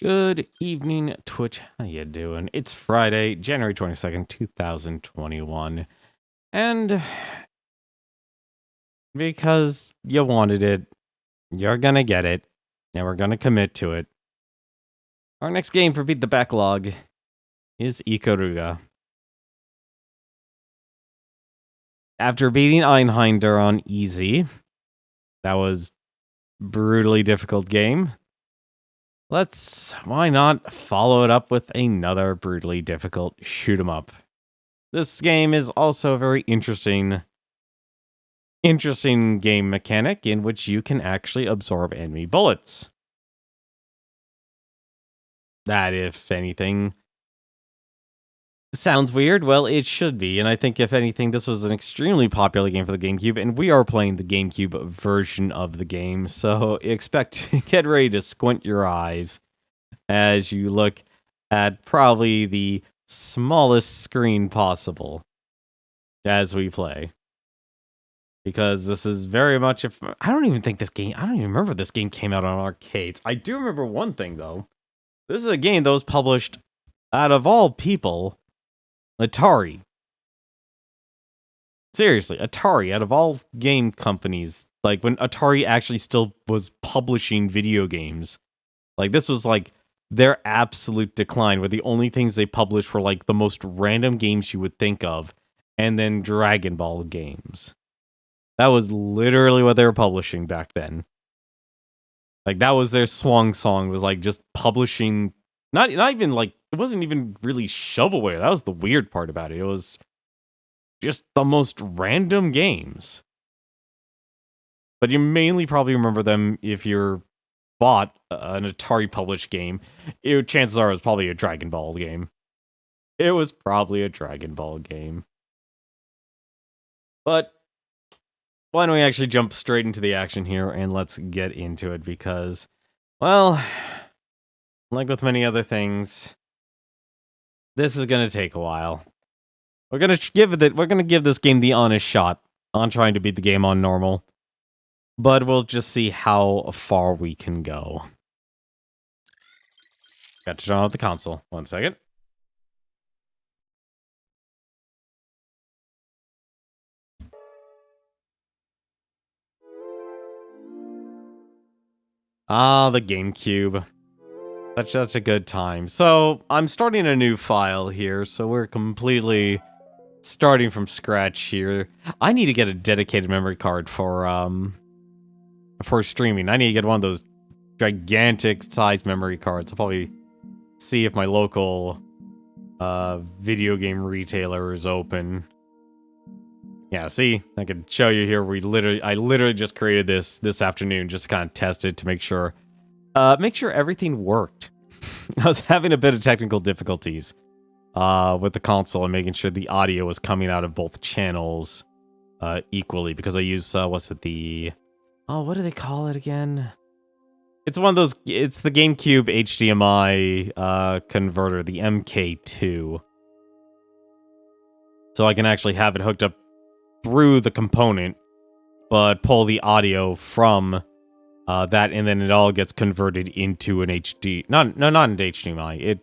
Good evening, Twitch. How you doing? It's Friday, January 22nd, 2021. And because you wanted it, you're gonna get it, and we're gonna commit to it. Our next game for Beat the Backlog is Ikaruga. After beating Einhinder on easy, that was brutally difficult game. Why not follow it up with another brutally difficult shoot 'em up. This game is also a very interesting game mechanic in which you can actually absorb enemy bullets. That, if anything, sounds weird. Well, it should be, and I think if anything, this was an extremely popular game for the GameCube, and we are playing the GameCube version of the game, so get ready to squint your eyes as you look at probably the smallest screen possible as we play. Because this is very much I don't even remember this game came out on arcades. I do remember one thing though. This is a game that was published out of all people, Atari. Seriously, Atari, out of all game companies, like when Atari actually still was publishing video games. Like this was like their absolute decline, where the only things they published were like the most random games you would think of, and then Dragon Ball games. That was literally what they were publishing back then. Like that was their swan song, was like just publishing, not even like, it wasn't even really shovelware. That was the weird part about it. It was just the most random games. But you mainly probably remember them if you're bought an Atari published game. Chances are it was probably a Dragon Ball game. It was probably a Dragon Ball game. But why don't we actually jump straight into the action here and let's get into it, because, well, like with many other things, this is going to take a while. We're going to give this game the honest shot on trying to beat the game on normal, but we'll just see how far we can go. Got to turn off the console. 1 second. Ah, the GameCube. That's just a good time. So, I'm starting a new file here, so we're completely starting from scratch here. I need to get a dedicated memory card for streaming. I need to get one of those gigantic size memory cards. I'll probably see if my local video game retailer is open. Yeah, see, I can show you here. I literally just created this afternoon, just to kind of test it to make sure everything worked. I was having a bit of technical difficulties with the console and making sure the audio was coming out of both channels equally, because I use what do they call it again? It's one of those. It's the GameCube HDMI converter, the MK2. So I can actually have it hooked up through the component, but pull the audio from that, and then it all gets converted into an HD. Not into HDMI. It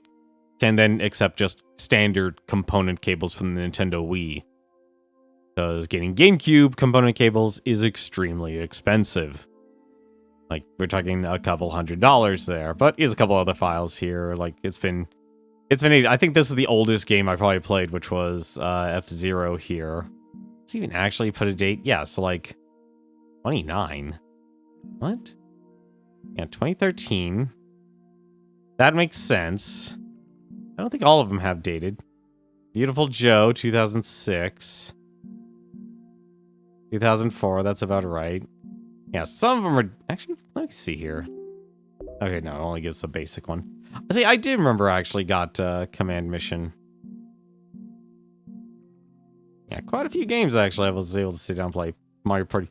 can then accept just standard component cables from the Nintendo Wii, because getting GameCube component cables is extremely expensive. Like, we're talking a couple $100 there, but here's a couple other files here. Like, it's been I think this is the oldest game I probably played, which was F-Zero here. Let's even actually put a date. Yeah, so like 29. What? Yeah, 2013. That makes sense. I don't think all of them have dated. Beautiful Joe, 2006. 2004, that's about right. Yeah, some of them are... Actually, let me see here. Okay, no, it only gives the basic one. See, I did remember I actually got Command Mission. Yeah, quite a few games, actually, I was able to sit down and play. Mario Party.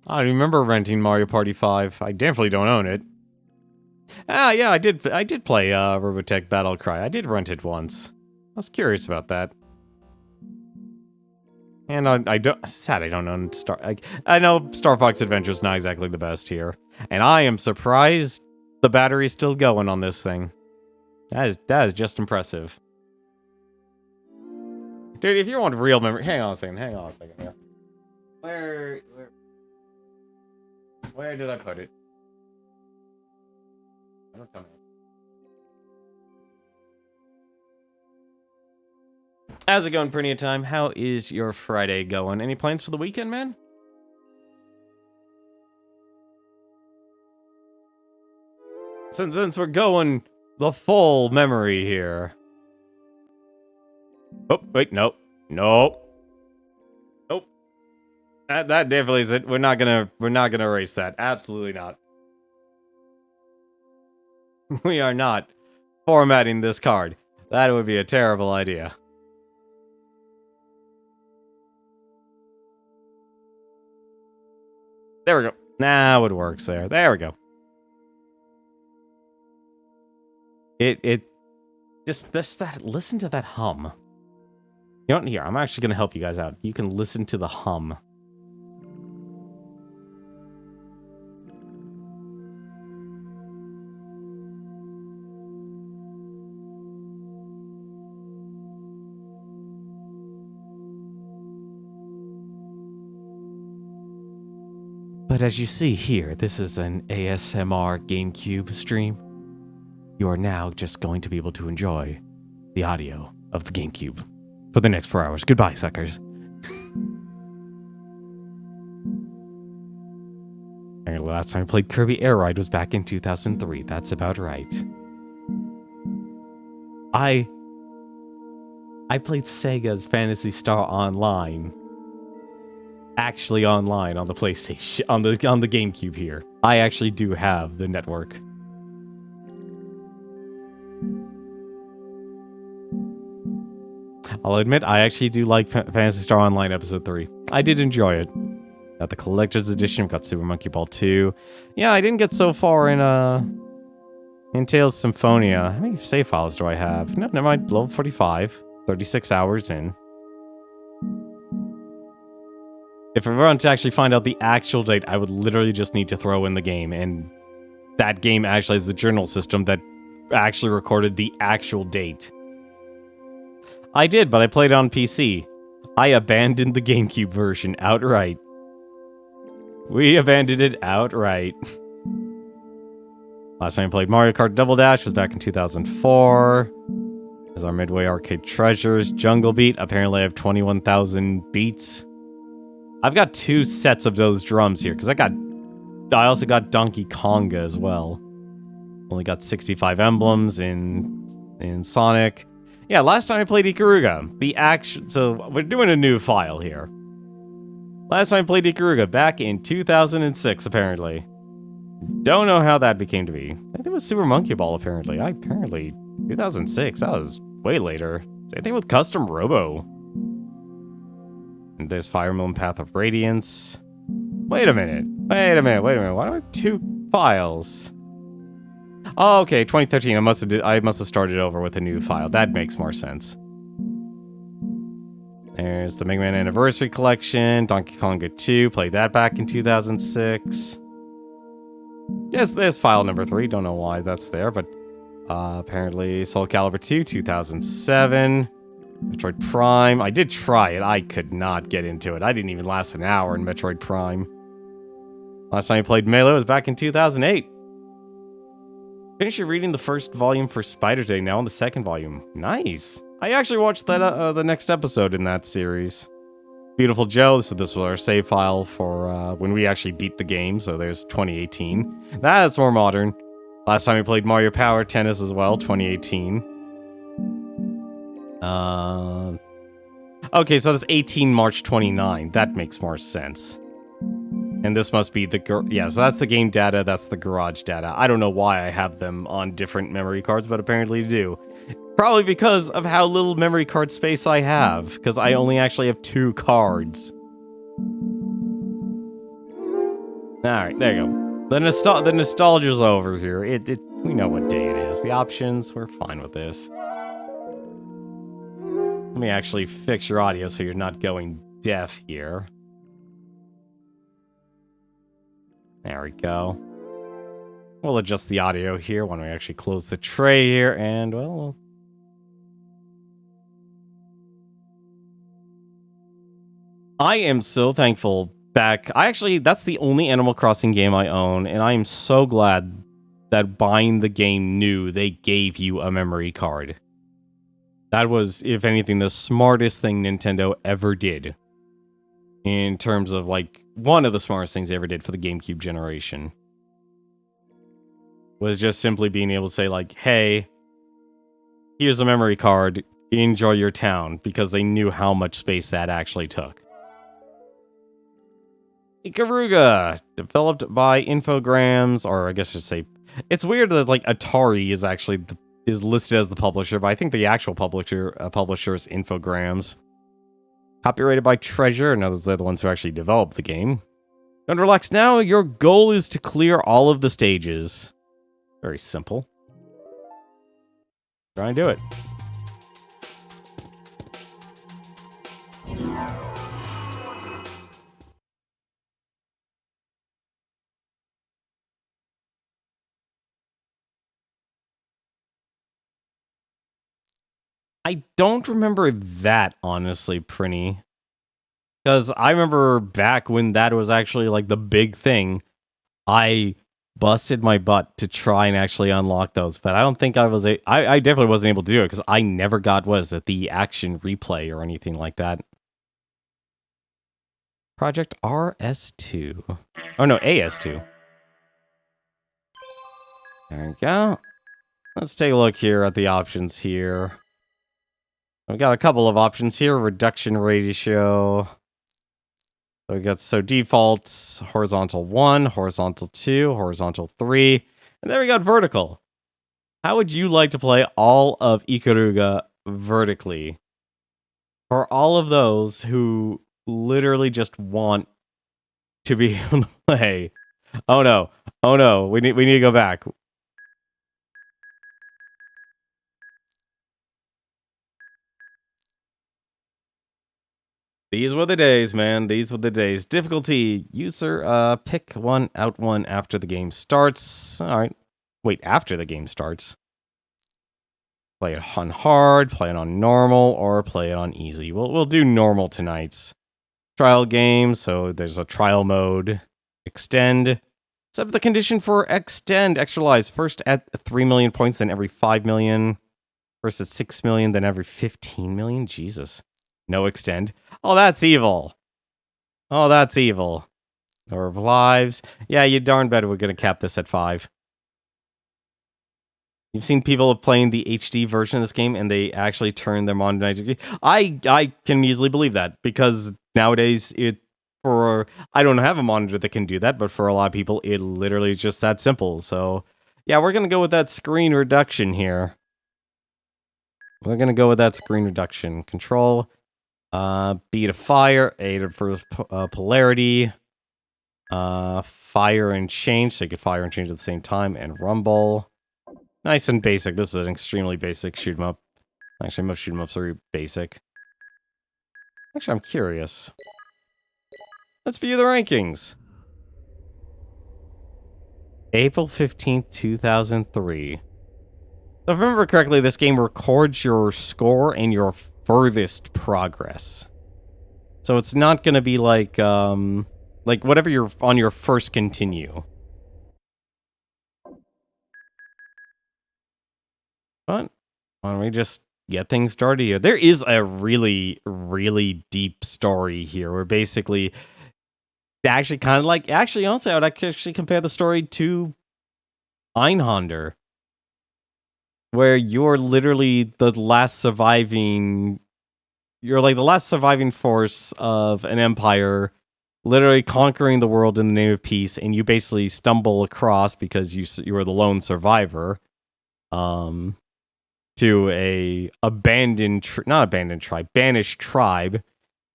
I remember renting Mario Party 5. I definitely don't own it. Ah, yeah, I did play Robotech Battle Cry. I did rent it once. I was curious about that. And I don't... Sad I don't own Star... I know Star Fox Adventure's not exactly the best here. And I am surprised the battery's still going on this thing. That is just impressive. Dude, if you want real memory... Hang on a second. Yeah. Where did I put it? Don't tell me. How's it going, Pretty of Time? How is your Friday going? Any plans for the weekend, man? Since we're going the full memory here. Oh, wait, nope. Nope. That definitely is it. We're not gonna erase that. Absolutely not. We are not formatting this card. That would be a terrible idea. There we go. Now it works there. There we go. Just that, listen to that hum. You know what? Here, I'm actually going to help you guys out. You can listen to the hum. But as you see here, this is an ASMR GameCube stream. You are now just going to be able to enjoy the audio of the GameCube for the next 4 hours. Goodbye, suckers. The last time I played Kirby Air Ride was back in 2003. That's about right. I played Sega's Phantasy Star Online. Actually online on the PlayStation, on the GameCube here. I actually do have the network. I'll admit, I actually do like Phantasy Star Online Episode 3. I did enjoy it. Got the Collector's Edition, got Super Monkey Ball 2. Yeah, I didn't get so far in Tales Symphonia. How many save files do I have? No, never mind, level 45. 36 hours in. If I want to actually find out the actual date, I would literally just need to throw in the game, and that game actually has the journal system that actually recorded the actual date. I did, but I played it on PC. I abandoned the GameCube version outright. We abandoned it outright. Last time I played Mario Kart Double Dash was back in 2004. As our Midway Arcade Treasures, Jungle Beat. Apparently I have 21,000 beats. I've got 2 sets of those drums here, because I also got Donkey Konga as well. Only got 65 emblems in Sonic. Yeah, last time I played Ikaruga. So we're doing a new file here. Last time I played Ikaruga back in 2006, apparently. Don't know how that became to be. I think it was Super Monkey Ball, apparently. 2006, that was way later. Same thing with Custom Robo. And there's Fire Emblem Path of Radiance. Wait a minute. Why do I have 2 files? Oh, okay, 2013. I must have started over with a new file. That makes more sense. There's the Mega Man Anniversary Collection, Donkey Konga 2. Played that back in 2006. There's file number 3. Don't know why that's there, but apparently Soul Calibur 2, 2007. Metroid Prime. I did try it. I could not get into it. I didn't even last an hour in Metroid Prime. Last time I played Melee was back in 2008. Finished reading the first volume for Spider Day, now on the second volume. Nice. I actually watched that the next episode in that series. Beautiful Joe. So this was our save file for when we actually beat the game. So there's 2018. That's more modern. Last time we played Mario Power Tennis as well, 2018. Okay, so that's 18 March 29. That makes more sense. And this must be so that's the game data, that's the garage data. I don't know why I have them on different memory cards, but apparently I do. Probably because of how little memory card space I have, because I only actually have 2 cards. Alright, there you go. The nostalgia's over here. We know what day it is. The options, we're fine with this. Let me actually fix your audio so you're not going deaf here. There we go. We'll adjust the audio here. Why don't we actually close the tray here and, well... I am so thankful back. That's the only Animal Crossing game I own, and I am so glad that buying the game new, they gave you a memory card. That was, if anything, the smartest thing Nintendo ever did. In terms of, like, one of the smartest things they ever did for the GameCube generation. Was just simply being able to say, like, hey, here's a memory card, enjoy your town, because they knew how much space that actually took. Ikaruga, developed by Infogrames, or I guess I should say, it's weird that like Atari is actually is listed as the publisher, but I think the actual publisher is Infogrames. Copyrighted by Treasure, and those are the ones who actually developed the game. Don't relax now. Your goal is to clear all of the stages. Very simple. Try and do it. I don't remember that, honestly, Prinny. Because I remember back when that was actually, like, the big thing, I busted my butt to try and actually unlock those. But I don't think I was... I definitely wasn't able to do it, because I never got, what is it, the action replay or anything like that. Project RS2. Oh, no, AS2. There we go. Let's take a look here at the options here. We've got a couple of options here. Reduction ratio. So we got defaults, horizontal 1, horizontal 2, horizontal 3, and then we got vertical. How would you like to play all of Ikaruga vertically? For all of those who literally just want to be able to play. Oh no, we need to go back. These were the days, man. These were the days. Difficulty. User, pick one, out one after the game starts. Alright. Wait, after the game starts. Play it on hard, play it on normal, or play it on easy. We'll do normal tonight. Trial game, so there's a trial mode. Extend. Set up the condition for extend. Extra lives. First at 3 million points, then every 5 million. First at 6 million, then every 15 million. Jesus. No extend. Oh, that's evil. Oh, that's evil. Number of lives. Yeah, you darn bet we're going to cap this at 5. You've seen people playing the HD version of this game, and they actually turn their monitor to 90 degrees. I can easily believe that, because nowadays, I don't have a monitor that can do that, but for a lot of people, it literally is just that simple. So, yeah, we're going to go with that screen reduction here. We're going to go with that screen reduction. Control... B to fire, A to first polarity, fire and change, so you can fire and change at the same time, and rumble. Nice and basic. This is an extremely basic shoot 'em up. Actually, most shoot 'em ups are basic. Actually, I'm curious. Let's view the rankings. April 15th, 2003. So if I remember correctly, this game records your score and your furthest progress. So it's not going to be like whatever you're on your first continue. But why don't we just get things started here? There is a really, really deep story here where basically actually kind of like, actually, honestly, I would actually compare the story to Einhander, where you're literally the last surviving... You're like the last surviving force of an empire, literally conquering the world in the name of peace, and you basically stumble across, because you were the lone survivor, to a banished tribe,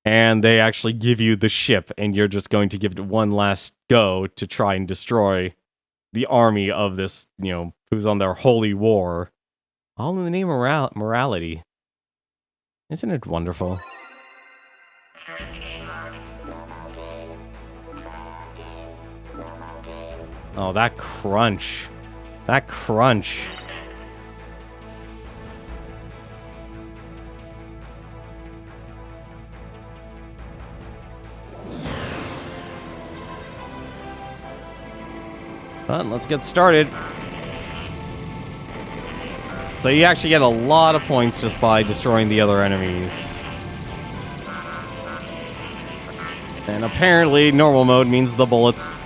and they actually give you the ship, and you're just going to give it one last go to try and destroy the army of this, who's on their holy war, all in the name of morality. Isn't it wonderful? Oh, that crunch. That crunch. But let's get started. So you actually get a lot of points just by destroying the other enemies. And apparently normal mode means the bullets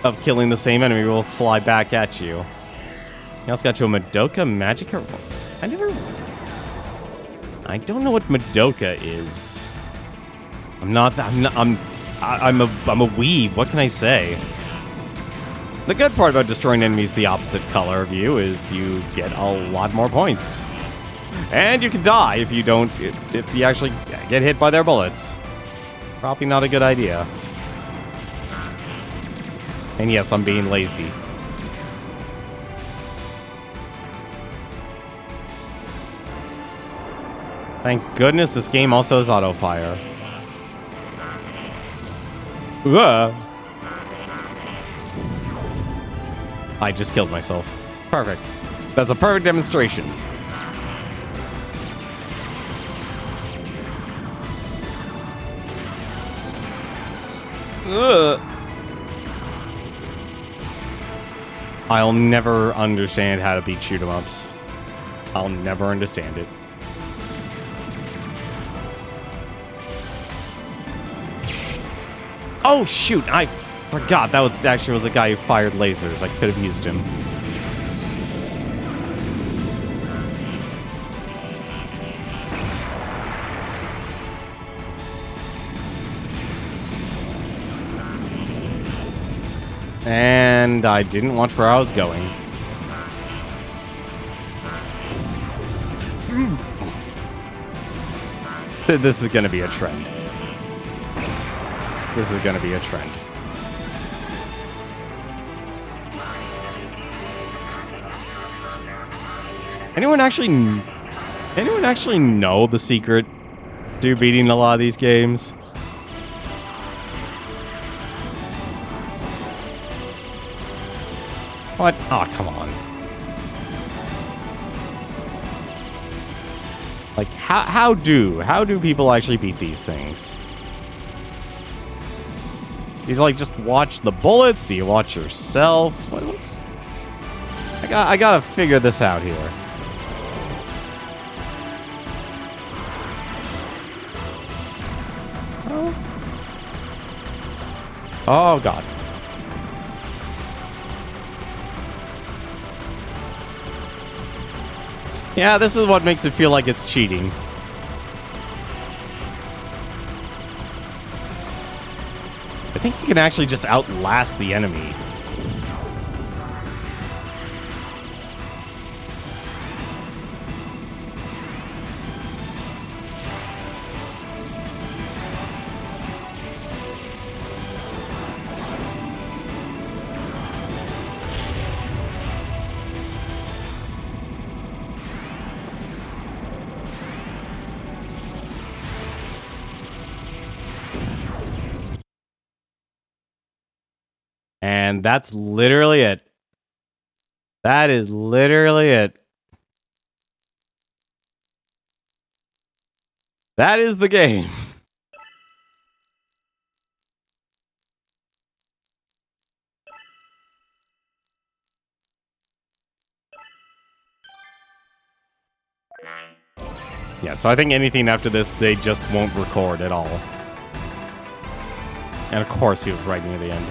of killing the same enemy will fly back at you. You also got to a Madoka Magica. I don't know what Madoka is. I'm a weeb. What can I say? The good part about destroying enemies the opposite color of you is you get a lot more points. And you can die if you don't, if you actually get hit by their bullets. Probably not a good idea. And yes, I'm being lazy. Thank goodness this game also has auto-fire. I just killed myself. Perfect. That's a perfect demonstration. I'll never understand how to beat shoot-em-ups. I'll never understand it. Oh, shoot! I forgot that actually was a guy who fired lasers. I could have used him. And I didn't watch where I was going. This is going to be a trend. This is going to be a trend. Anyone actually know the secret to beating a lot of these games? What? Oh, come on. Like, how do people actually beat these things? Do you like just watch the bullets? Do you watch yourself? What's? I gotta figure this out here. Oh God. Yeah, this is what makes it feel like it's cheating. I think you can actually just outlast the enemy. And that's literally it. That is literally it. That is the game. Yeah, so I think anything after this, they just won't record at all. And of course, he was right near the end.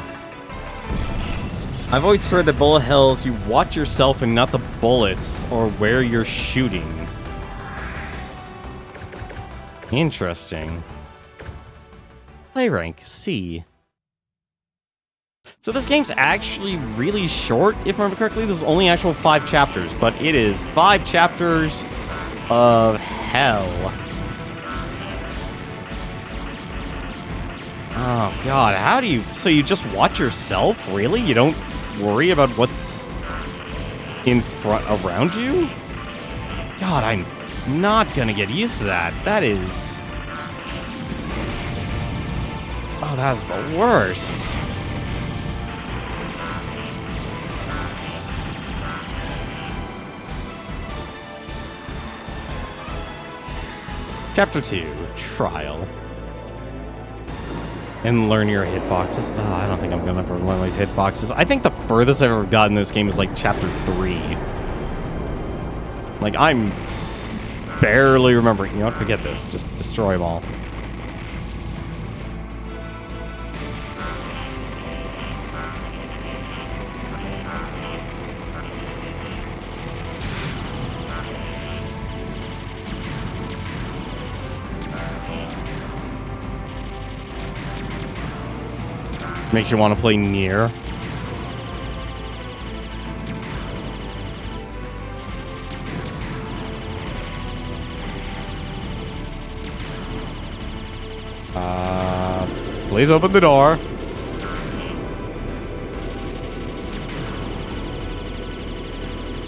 I've always heard that bullet hells, you watch yourself and not the bullets or where you're shooting. Interesting. Play rank C. So this game's actually really short, if I remember correctly. This is only actual 5 chapters, but it is 5 chapters of hell. Oh God, how do you... So you just watch yourself? Really? You don't worry about what's in front around you? God, I'm not gonna get used to that. That is... Oh, that's the worst. Chapter 2, Trial. And learn your hitboxes. Oh, I don't think I'm gonna ever learn my hitboxes. I think the furthest I've ever gotten in this game is like Chapter 3. Like, I'm barely remembering. You know what? Forget this. Just destroy them all. Makes you want to play Nier. Please open the door.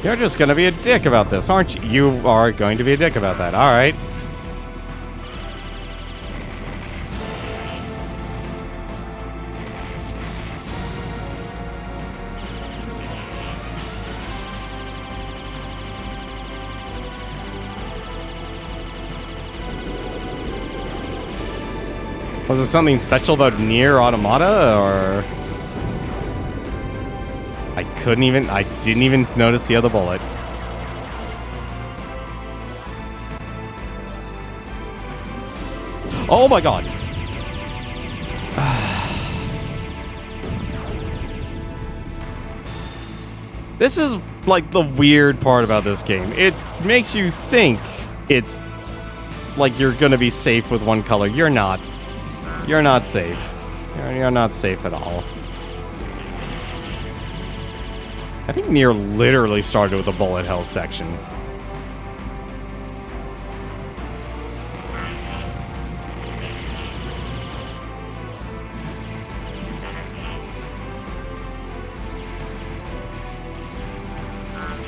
You're just gonna be a dick about this, aren't you? You are going to be a dick about that. All right. Was it something special about Nier Automata, or... I didn't even notice the other bullet. Oh my god! This is, like, the weird part about this game. It makes you think it's, like, you're gonna be safe with one color. You're not. You're not safe. You're not safe at all. I think Nier literally started with a bullet hell section.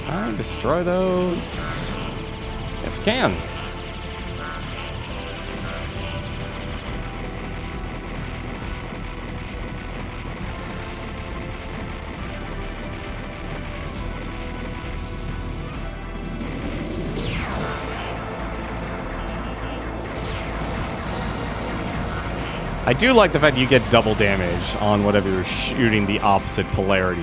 Alright, destroy those. Yes, can. I do like the fact you get double damage on whatever you're shooting the opposite polarity.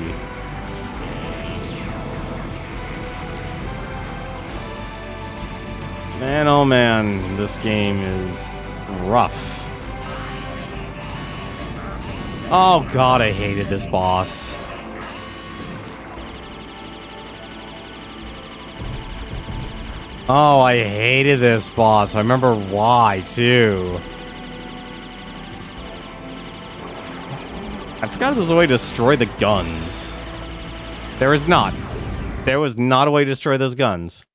Man, oh man, this game is rough. Oh god, I hated this boss. Oh, I hated this boss. I remember why, too. I forgot there's a way to destroy the guns. There is not. There was not a way to destroy those guns.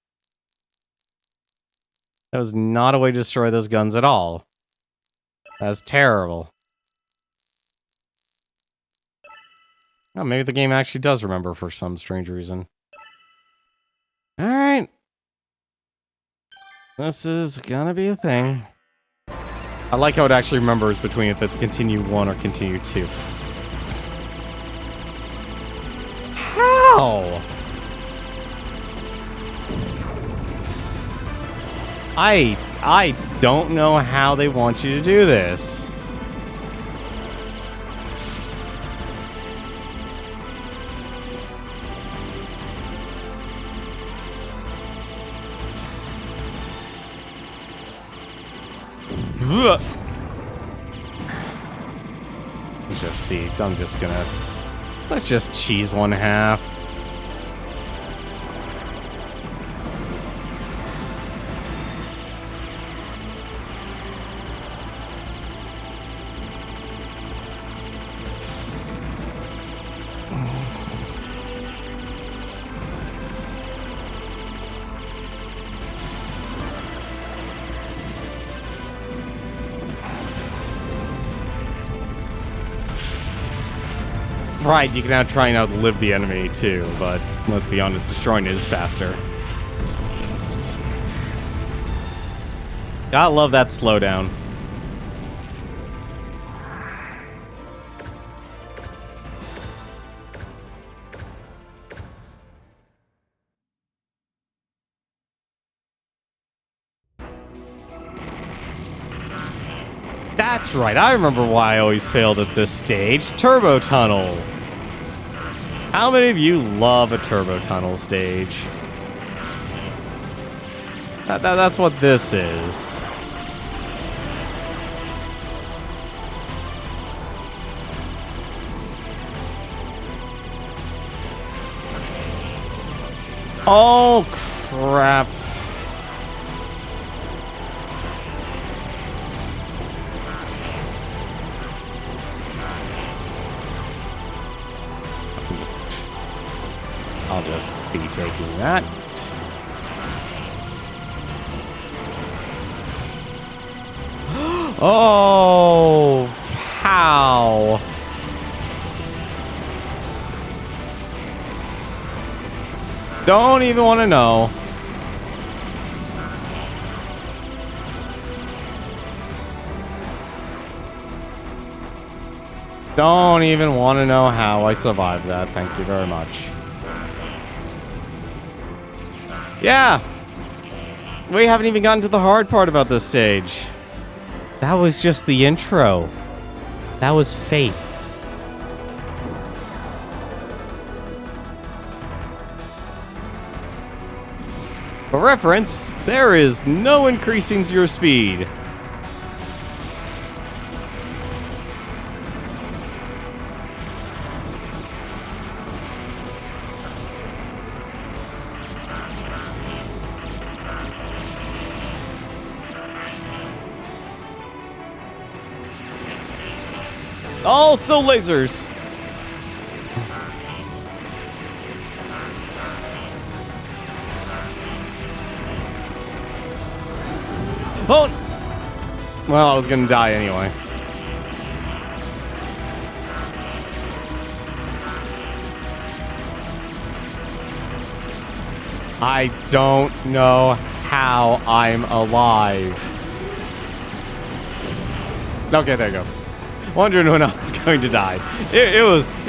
There was not a way to destroy those guns at all. That's terrible. Oh, maybe the game actually does remember for some strange reason. Alright. This is gonna be a thing. I like how it actually remembers between if it's continue 1 or continue 2. How? I don't know how they want you to do this. Let's just see. I'm just gonna... Let's just cheese 1/2. Right, you can now try and outlive the enemy too, but let's be honest, destroying it is faster. Gotta love that slowdown. That's right, I remember why I always failed at this stage. Turbo Tunnel. How many of you love a Turbo Tunnel stage? That's what this is. Oh, crap. I'll just be taking that. Oh, how? Don't even want to know. Don't even want to know how I survived that. Thank you very much. Yeah. We haven't even gotten to the hard part about this stage. That was just the intro. That was fate. For reference, there is no increasing your speed. Also lasers. Oh! Well, I was gonna die anyway. I don't know how I'm alive. Okay, there you go. Wondering when I was going to die. It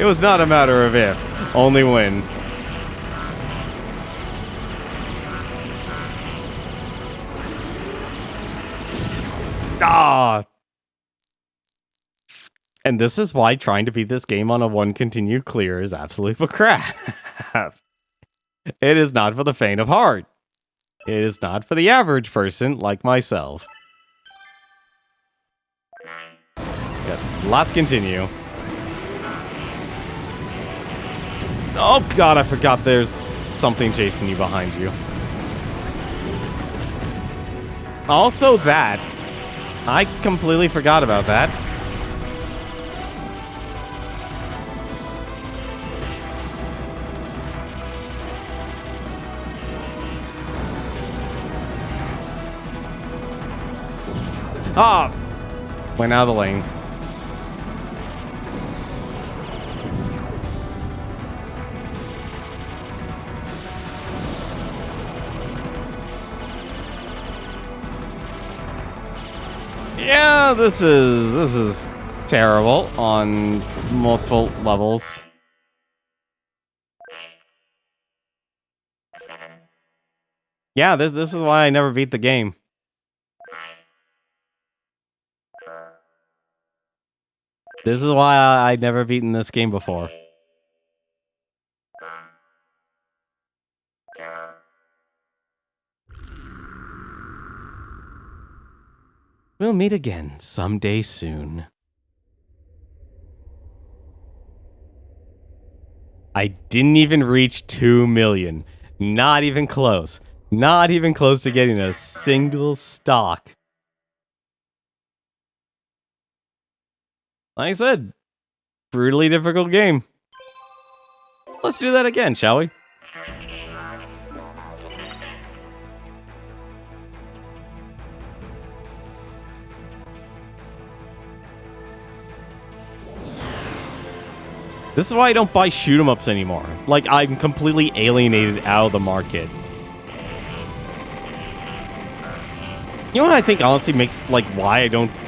was not a matter of if, only when. Ah! And this is why trying to beat this game on a one continue clear is absolute crap. It is not for the faint of heart. It is not for the average person like myself. Yep, let's continue. Oh god, I forgot there's something chasing you behind you. Also that. I completely forgot about that. Ah! Went out of the lane. Yeah, this is terrible on multiple levels. Yeah, this is why I never beat the game. This is why I'd never beaten this game before. We'll meet again someday soon. I didn't even reach 2 million. Not even close. Not even close to getting a single stock. Like I said, brutally difficult game. Let's do that again, shall we? This is why I don't buy shoot-em-ups anymore. Like, I'm completely alienated out of the market. You know what I think honestly makes, like, why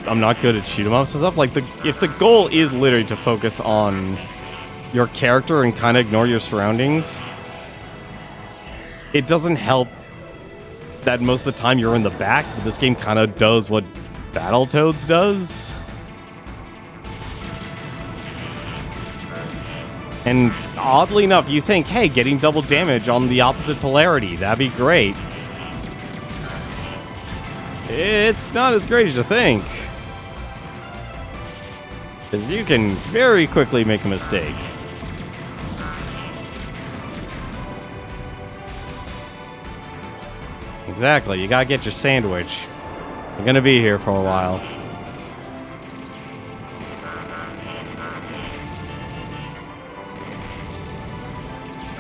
I'm not good at shoot-em-ups and stuff? Like, if the goal is literally to focus on your character and kind of ignore your surroundings, it doesn't help that most of the time you're in the back, but this game kind of does what Battletoads does. And oddly enough, you think, hey, getting double damage on the opposite polarity, that'd be great. It's not as great as you think. Because you can very quickly make a mistake. Exactly, you gotta get your sandwich. You're gonna be here for a while.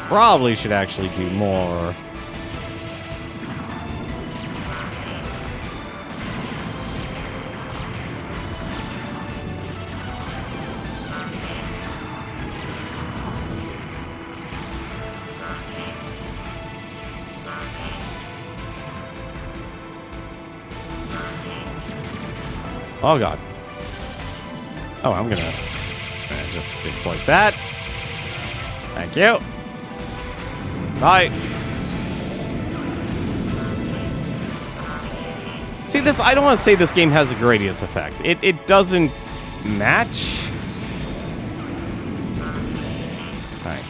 Probably should actually do more. Oh god. Oh, I'm gonna just exploit that. Thank you. Bye. See, this, I don't want to say this game has a gradius effect. It doesn't match. Alright.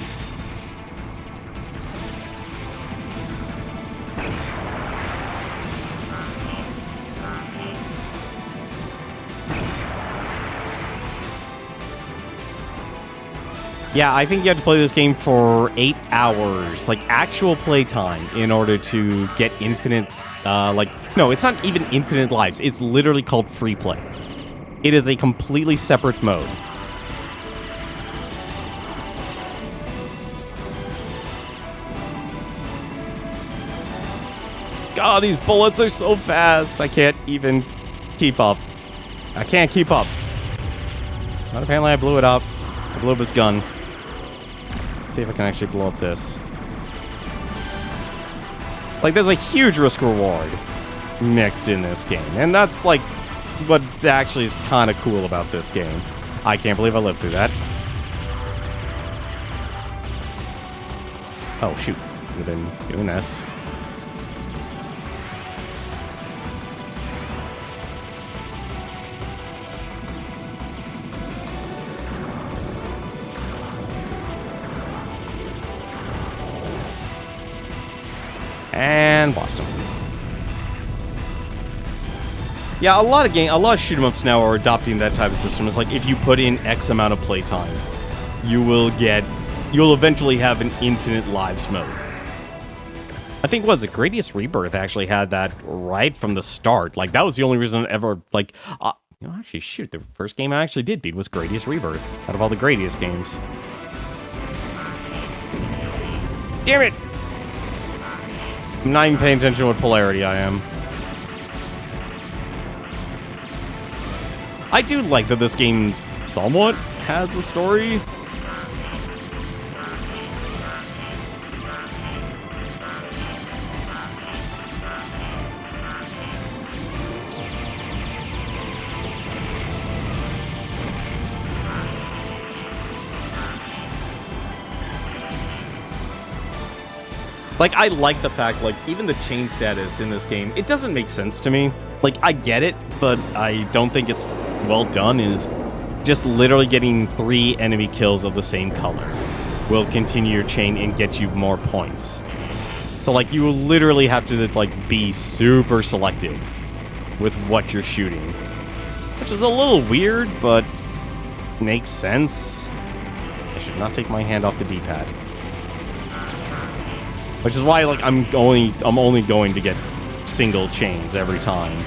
Yeah, I think you have to play this game for 8 hours, like actual playtime, in order to get infinite, no, it's not even infinite lives. It's literally called free play. It is a completely separate mode. God, these bullets are so fast. I can't even keep up. I can't keep up. But apparently I blew it up. I blew up his gun. Let's see if I can actually blow up this. Like, there's a huge risk-reward mixed in this game. And that's, like, what actually is kind of cool about this game. I can't believe I lived through that. Oh, shoot. We've been doing this. And blast him. Yeah, a lot of shoot 'em ups now are adopting that type of system. It's like if you put in X amount of playtime, you'll eventually have an infinite lives mode. I think Gradius Rebirth actually had that right from the start. Like that was the only reason I ever actually shoot, the first game I actually did beat was Gradius Rebirth out of all the Gradius games. Damn it! I'm not even paying attention to what polarity I am. I do like that this game somewhat has a story. Like, I like the fact, like, even the chain status in this game, it doesn't make sense to me. Like, I get it, but I don't think it's well done, is just literally getting 3 enemy kills of the same color will continue your chain and get you more points. So, like, you literally have to, like, be super selective with what you're shooting. Which is a little weird, but makes sense. I should not take my hand off the D-pad. Which is why, like, I'm only going to get single chains every time.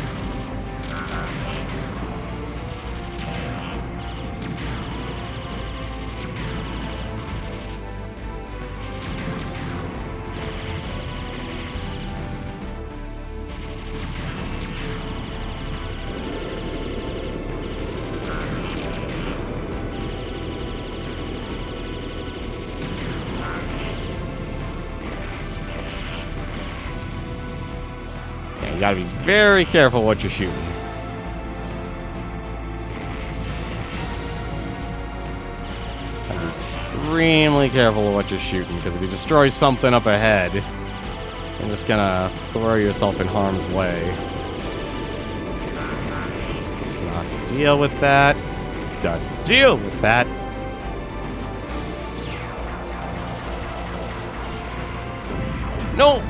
You gotta be very careful what you're shooting. Gotta be extremely careful of what you're shooting, because if you destroy something up ahead, you're just gonna throw yourself in harm's way. Let's not deal with that. Not deal with that. No!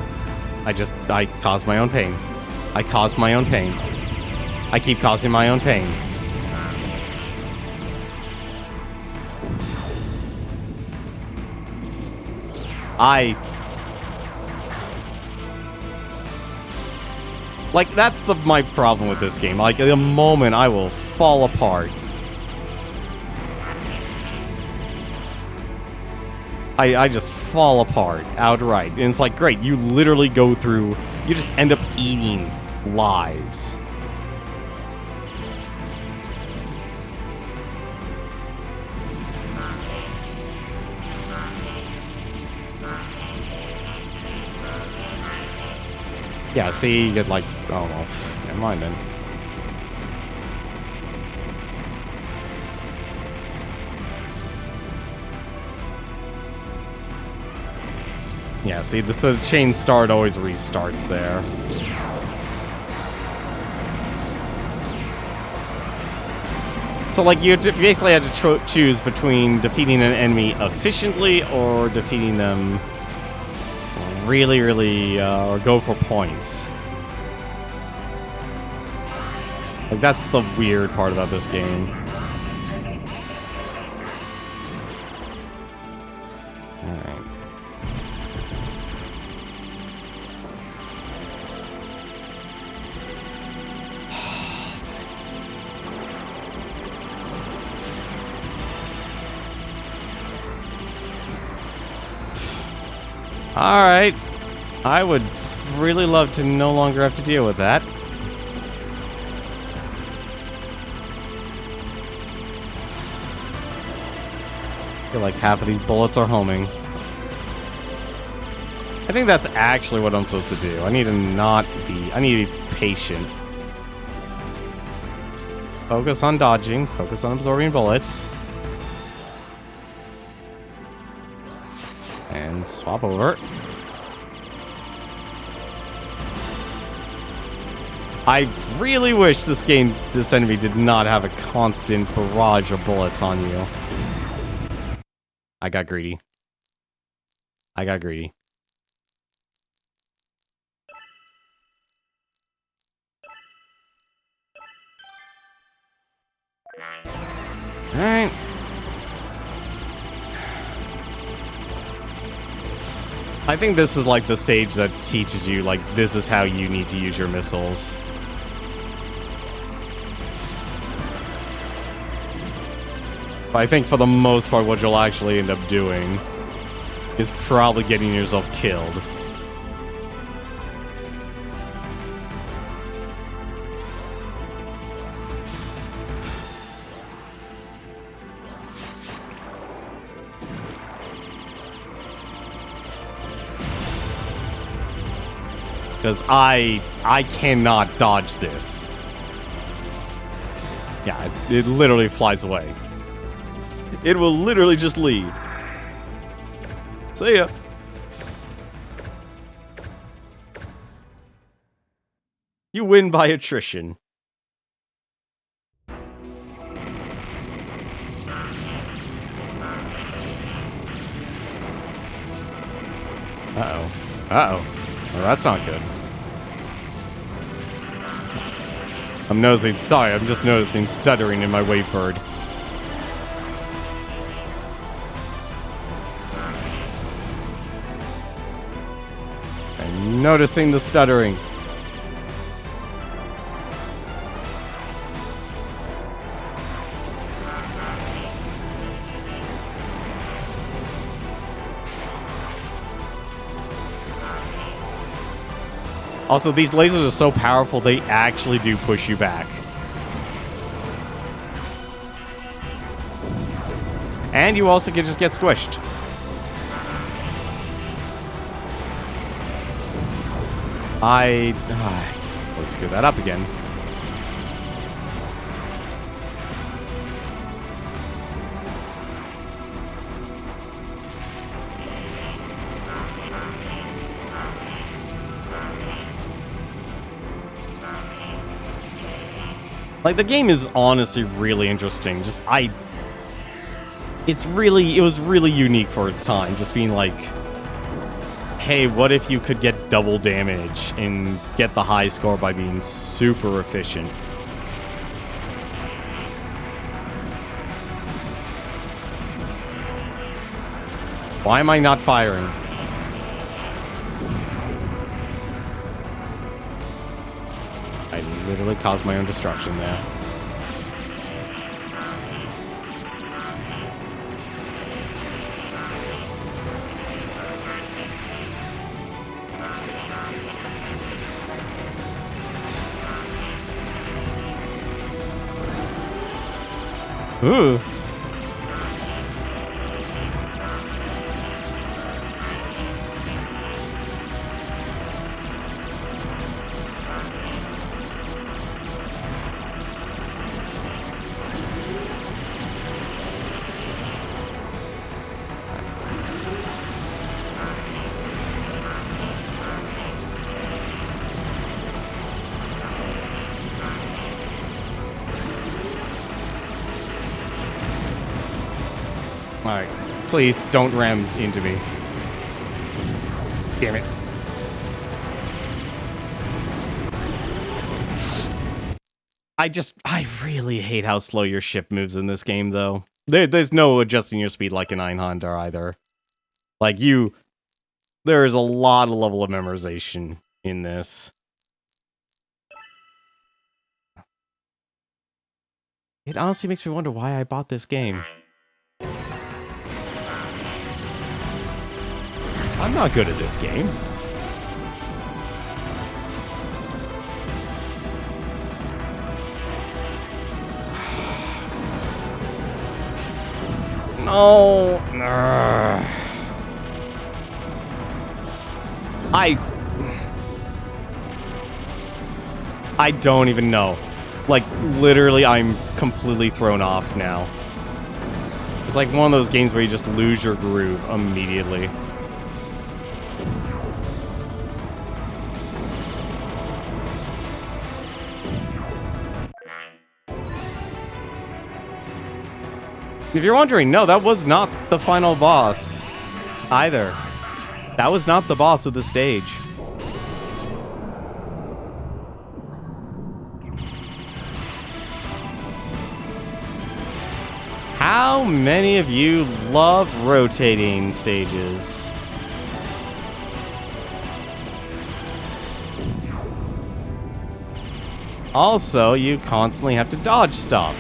I caused my own pain. I caused my own pain. I keep causing my own pain. Like, that's my problem with this game. Like, the moment I will fall apart. I just fall apart outright. And it's like, great, you literally go through, you just end up eating lives. Yeah, see, you get like, oh well, never mind then. Yeah, see, the chain start always restarts there. So, like, you basically had to choose between defeating an enemy efficiently or defeating them really, or go for points. Like, that's the weird part about this game. Alright. Alright. I would really love to no longer have to deal with that. I feel like half of these bullets are homing. I think that's actually what I'm supposed to do. I need to I need to be patient. Just focus on dodging, focus on absorbing bullets. And swap over. I really wish this enemy did not have a constant barrage of bullets on you. I got greedy. I got greedy. Alright. I think this is like the stage that teaches you, like, this is how you need to use your missiles. But I think for the most part, what you'll actually end up doing is probably getting yourself killed. Because I cannot dodge this. Yeah, it literally flies away. It will literally just leave. See ya. You win by attrition. Uh-oh. Uh-oh. Well, that's not good. I'm just noticing stuttering in my wavebird. I'm noticing the stuttering. Also, these lasers are so powerful, they actually do push you back. And you also can just get squished. Let's screw that up again. Like, the game is honestly really interesting. It was really unique for its time. Just being like, hey, what if you could get double damage and get the high score by being super efficient? Why am I not firing? I literally caused my own destruction there. Ooh. Alright. Please, don't ram into me. Damn it. I really hate how slow your ship moves in this game, though. There's no adjusting your speed like an Einhander either. Like, there is a lot of level of memorization in this. It honestly makes me wonder why I bought this game. I'm not good at this game. No. I don't even know. Like, literally, I'm completely thrown off now. It's like one of those games where you just lose your groove immediately. If you're wondering, no, that was not the final boss either. That was not the boss of the stage. How many of you love rotating stages? Also, you constantly have to dodge stuff.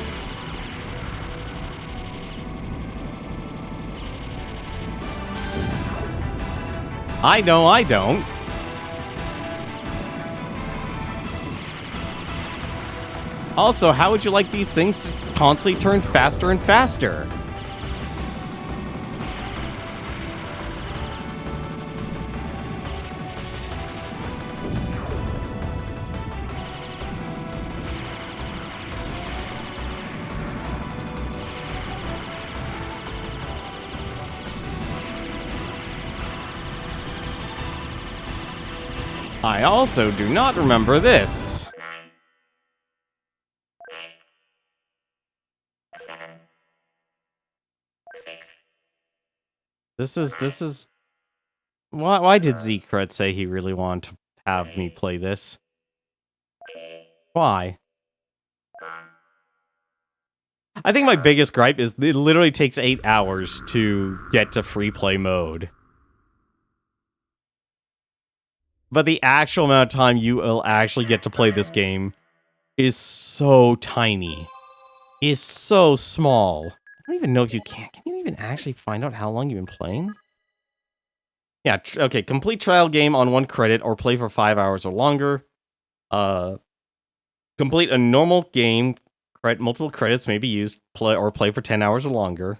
I know I don't. Also, how would you like these things to constantly turn faster and faster? I also do not remember this. This is... Why did Zekret say he really wanted to have me play this? Why? I think my biggest gripe is it literally takes 8 hours to get to free play mode. But the actual amount of time you will actually get to play this game is so tiny. Is so small. I don't even know if you can. Can you even actually find out how long you've been playing? Yeah, okay. Complete trial game on 1 credit or play for 5 hours or longer. Complete a normal game. Multiple credits may be used. Play for 10 hours or longer.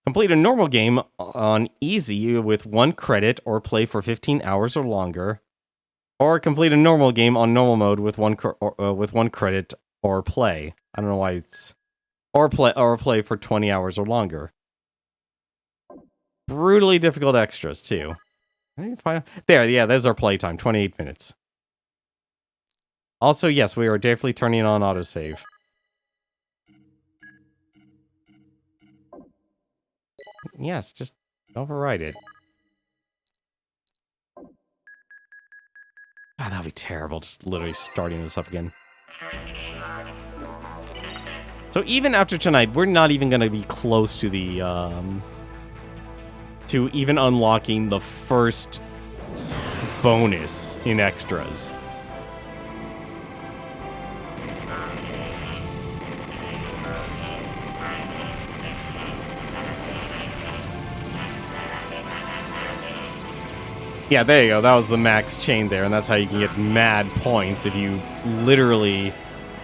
Complete a normal game on easy with 1 credit or play for 15 hours or longer. Or complete a normal game on normal mode with 1 credit or play. I don't know why it's... Or play for 20 hours or longer. Brutally difficult extras, too. There, yeah, there's our playtime, 28 minutes. Also, yes, we are definitely turning on autosave. Yes, just override it. God, that'd be terrible, just literally starting this up again. So even after tonight, we're not even going to be close to the, to even unlocking the first bonus in extras. Yeah, there you go. That was the max chain there, and that's how you can get mad points if you literally...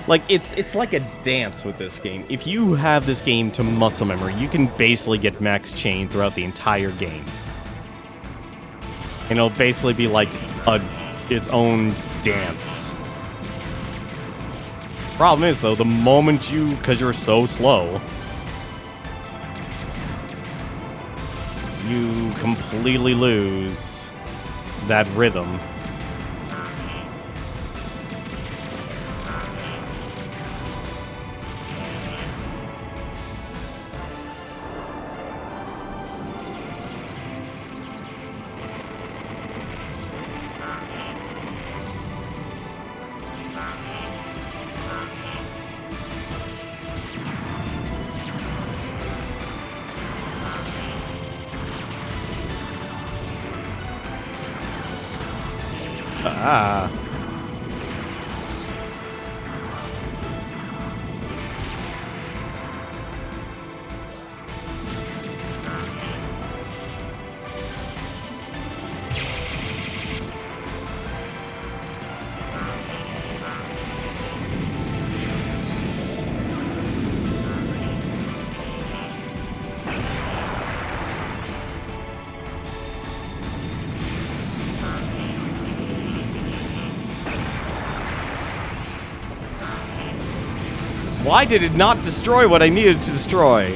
Like, it's like a dance with this game. If you have this game to muscle memory, you can basically get max chain throughout the entire game. And it'll basically be like its own dance. Problem is, though, the moment you... Because you're so slow... You completely lose that rhythm. Ah. Why did it not destroy what I needed to destroy?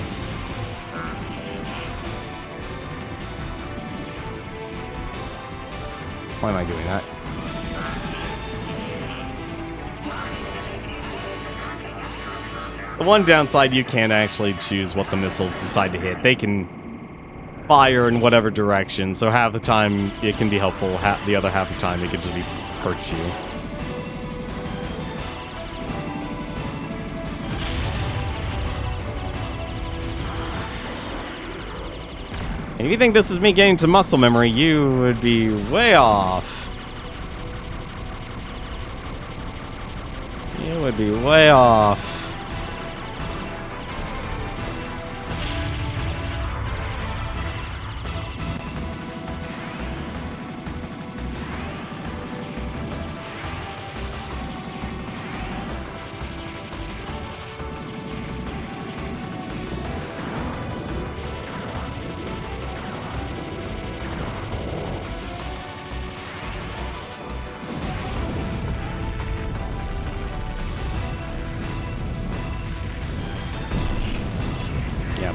Why am I doing that? The one downside, you can't actually choose what the missiles decide to hit. They can fire in whatever direction, so half the time it can be helpful, the other half the time it could just be hurt you. And if you think this is me getting to muscle memory, you would be way off. You would be way off.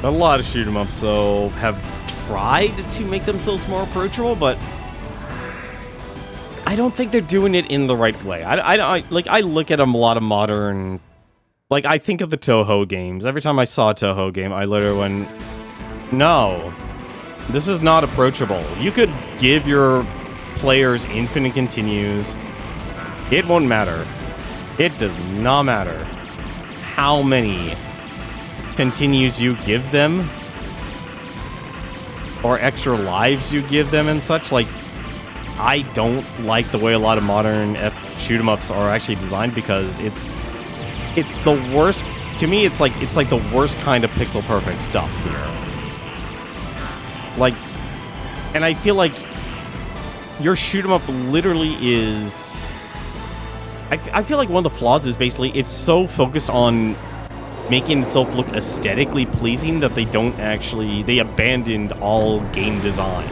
A lot of shoot 'em ups, though, have tried to make themselves more approachable, but I don't think they're doing it in the right way. I look at a lot of modern... Like, I think of the Toho games. Every time I saw a Toho game, I literally went, no, this is not approachable. You could give your players infinite continues. It won't matter. It does not matter how many continues you give them or extra lives you give them and such. Like, I don't like the way a lot of modern shoot 'em ups are actually designed, because it's the worst. To me, it's like the worst kind of pixel perfect stuff here. Like, and I feel like your shoot 'em up literally is... I feel like one of the flaws is basically it's so focused on making itself look aesthetically pleasing that they abandoned all game design.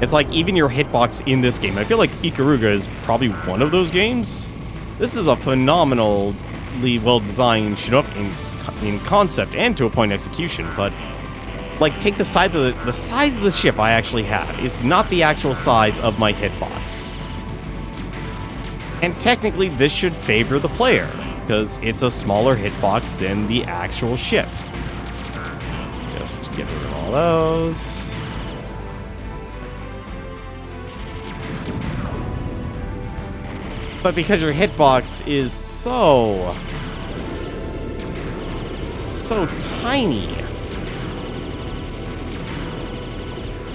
It's like even your hitbox in this game, I feel like Ikaruga is probably one of those games. This is a phenomenally well-designed shoot 'em up in concept and to a point execution, but like, take the size of the ship I actually have is not the actual size of my hitbox. And technically this should favor the player, because it's a smaller hitbox than the actual ship. just get rid of all those. But because your hitbox is so tiny,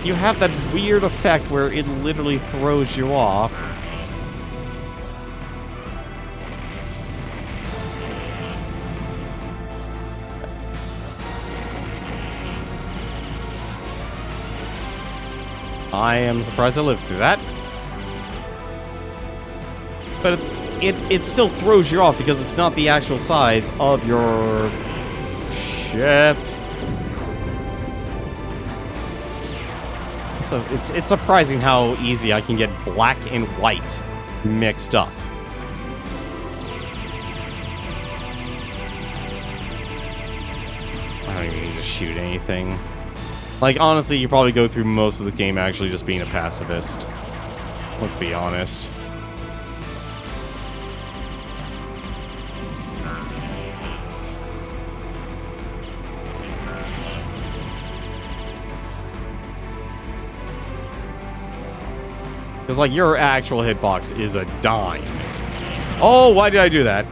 you have that weird effect where it literally throws you off. I am surprised I lived through that. But it still throws you off because it's not the actual size of your ship. So it's surprising how easy I can get black and white mixed up. I don't even need to shoot anything. Like, honestly, you probably go through most of the game actually just being a pacifist. Let's be honest. Because, like, your actual hitbox is a dime. Oh, why did I do that?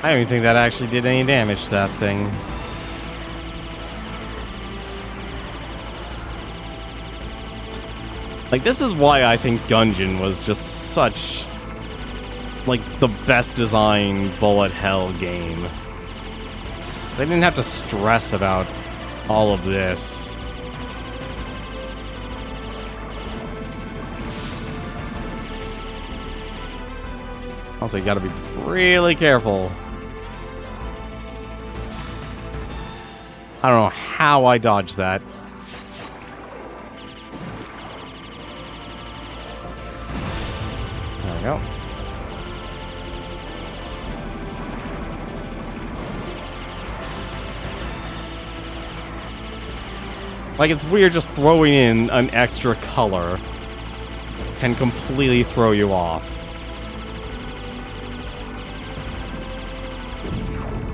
I don't even think that actually did any damage to that thing. Like, this is why I think Gungeon was just such, like, the best designed bullet hell game. They didn't have to stress about all of this. Also, you gotta be really careful. I don't know how I dodged that. There we go. Like, it's weird just throwing in an extra color can completely throw you off.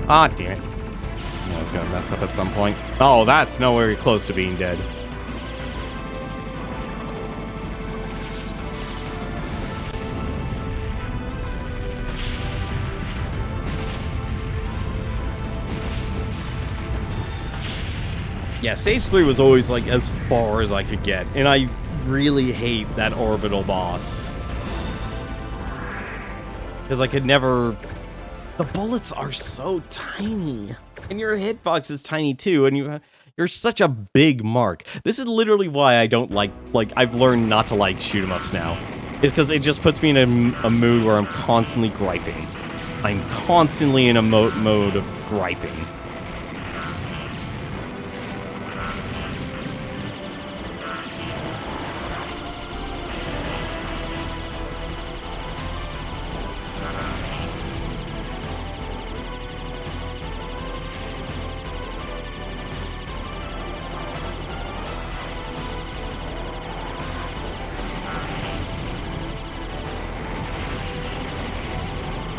Ah, damn it. I was gonna mess up at some point. Oh, that's nowhere close to being dead. Yeah, stage 3 was always, like, as far as I could get. And I really hate that orbital boss. Because I could never... The bullets are so tiny. And your hitbox is tiny too, and you're such a big mark. This is literally why I don't like, I've learned not to like shoot-em-ups now. It's because it just puts me in a mood where I'm constantly griping. I'm constantly in a mode of griping.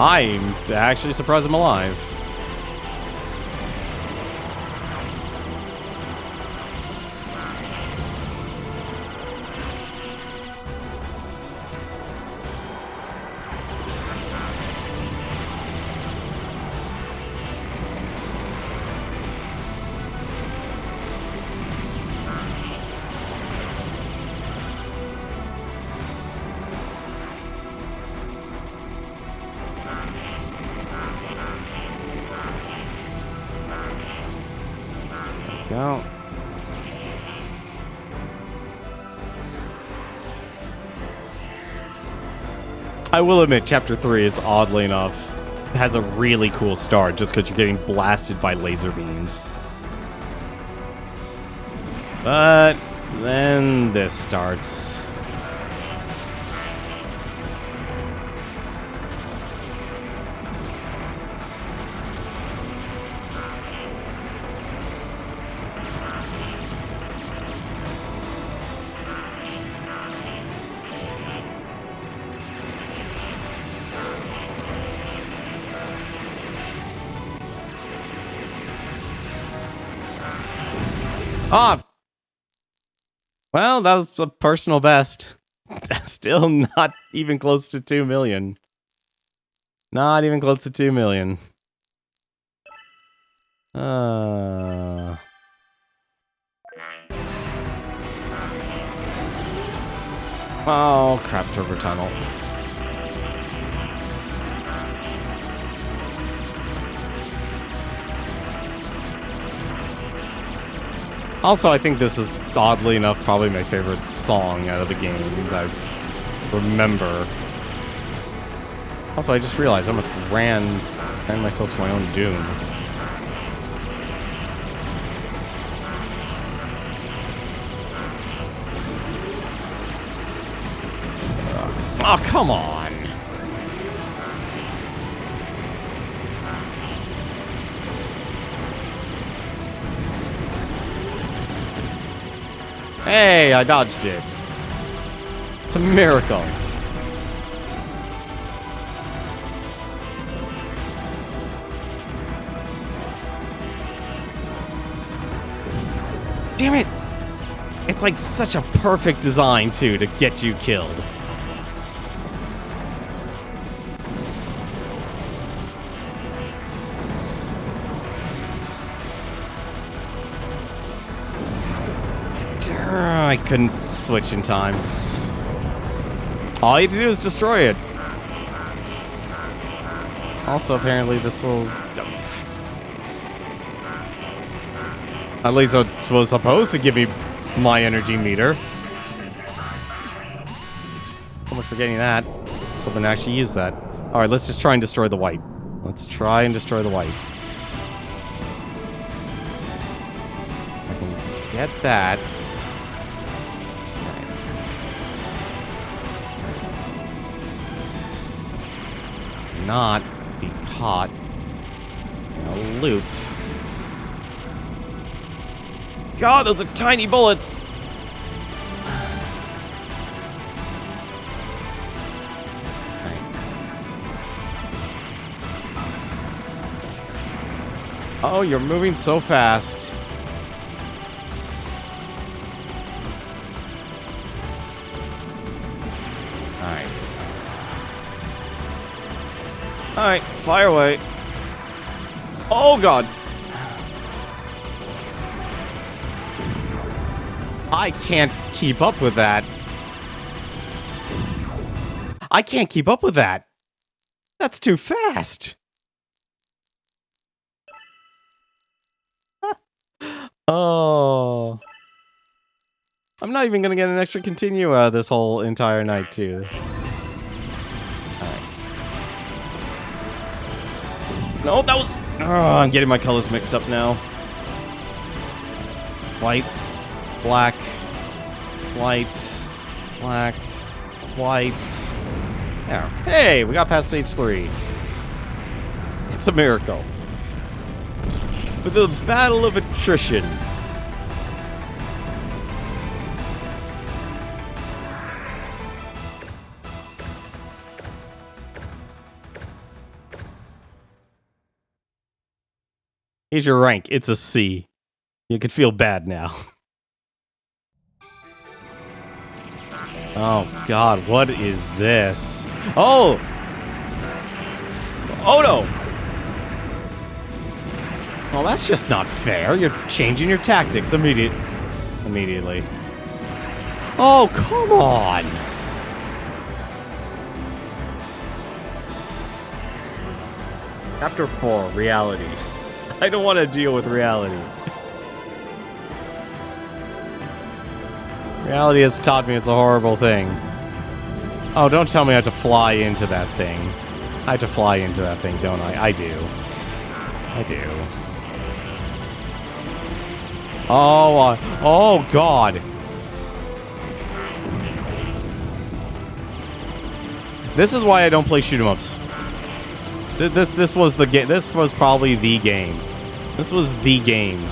I'm actually surprised I'm alive. go. I will admit, Chapter 3 is, oddly enough, has a really cool start just because you're getting blasted by laser beams. But then this starts. Ah! Well, that was a personal best. Still not even close to 2 million. Not even close to 2 million. Oh, crap, Turbo Tunnel. Also, I think this is, oddly enough, probably my favorite song out of the game that I remember. Also, I just realized I almost ran myself to my own doom. Oh, come on! Hey, I dodged it. It's a miracle. Damn it! It's like such a perfect design, too, to get you killed. I couldn't switch in time. All you have to do is destroy it. Also, apparently this will... At least it was supposed to give me my energy meter. So much for getting that. I was hoping to actually use that. Alright, let's just try and destroy the white. Let's try and destroy the white. I can get that. Not be caught in a loop. God, those are tiny bullets! Oh, you're moving so fast. Alright. Alright, fire away. Oh, God. I can't keep up with that. I can't keep up with that. That's too fast. Oh. I'm not even gonna get an extra continue out of this whole entire night, too. Alright. No, that was... Oh, I'm getting my colors mixed up now. White. Black. White. Black. White. There. Hey, we got past stage 3. It's a miracle. With the battle of attrition. Here's your rank. It's a C. You could feel bad now. Oh, God. What is this? Oh! Oh, no! Well, that's just not fair. You're changing your tactics immediately. Oh, come on! Chapter 4, Reality. I don't want to deal with reality. Reality has taught me it's a horrible thing. Oh, don't tell me I have to fly into that thing. I have to fly into that thing, don't I? I do. I do. Oh, oh God. This is why I don't play shoot 'em ups. This was the game. This was probably the game. This was the game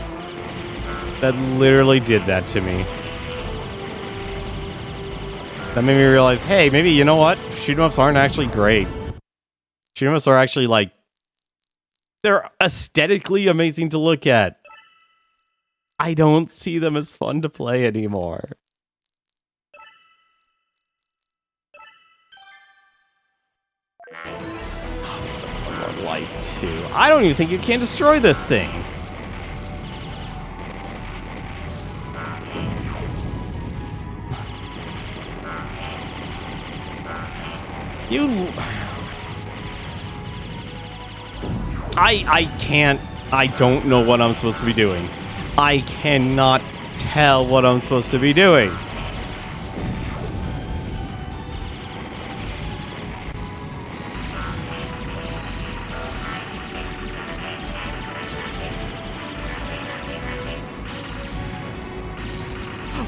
that literally did that to me. That made me realize, hey, maybe, you know what? Shoot 'em ups aren't actually great. Shoot 'em ups are actually, like, they're aesthetically amazing to look at. I don't see them as fun to play anymore. Oh, so one more life, too. I don't even think you can destroy this thing. You... I can't... I don't know what I'm supposed to be doing. I cannot tell what I'm supposed to be doing.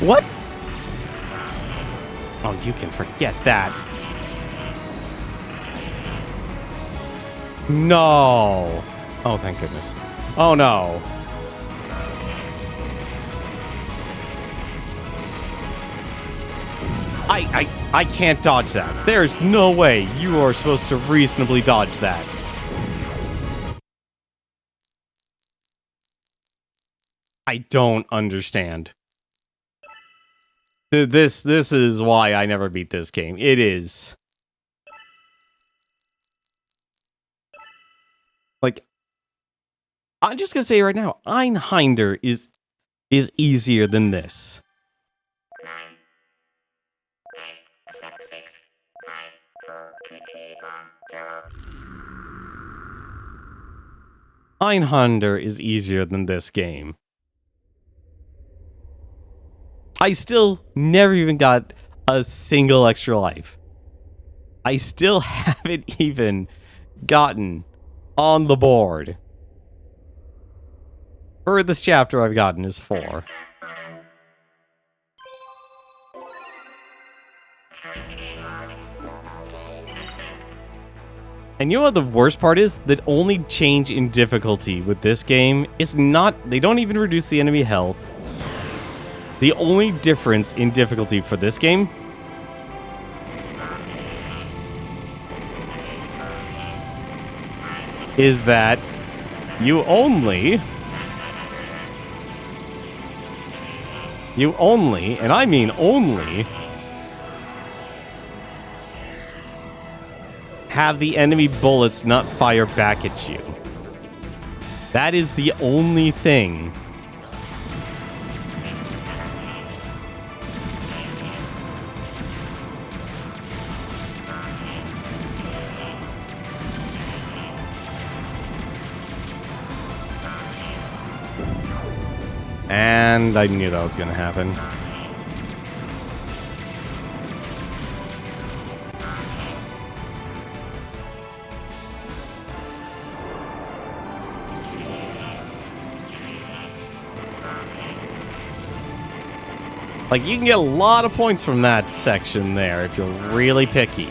What? Oh, you can forget that. No. Oh, thank goodness. Oh, no. I can't dodge that. There's no way you are supposed to reasonably dodge that. I don't understand. This is why I never beat this game. It is... Like, I'm just gonna say right now, Einhinder is easier than this. Einhinder is easier than this game. I still never even got a single extra life. I still haven't even gotten on the board. Furthest chapter I've gotten is 4. And you know what the worst part is? The only change in difficulty with this game is not... They don't even reduce the enemy health. The only difference in difficulty for this game is that you only, and I mean only, have the enemy bullets not fire back at you. That is the only thing. And I knew that was going to happen. Like, you can get a lot of points from that section there if you're really picky.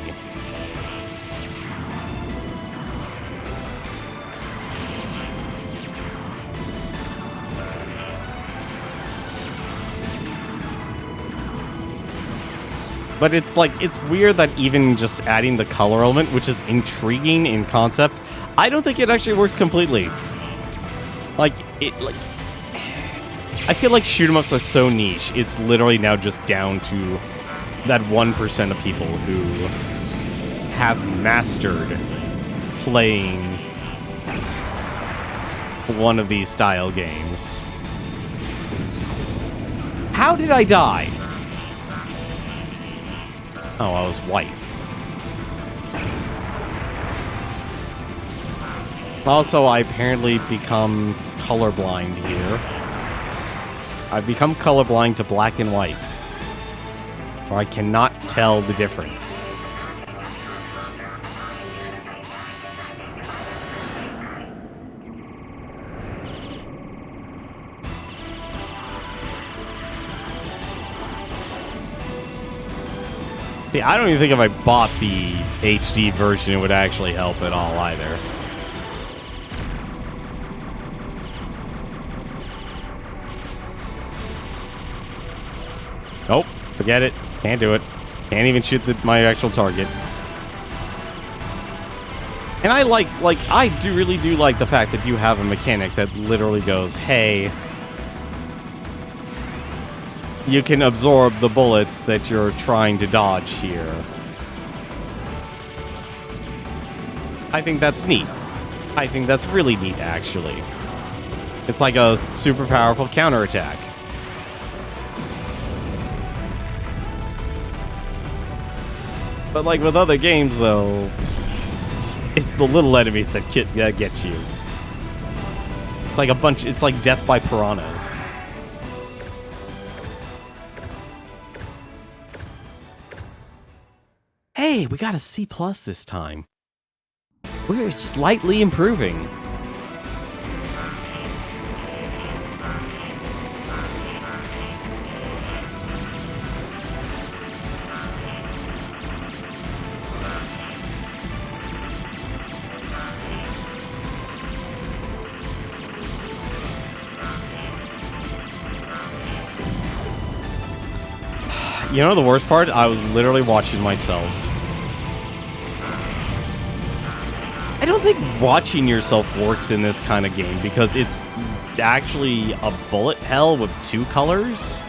But it's like, it's weird that even just adding the color element, which is intriguing in concept, I don't think it actually works completely. Like, I feel like shoot 'em ups are so niche, it's literally now just down to that 1% of people who have mastered playing one of these style games. How did I die? Oh, I was white. Also, I apparently become colorblind here. I've become colorblind to black and white. or I cannot tell the difference. See, I don't even think if I bought the HD version, it would actually help at all either. Nope, forget it. Can't do it. Can't even shoot my actual target. And I really do like the fact that you have a mechanic that literally goes, hey, you can absorb the bullets that you're trying to dodge here. I think that's neat. I think that's really neat, actually. It's like a super powerful counterattack. But like with other games, though, it's the little enemies that get you. It's like it's like death by piranhas. Hey, we got a C+ this time. We're slightly improving. You know the worst part? I was literally watching myself. I don't think watching yourself works in this kind of game because it's actually a bullet hell with 2 colors.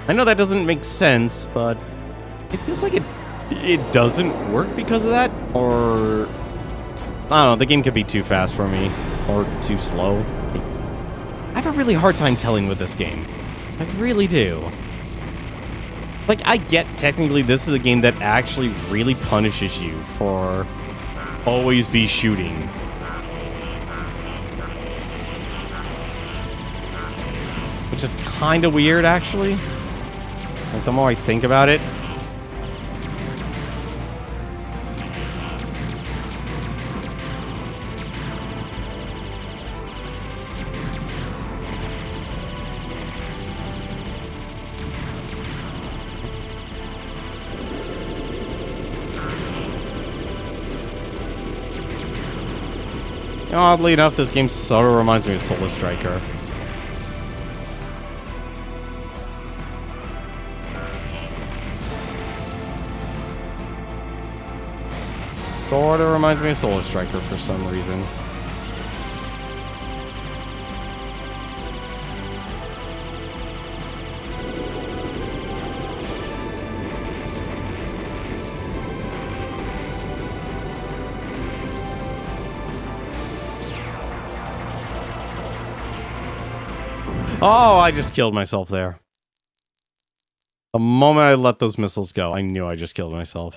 I know that doesn't make sense, but it feels like it doesn't work because of that, or I don't know, the game could be too fast for me, or too slow. I have a really hard time telling with this game. I really do. Like, I get technically this is a game that actually really punishes you for always be shooting. Which is kind of weird, actually. Like, the more I think about it. Oddly enough, this game sort of reminds me of Solar Striker. Sort of reminds me of Solar Striker for some reason. Oh, I just killed myself there. The moment I let those missiles go, I knew I just killed myself.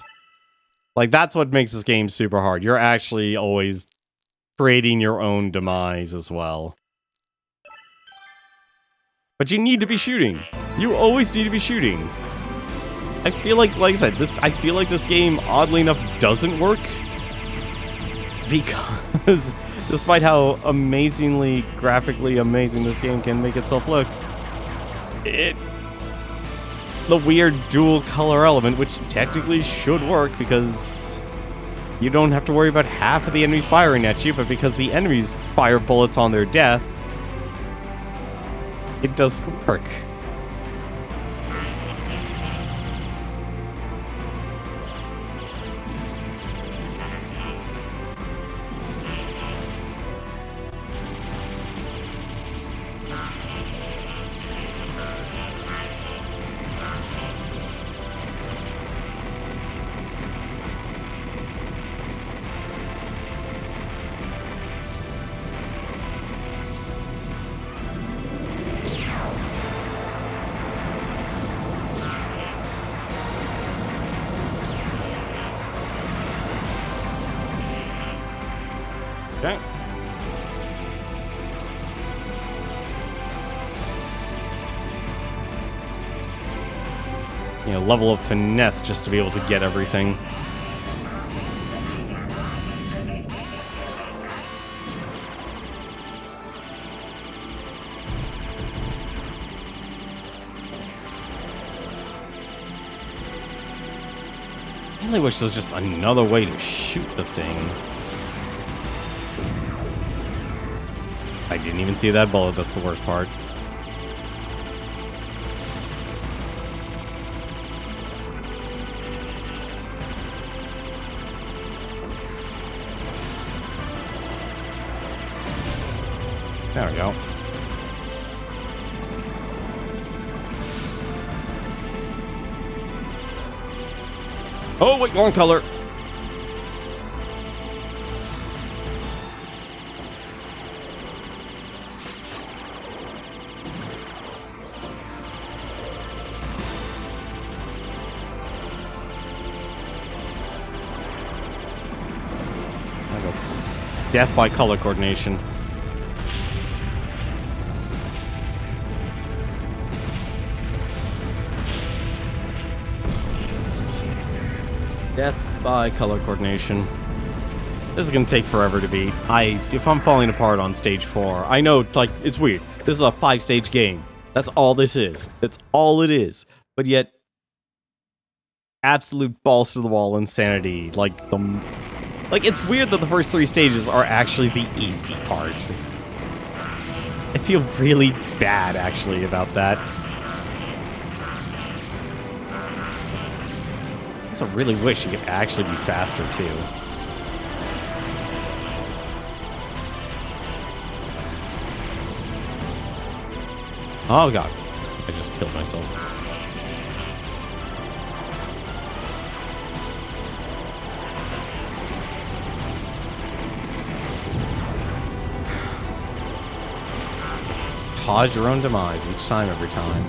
Like, that's what makes this game super hard. You're actually always creating your own demise as well. But you need to be shooting. You always need to be shooting. I feel like I said, I feel like this game, oddly enough, doesn't work. Because despite how amazingly, graphically amazing this game can make itself look, the weird dual color element, which technically should work because you don't have to worry about half of the enemies firing at you, but because the enemies fire bullets on their death, it does work. Okay. level of finesse just to be able to get everything. I really wish there was just another way to shoot the thing. I didn't even see that bullet, that's the worst part. There we go. Oh, wait, wrong color. Death by color coordination. Death by color coordination. This is gonna take forever to beat. If I'm falling apart on stage 4, I know, like, it's weird. This is a 5-stage game. That's all this is. That's all it is. But yet, absolute balls to the wall insanity. Like, it's weird that the first 3 stages are actually the easy part. I feel really bad, actually, about that. I guess I really wish you could actually be faster, too. Oh, God. I just killed myself. Just cause your own demise each time, every time.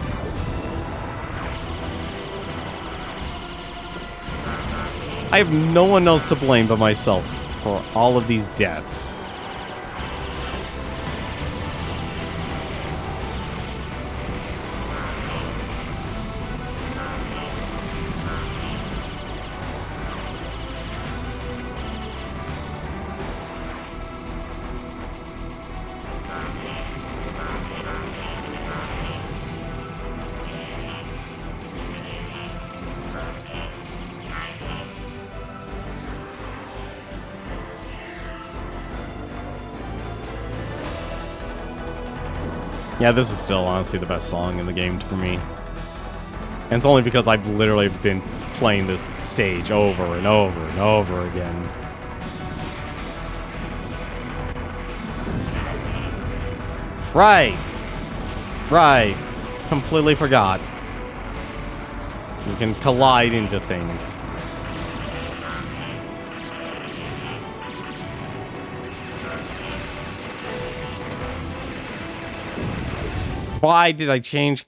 I have no one else to blame but myself for all of these deaths. Yeah, this is still honestly the best song in the game for me. And it's only because I've literally been playing this stage over and over and over again. Right. Right. Completely forgot. You can collide into things. Why did I change?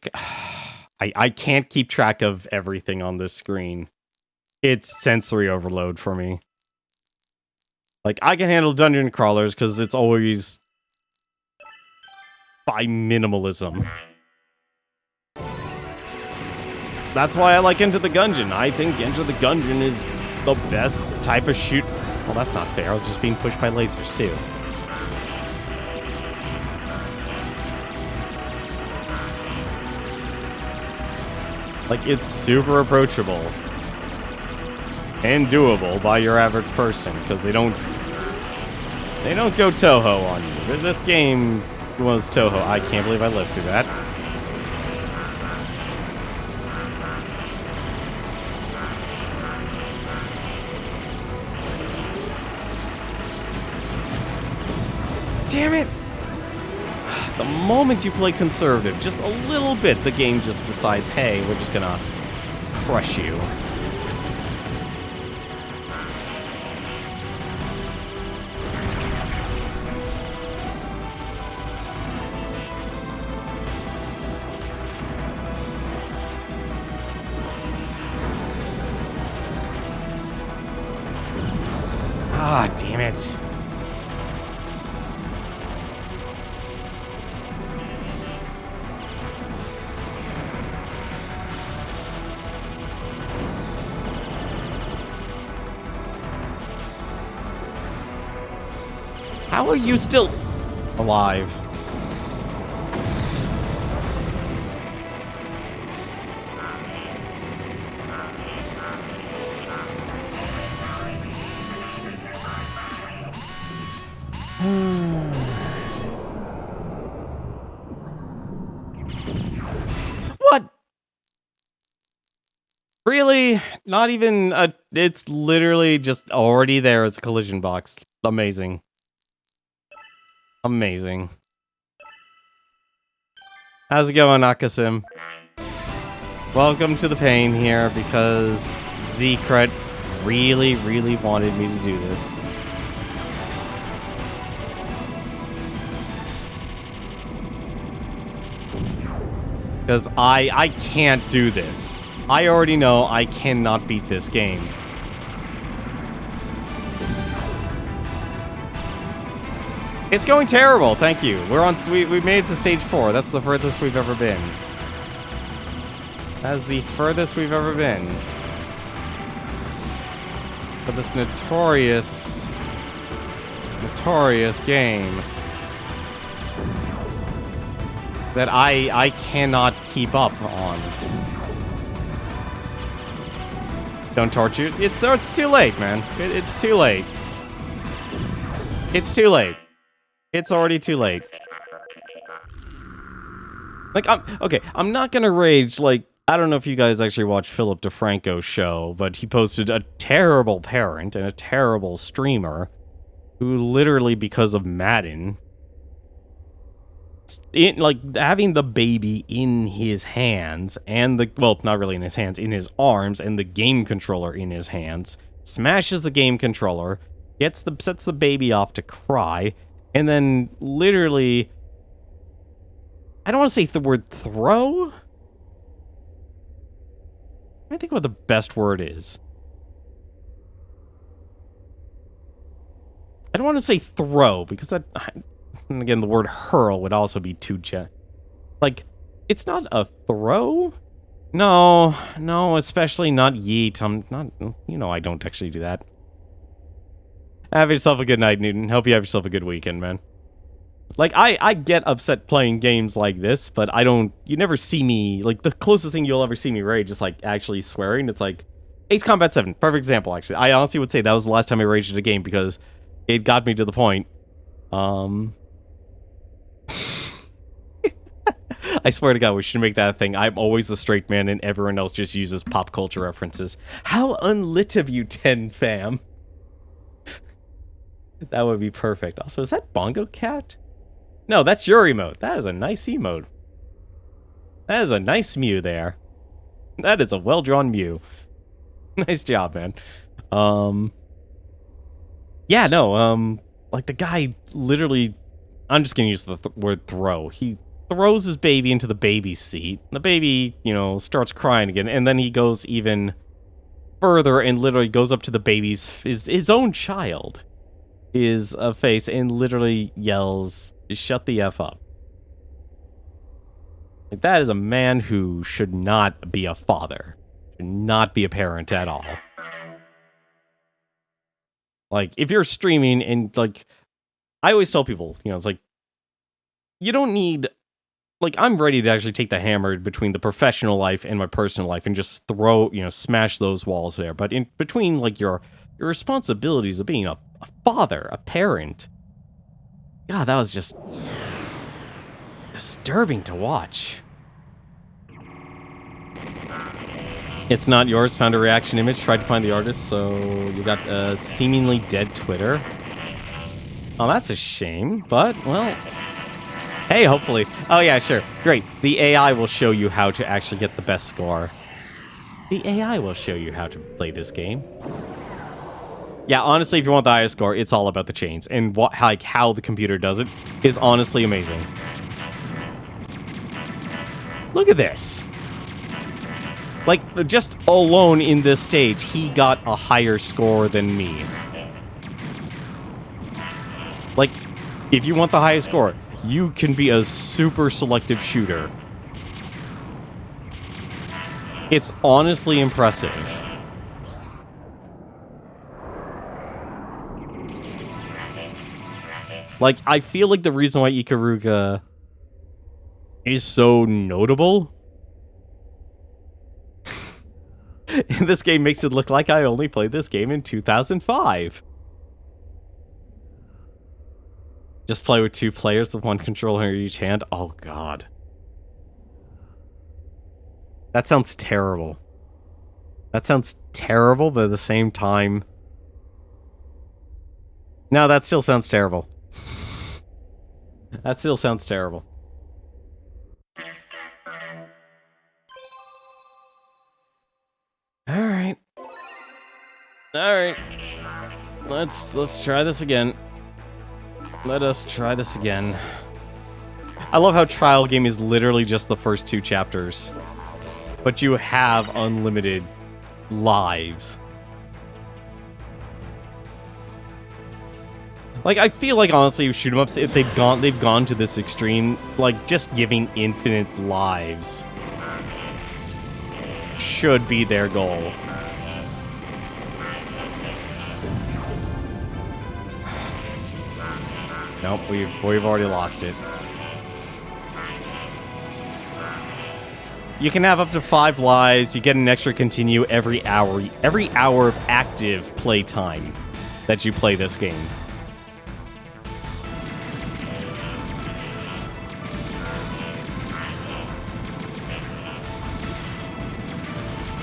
I can't keep track of everything on this screen. It's sensory overload for me. Like, I can handle dungeon crawlers because it's always by minimalism. That's why I like Enter the Gungeon. I think Enter the Gungeon is the best type of shoot. Well, that's not fair. I was just being pushed by lasers, too. Like, it's super approachable and doable by your average person because they don't go Toho on you. This game was Toho. I can't believe I lived through that. Damn it! The moment you play conservative, just a little bit, the game just decides, hey, we're just gonna crush you. Ah, damn it. How are you still alive? What? Really? Not even a... It's literally just already there as a collision box. Amazing. Amazing. How's it going, Nakasim? Welcome to the pain here, because Zekret really, really wanted me to do this. Because I can't do this. I already know I cannot beat this game. It's going terrible, thank you. We made it to stage 4. That's the furthest we've ever been. That's the furthest we've ever been. For this notorious game that I cannot keep up on. Don't torture. It's too late, man. It's too late. It's too late. It's already too late. Like, I'm not gonna rage, like, I don't know if you guys actually watched Philip DeFranco's show, but he posted a terrible parent and a terrible streamer who literally, because of Madden, like, having the baby in his hands and the, well, not really in his hands, in his arms, and the game controller in his hands, smashes the game controller, sets the baby off to cry, and then literally, I don't want to say the word throw. I think what the best word is. I don't want to say throw, because that, and again, the word hurl would also be too like, it's not a throw? No, especially not yeet. I'm not, you know, I don't actually do that. Have yourself a good night, Newton. Hope you have yourself a good weekend, man. Like, I get upset playing games like this, but I don't... You never see me... Like, the closest thing you'll ever see me rage is, like, actually swearing. It's like... Ace Combat 7. Perfect example, actually. I honestly would say that was the last time I raged at a game, because it got me to the point. I swear to God, we should make that a thing. I'm always the straight man, and everyone else just uses pop culture references. How unlit of you, 10 fam. That would be perfect. Also, is that Bongo Cat? No, that's your emote. That is a nice emote. That is a nice Mew there. That is a well-drawn Mew. Nice job, man. Yeah, no, like, the guy literally... I'm just gonna use the word throw. He throws his baby into the baby seat. The baby, you know, starts crying again, and then he goes even further and literally goes up to the baby's... his own child. Is a face and literally yells, "Shut the F up." Like, that is a man who should not be a father. Should not be a parent at all. Like, if you're streaming and, like, I always tell people, you know, it's like, you don't need, like, I'm ready to actually take the hammer between the professional life and my personal life and just throw, you know, smash those walls there. But in between, like, your responsibilities of being a father, a parent. God, that was just disturbing to watch. It's not yours. Found a reaction image. Tried to find the artist, so you got seemingly dead Twitter. Oh, that's a shame, but, well... Hey, hopefully. Oh, yeah, sure. Great. The AI will show you how to actually get the best score. The AI will show you how to play this game. Yeah, honestly, if you want the highest score, it's all about the chains. And what, like, how the computer does it is honestly amazing. Look at this. Like, just alone in this stage, he got a higher score than me. Like, if you want the highest score, you can be a super selective shooter. It's honestly impressive. Like, I feel like the reason why Ikaruga is so notable in this game makes it look like I only played this game in 2005. Just play with 2 players with 1 controller in each hand? Oh, God. That sounds terrible. That sounds terrible, but at the same time... No, that still sounds terrible. That still sounds terrible. Alright. Alright. Let's try this again. Let us try this again. I love how Trial Game is literally just the first 2 chapters. But you have unlimited lives. Like, I feel like, honestly, shoot 'em ups, if they've gone to this extreme, like, just giving infinite lives should be their goal. Nope, we've already lost it. You can have up to 5 lives. You get an extra continue every hour of active play time that you play this game.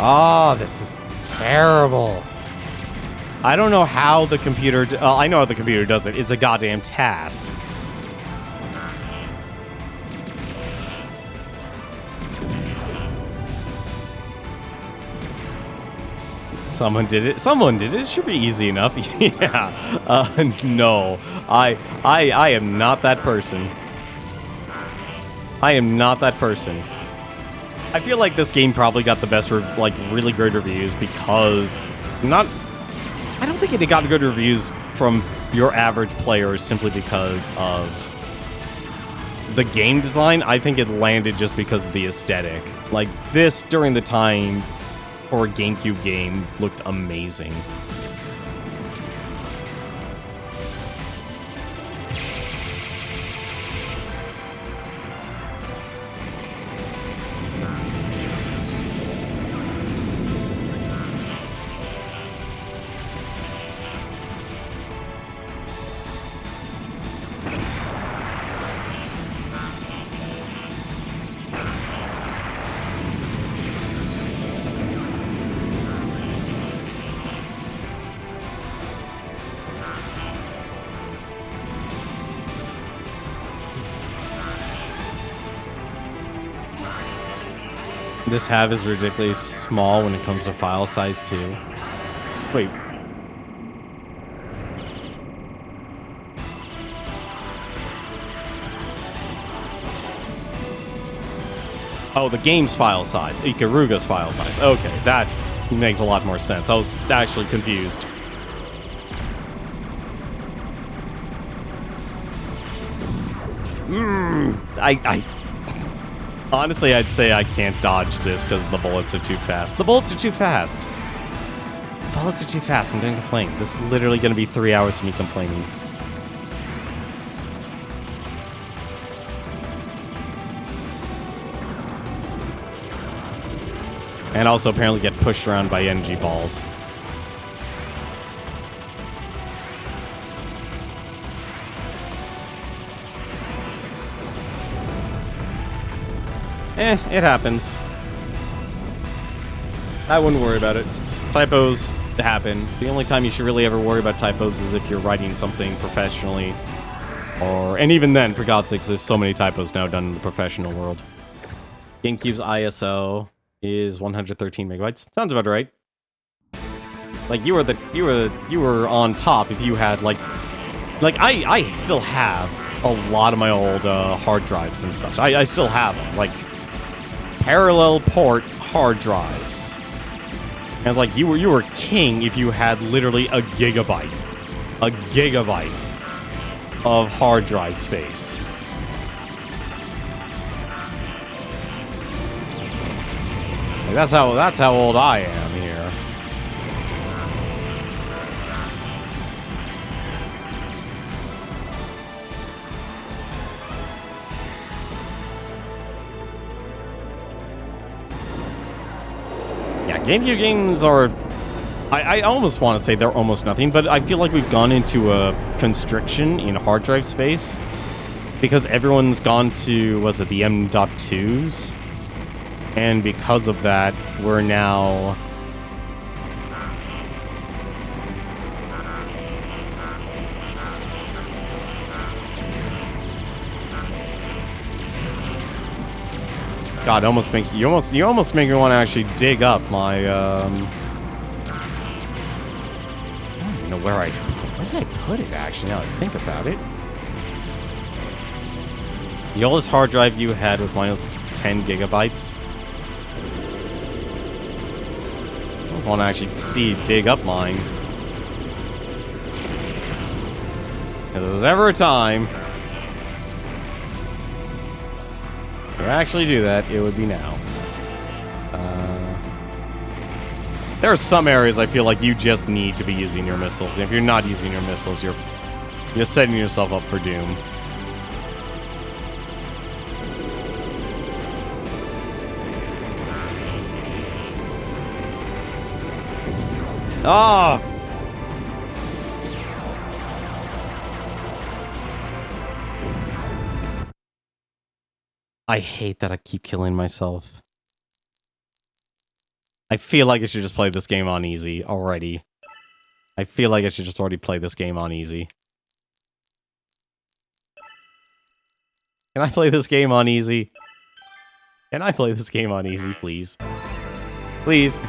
Oh, this is terrible. I don't know how the computer... I know how the computer does it. It's a goddamn task. Someone did it. Someone did it. It should be easy enough. Yeah. No. I am not that person. I am not that person. I feel like this game probably got the best, like, really great reviews because... I don't think it got good reviews from your average players simply because of the game design. I think it landed just because of the aesthetic. Like, this, during the time for a GameCube game, looked amazing. This half is ridiculously small when it comes to file size, too. Wait. Oh, the game's file size. Ikaruga's file size. Okay, that makes a lot more sense. I was actually confused. Honestly, I'd say I can't dodge this because the bullets are too fast. The bullets are too fast. The bullets are too fast. I'm going to complain. This is literally going to be 3 hours of me complaining. And also apparently get pushed around by energy balls. It happens. I wouldn't worry about it. Typos happen. The only time you should really ever worry about typos is if you're writing something professionally. And even then, for God's sakes, there's so many typos now done in the professional world. GameCube's ISO is 113 megabytes. Sounds about right. Like, you were on top if you had, like I still have a lot of my old hard drives and such. I still have them. Like, parallel port hard drives. And it's like you were king if you had literally a gigabyte of hard drive space. Like, that's how old I am here. GameCube games are... I almost want to say they're almost nothing, but I feel like we've gone into a constriction in hard drive space. Because everyone's gone to, was it the M.2s? And because of that, we're now... God, almost makes you almost make me want to actually dig up my I don't even know where did I put it actually now that I think about it. The oldest hard drive you had was minus 10 gigabytes. I just want to actually dig up mine. If there was ever a time to actually do that, it would be now. There are some areas I feel like you just need to be using your missiles. If you're not using your missiles, you're setting yourself up for doom. Ah! I hate that I keep killing myself. I feel like I should just play this game on easy already. I feel like I should just already play this game on easy. Can I play this game on easy? Can I play this game on easy, please? Please.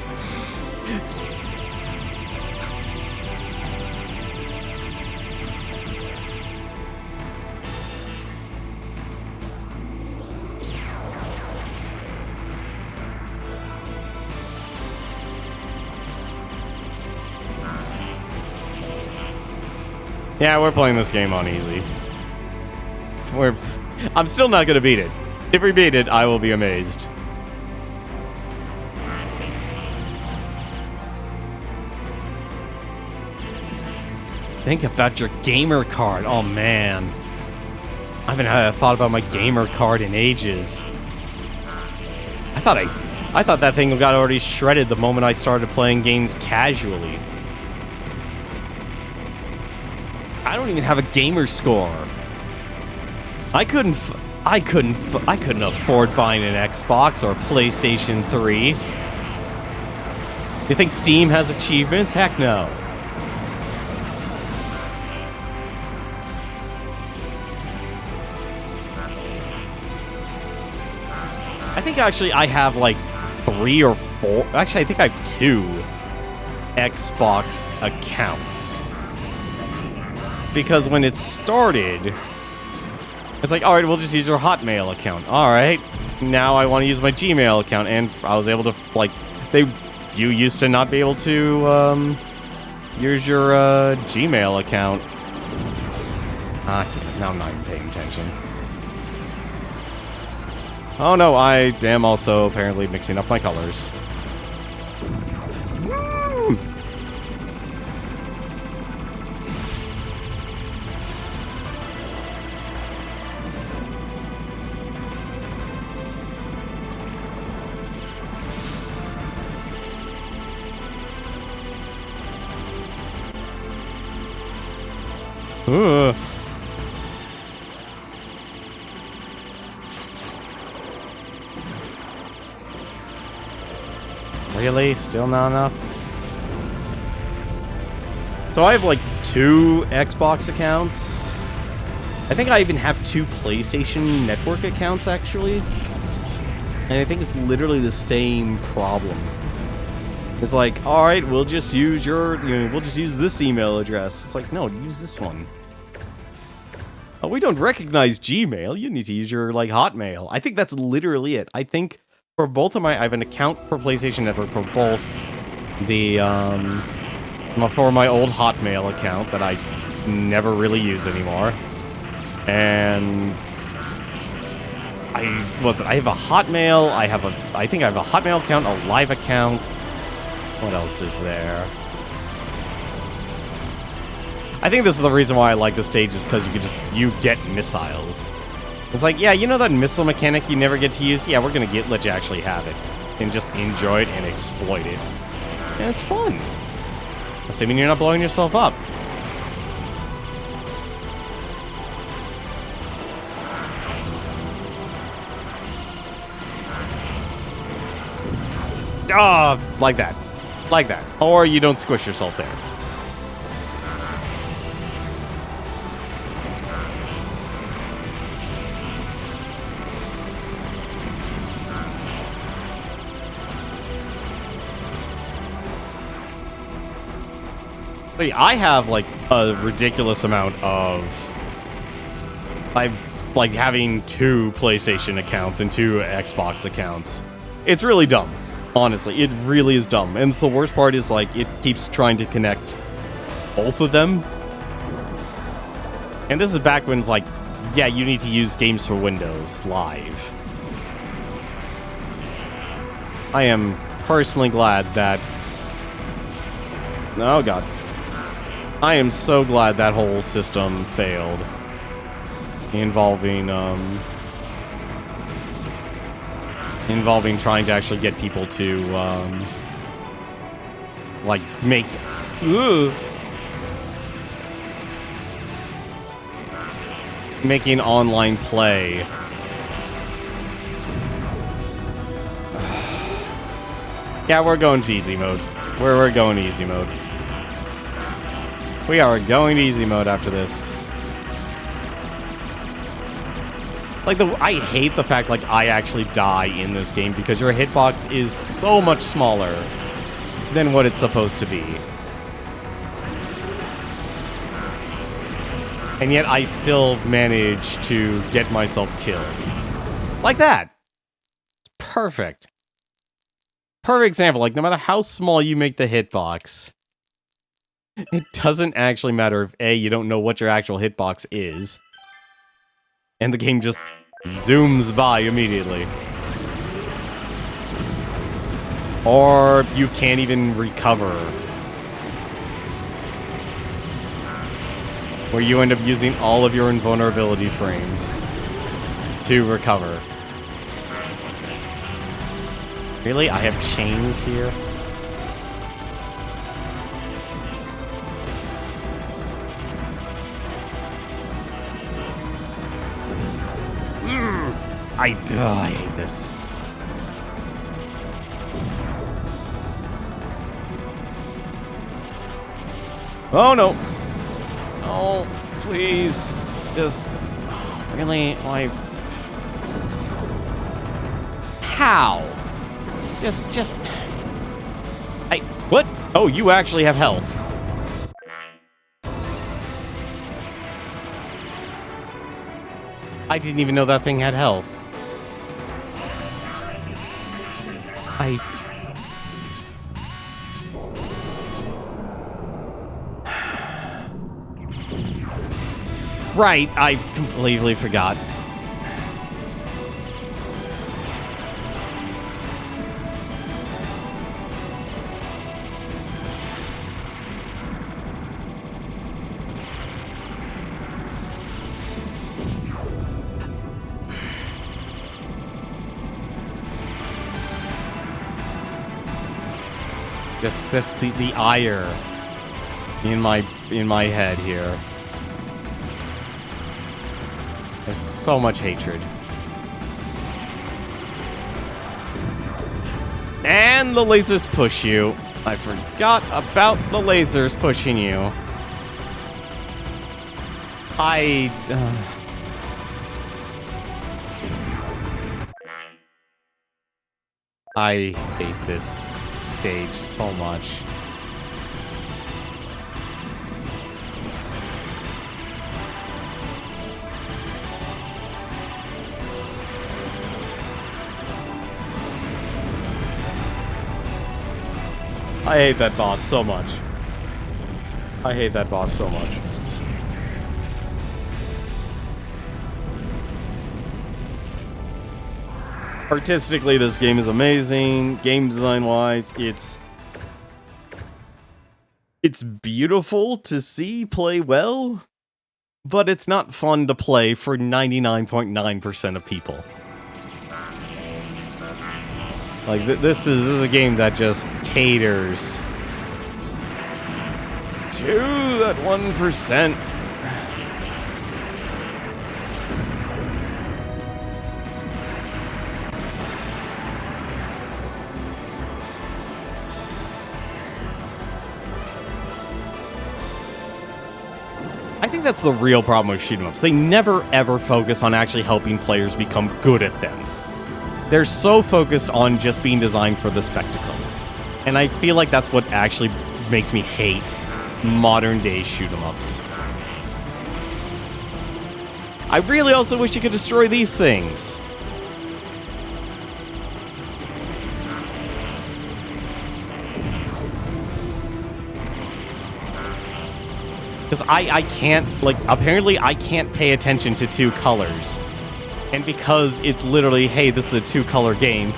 Yeah, we're playing this game on easy. I'm still not gonna beat it. If we beat it, I will be amazed. Think about your gamer card. Oh man, I haven't thought about my gamer card in ages. I thought that thing got already shredded the moment I started playing games casually. I don't even have a gamer score. I couldn't afford buying an Xbox or a PlayStation 3. You think Steam has achievements? Heck no. I think actually I have like 3 or 4. Actually, I think I have 2 Xbox accounts. Because when it started, it's like, alright, we'll just use your Hotmail account. Alright, now I want to use my Gmail account, and I was able to, like, you used to not be able to, use your, Gmail account. Ah, damn it, now I'm not even paying attention. Oh no, I am also apparently mixing up my colors. Really? Still not enough? So I have like 2 Xbox accounts. I think I even have 2 PlayStation Network accounts, actually. And I think it's literally the same problem. It's like, alright, we'll just use we'll just use this email address. It's like, no, use this one. Oh, we don't recognize Gmail. You need to use your, like, Hotmail. I think that's literally it. I think for both of I have an account for PlayStation Network for both the, for my old Hotmail account that I never really use anymore. And I have a Hotmail, I think I have a Hotmail account, a Live account. What else is there? I think this is the reason why I like this stage, is because you get missiles. It's like, yeah, you know that missile mechanic you never get to use? Yeah, we're gonna let you actually have it. can just enjoy it and exploit it. And it's fun. Assuming you're not blowing yourself up. Ah, like that. Like that. Or you don't squish yourself there. I have, like, a ridiculous amount of... I'm, like, having 2 PlayStation accounts and 2 Xbox accounts. It's really dumb. Honestly, it really is dumb. And the worst part is, like, it keeps trying to connect both of them. And this is back when it's like, yeah, you need to use Games for Windows Live. I am personally glad that... Oh, God. I am so glad that whole system failed. Involving trying to actually get people to, like, make... Making online play. Yeah, we're going to easy mode. We're going to easy mode. We are going to easy mode after this. Like, I hate the fact, like, I actually die in this game because your hitbox is so much smaller than what it's supposed to be. And yet I still manage to get myself killed. Like that. Perfect. Perfect example. Like, no matter how small you make the hitbox, it doesn't actually matter if A, you don't know what your actual hitbox is, and the game just zooms by immediately. Or you can't even recover. Where you end up using all of your invulnerability frames to recover. Really? I have chains here? I hate this. Oh no! Oh, please. Just... Really? Like... How? Just... What? Oh, you actually have health. I didn't even know that thing had health. Right, I completely forgot. Just the ire in my head here. There's so much hatred. And the lasers push you. I forgot about the lasers pushing you. I hate this stage so much. I hate that boss so much. I hate that boss so much. Artistically, this game is amazing. Game design-wise, it's beautiful to see play well, but it's not fun to play for 99.9% of people. Like, this is a game that just caters to that 1%. I think that's the real problem with shoot 'em ups. They never ever focus on actually helping players become good at them. They're so focused on just being designed for the spectacle. And I feel like that's what actually makes me hate modern day shoot 'em ups. I really also wish you could destroy these things. Because I can't, like, apparently I can't pay attention to two colors. And because it's literally, hey, this is a two-color game,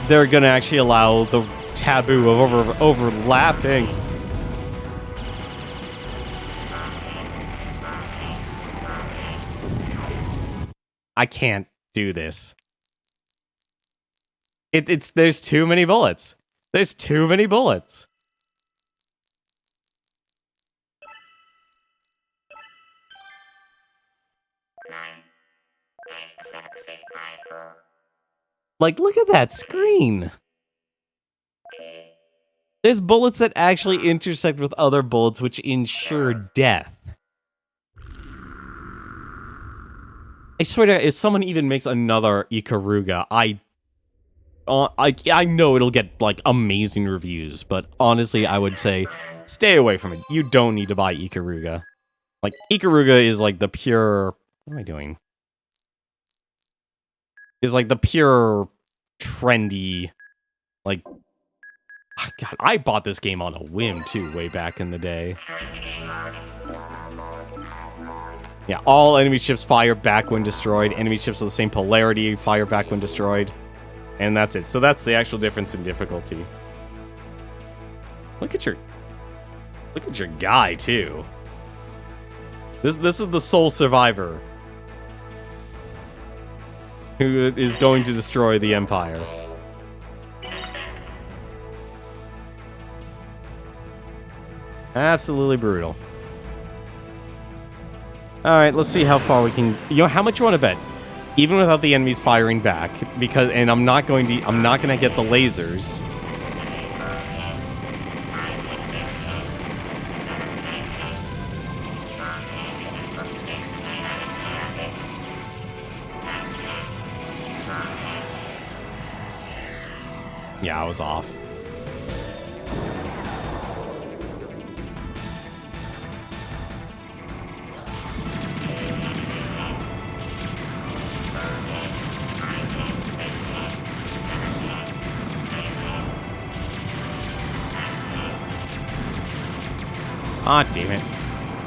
they're going to actually allow the taboo of overlapping. I can't do this. There's too many bullets. There's too many bullets. Like, look at that screen. There's bullets that actually intersect with other bullets, which ensure death. I swear to God, if someone even makes another Ikaruga, I know it'll get, like, amazing reviews, but honestly, I would say, stay away from it. You don't need to buy Ikaruga. Like, Ikaruga is, like, the pure... What am I doing? Is, like, the pure, trendy, like... God, I bought this game on a whim, too, way back in the day. Yeah, all enemy ships fire back when destroyed. Enemy ships of the same polarity fire back when destroyed. And that's it. So that's the actual difference in difficulty. Look at your guy, too. This is the sole survivor who is going to destroy the Empire. Absolutely brutal. Alright, let's see how far we can... You know, how much you want to bet? Even without the enemies firing back, because... And I'm not gonna get the lasers. Yeah, I was off. Ah, damn it.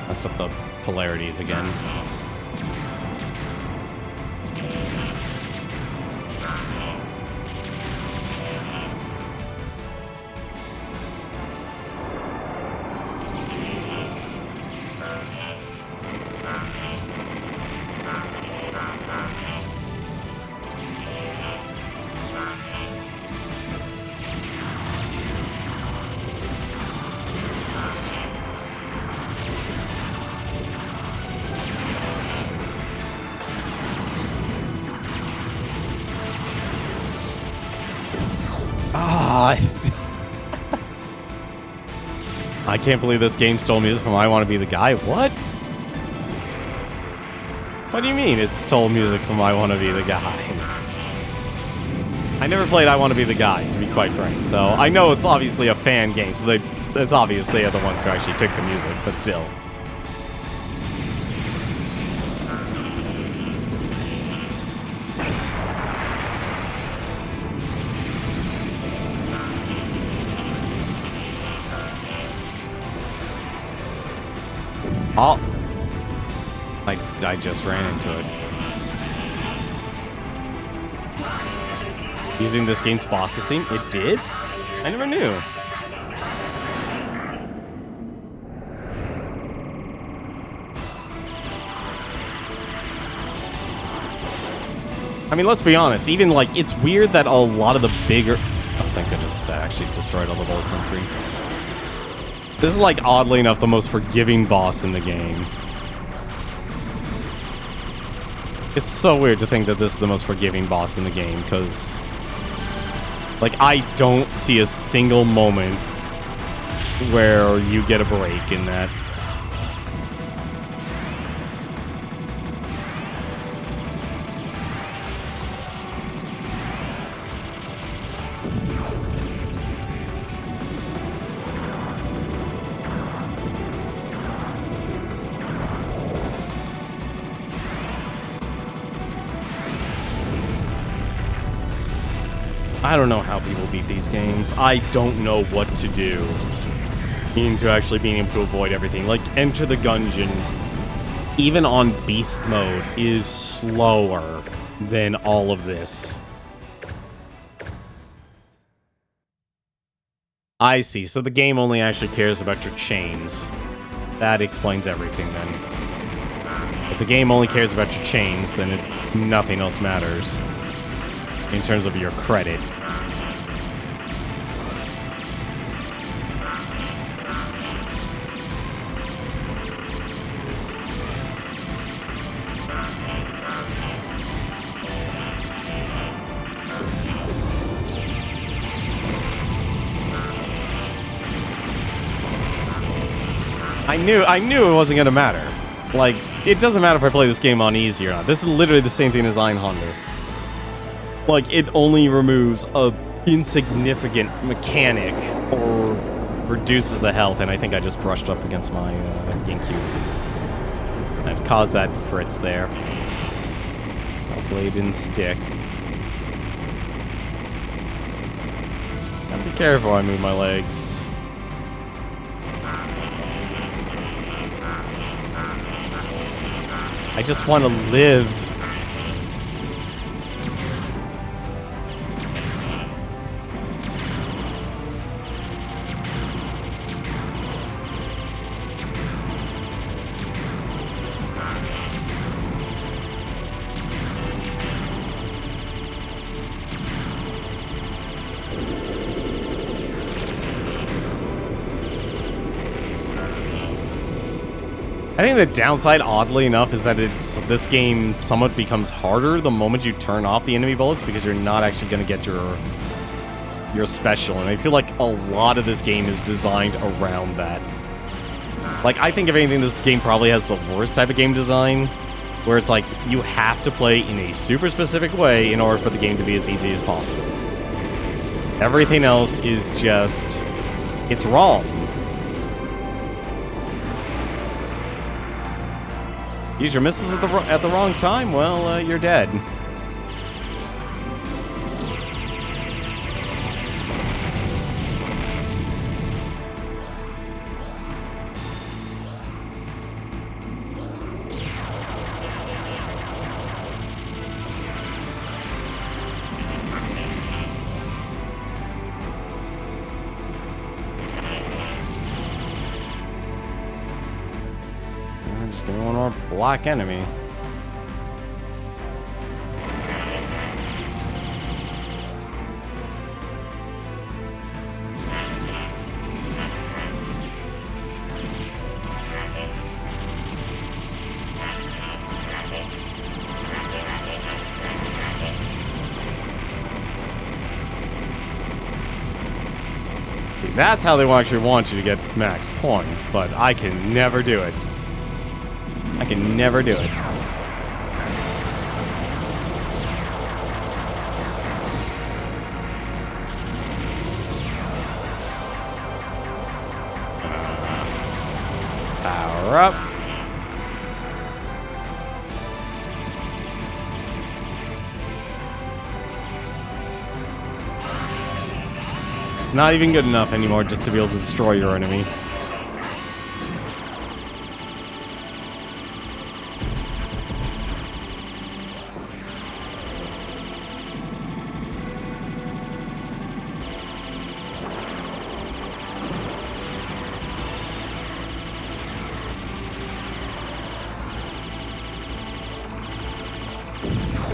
Messed up the polarities again. I can't believe this game stole music from I Want to Be the Guy. What? What do you mean it stole music from I Want to Be the Guy? I never played I Want to Be the Guy, to be quite frank. So I know it's obviously a fan game, so it's obvious they are the ones who actually took the music, but still. Oh. I just ran into it. Using this game's boss's theme? It did? I never knew. I mean, let's be honest. Even, like, it's weird that a lot of the bigger... Oh, thank goodness that actually destroyed all the bullets on screen. This is, like, oddly enough, the most forgiving boss in the game. It's so weird to think that this is the most forgiving boss in the game, because... like, I don't see a single moment where you get a break in that. I don't know how people beat these games. I don't know what to do into actually being able to avoid everything. Like, Enter the Gungeon, even on Beast Mode, is slower than all of this. I see. So the game only actually cares about your chains. That explains everything, then. If the game only cares about your chains, then nothing else matters in terms of your credit. I knew it wasn't gonna matter. Like, it doesn't matter if I play this game on easy or not. This is literally the same thing as Einhander. Like, it only removes a insignificant mechanic or reduces the health, and I think I just brushed up against my GameCube. And caused that fritz there. Hopefully it didn't stick. Gotta be careful when I move my legs. I just want to live. I think the downside, oddly enough, is that this game somewhat becomes harder the moment you turn off the enemy bullets because you're not actually going to get your special. And I feel like a lot of this game is designed around that. Like, I think if anything, this game probably has the worst type of game design, where it's like, you have to play in a super specific way in order for the game to be as easy as possible. Everything else is just... it's wrong. Use your missiles at the wrong time? Well, you're dead. Black enemy. See, that's how they actually want you to get max points, but I can never do it. I can never do it. Power up. It's not even good enough anymore just to be able to destroy your enemy.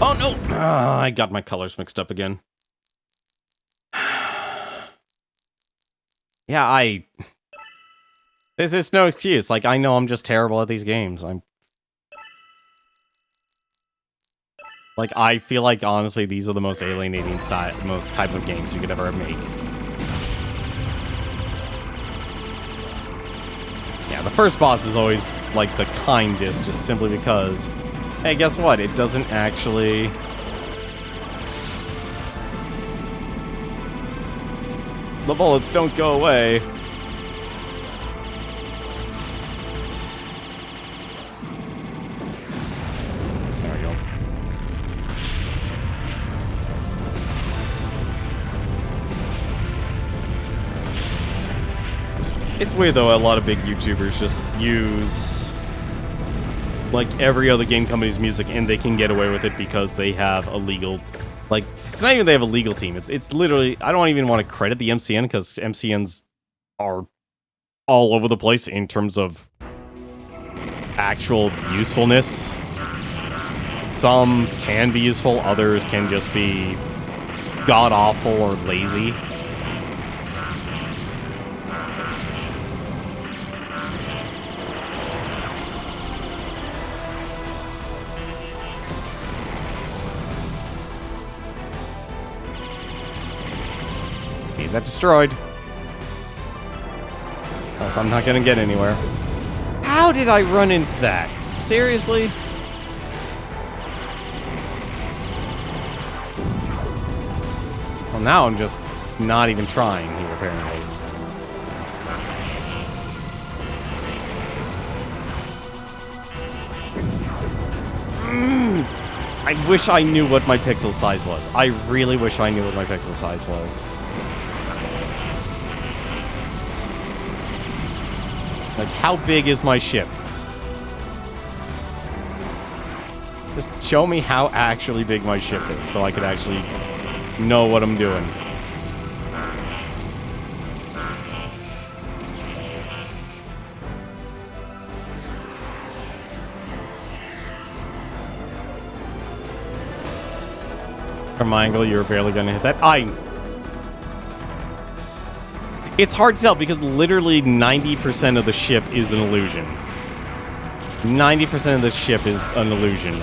Oh no! I got my colors mixed up again. Yeah, There's just no excuse. Like, I know I'm just terrible at these games. Like, I feel like, honestly, these are the most alienating most type of games you could ever make. Yeah, the first boss is always, like, the kindest, just simply because... Hey, guess what? It doesn't actually... The bullets don't go away. There we go. It's weird, though, a lot of big YouTubers just use... like, every other game company's music, and they can get away with it because they have a legal... Like, it's not even they have a legal team. It's literally... I don't even want to credit the MCN, because MCNs are all over the place in terms of actual usefulness. Some can be useful, others can just be god-awful or lazy. That destroyed. Else I'm not gonna get anywhere. How did I run into that? Seriously? Well, now I'm just not even trying here, apparently. I wish I knew what my pixel size was. I really wish I knew what my pixel size was. Like, how big is my ship? Just show me how actually big my ship is, so I could actually know what I'm doing. From my angle, you're barely gonna hit that. It's hard to tell because literally 90% of the ship is an illusion. 90% of the ship is an illusion.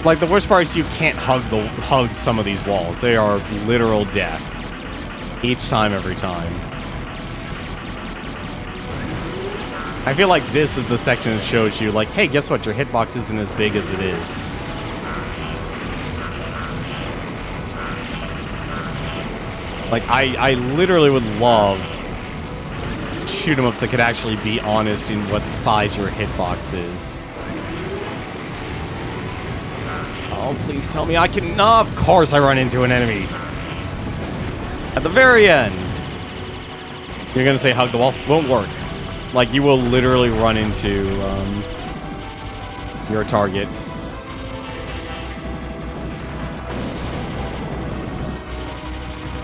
Like, the worst part is you can't hug some of these walls. They are literal death. Each time, every time. I feel like this is the section that shows you, like, hey, guess what? Your hitbox isn't as big as it is. Like, I literally would love shoot-em-ups that could actually be honest in what size your hitbox is. Oh, please tell me I can... No, of course I run into an enemy. At the very end. You're gonna say hug the wall? Won't work. Like, you will literally run into, your target.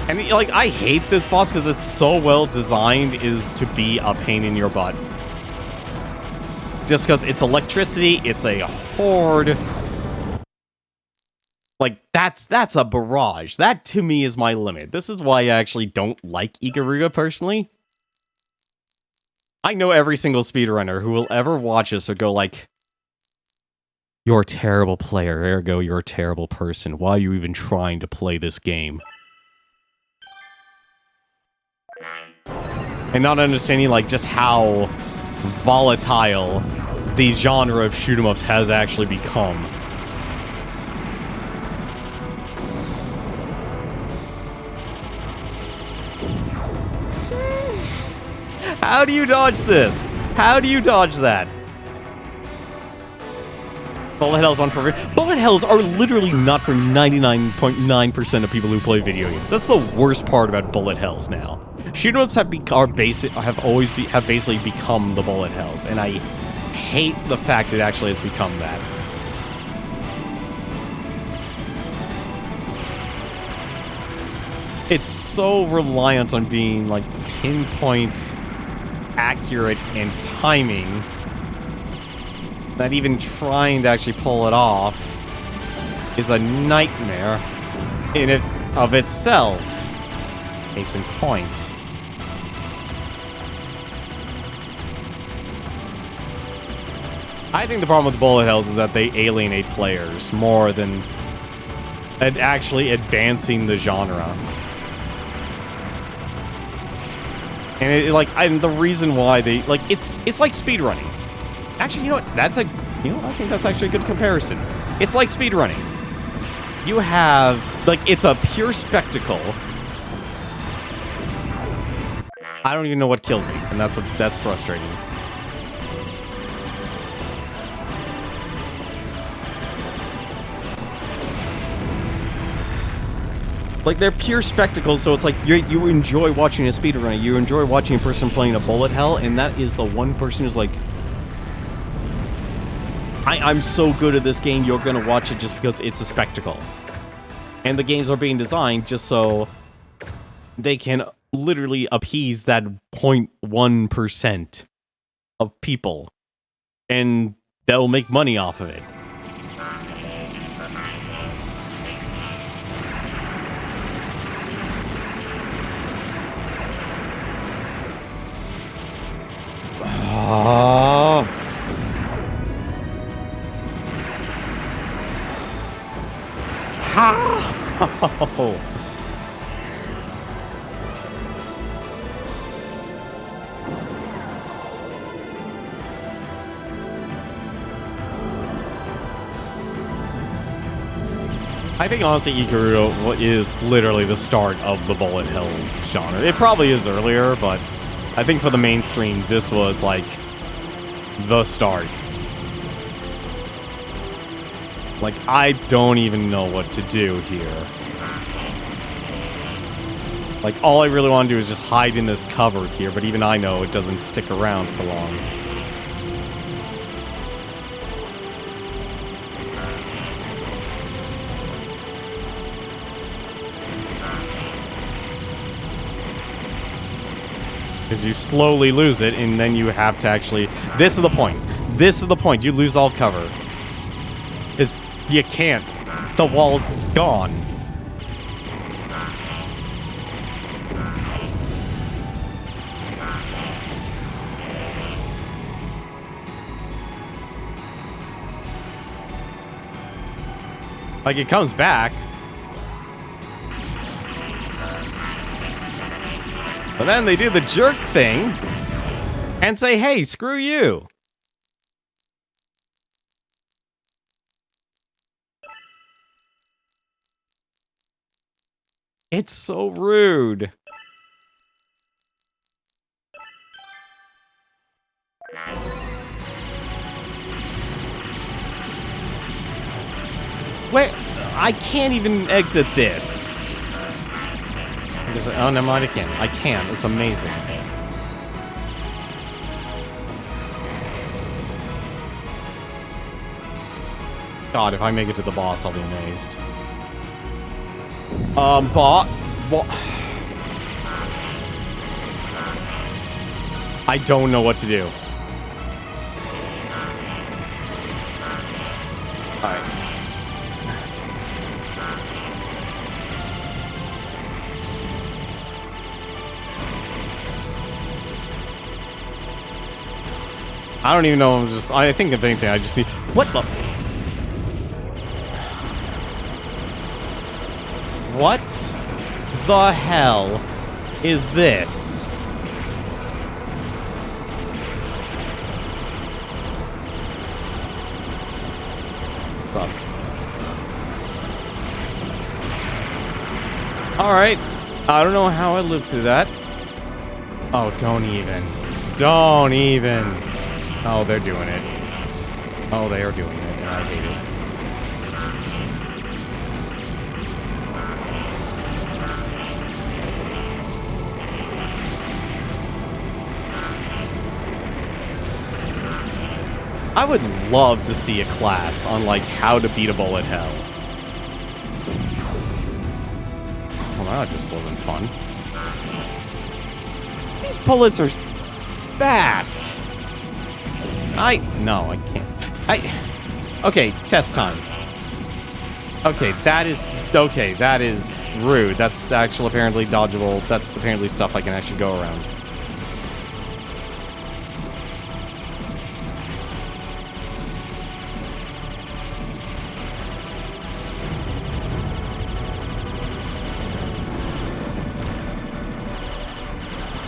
And, like, I hate this boss because it's so well designed is to be a pain in your butt. Just because it's electricity, it's a horde... Like, that's a barrage. That, to me, is my limit. This is why I actually don't like Ikaruga, personally. I know every single speedrunner who will ever watch this will go like, you're a terrible player, ergo you're a terrible person. Why are you even trying to play this game? And not understanding, like, just how volatile the genre of shoot-em-ups has actually become. How do you dodge this? How do you dodge that? Bullet hells on for bullet hells are literally not for 99.9% of people who play video games. That's the worst part about bullet hells now. Shoot 'em ups have basically become the bullet hells, and I hate the fact it actually has become that. It's so reliant on being like pinpoint accurate and timing that even trying to actually pull it off is a nightmare in it of itself. Case in point. I think the problem with bullet hells is that they alienate players more than actually advancing the genre. And the reason why they it's like speedrunning. Actually, you know what? I think that's actually a good comparison. It's like speedrunning. You have it's a pure spectacle. I don't even know what killed me, and that's frustrating. They're pure spectacles, so it's like you enjoy watching a speedrunner, you enjoy watching a person playing a bullet hell, and that is the one person who's like, I'm so good at this game, you're gonna watch it just because it's a spectacle. And the games are being designed just so they can literally appease that 0.1% of people, and they'll make money off of it. How? I think honestly Ikaruga is literally the start of the bullet hell genre. It probably is earlier, but I think for the mainstream, this was like the start. I don't even know what to do here. All I really want to do is just hide in this cover here, but even I know it doesn't stick around for long. Because you slowly lose it, and then you have to actually... This is the point. This is the point. You lose all cover. Because you can't. The wall's gone. It comes back. But then they do the jerk thing and say, hey, screw you. It's so rude. Wait, I can't even exit this. Oh, never mind, I can. I can. It's amazing. God, if I make it to the boss, I'll be amazed. I don't know what to do. Alright. I don't even know. I think if anything, I just need. What the? What the hell is this? What's up? Alright. I don't know how I lived through that. Oh, don't even. Don't even. Oh, they're doing it. Oh, they are doing it. I hate it. I would love to see a class on, like, how to beat a bullet hell. Well, that just wasn't fun. These bullets are fast. No, I can't. Okay, test time. Okay, that is rude. That's actually apparently dodgeable. That's apparently stuff I can actually go around.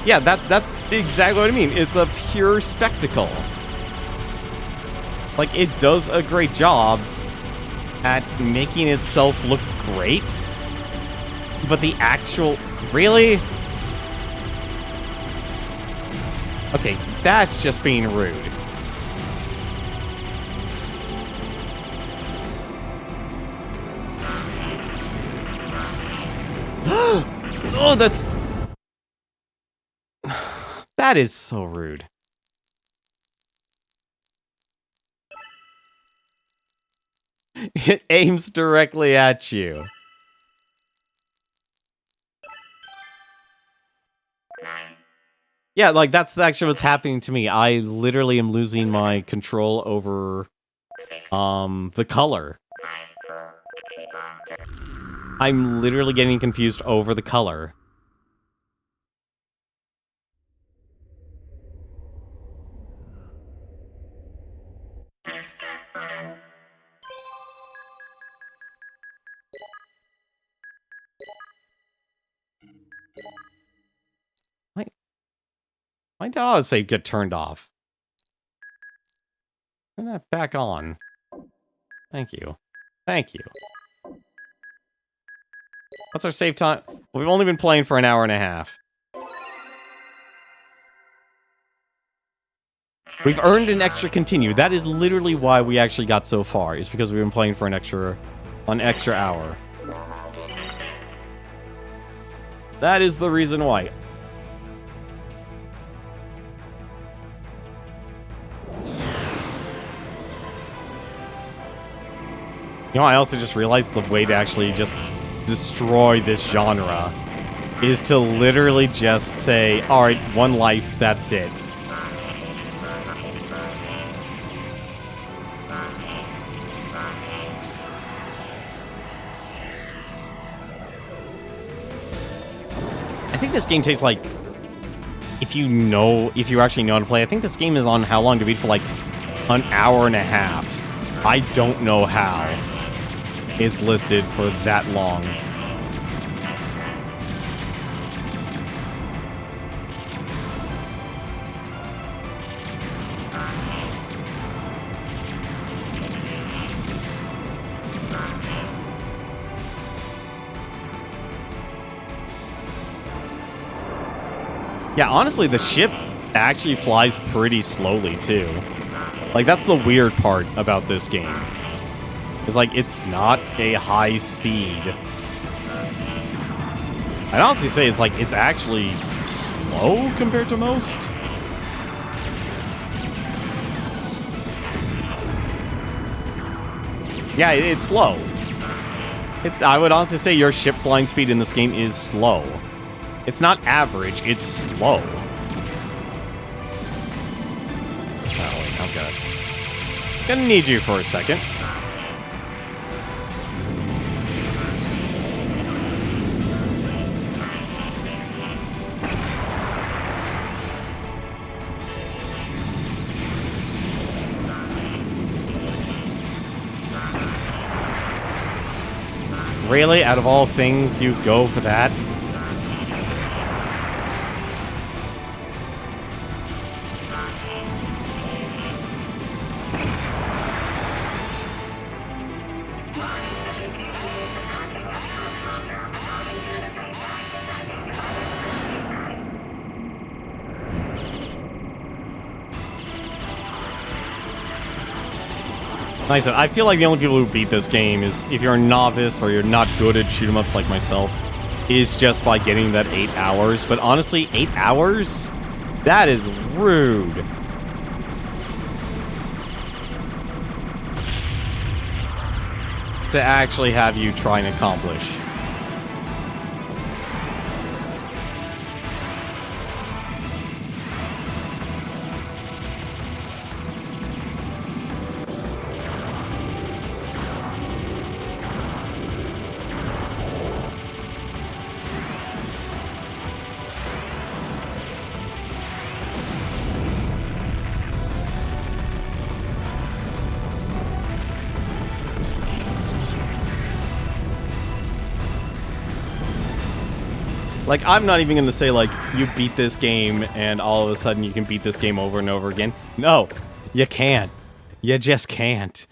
Yeah, that's exactly what I mean. It's a pure spectacle. Like, it does a great job at making itself look great, but the actual... Really? Okay, that's just being rude. Oh, that's... That is so rude. It aims directly at you. Yeah, like, that's actually what's happening to me. I literally am losing my control over, the color. I'm literally getting confused over the color. Why did autosave get turned off? Turn that back on. Thank you. Thank you. What's our save time? We've only been playing for an hour and a half. We've earned an extra continue. That is literally why we actually got so far. Is because we've been playing for an extra hour. That is the reason why. You know, I also just realized the way to actually just destroy this genre is to literally just say, alright, one life, that's it. I think this game takes, like, if you actually know how to play, I think this game is on how long to beat for, like, an hour and a half. I don't know how it's listed for that long. Yeah, honestly, the ship actually flies pretty slowly, too. Like, that's the weird part about this game. It's like, it's not a high speed. I'd honestly say it's like, it's actually slow compared to most. Yeah, it's slow. I would honestly say your ship flying speed in this game is slow. It's not average, it's slow. Oh, wait, okay. Gonna need you for a second. Really? Out of all things, you go for that? Like I said, I feel like the only people who beat this game is if you're a novice or you're not good at shoot 'em ups like myself, is just by getting that 8 hours. But honestly, 8 hours? That is rude. To actually have you try and accomplish. Like, I'm not even gonna say, like, you beat this game and all of a sudden you can beat this game over and over again. No, you can't. You just can't.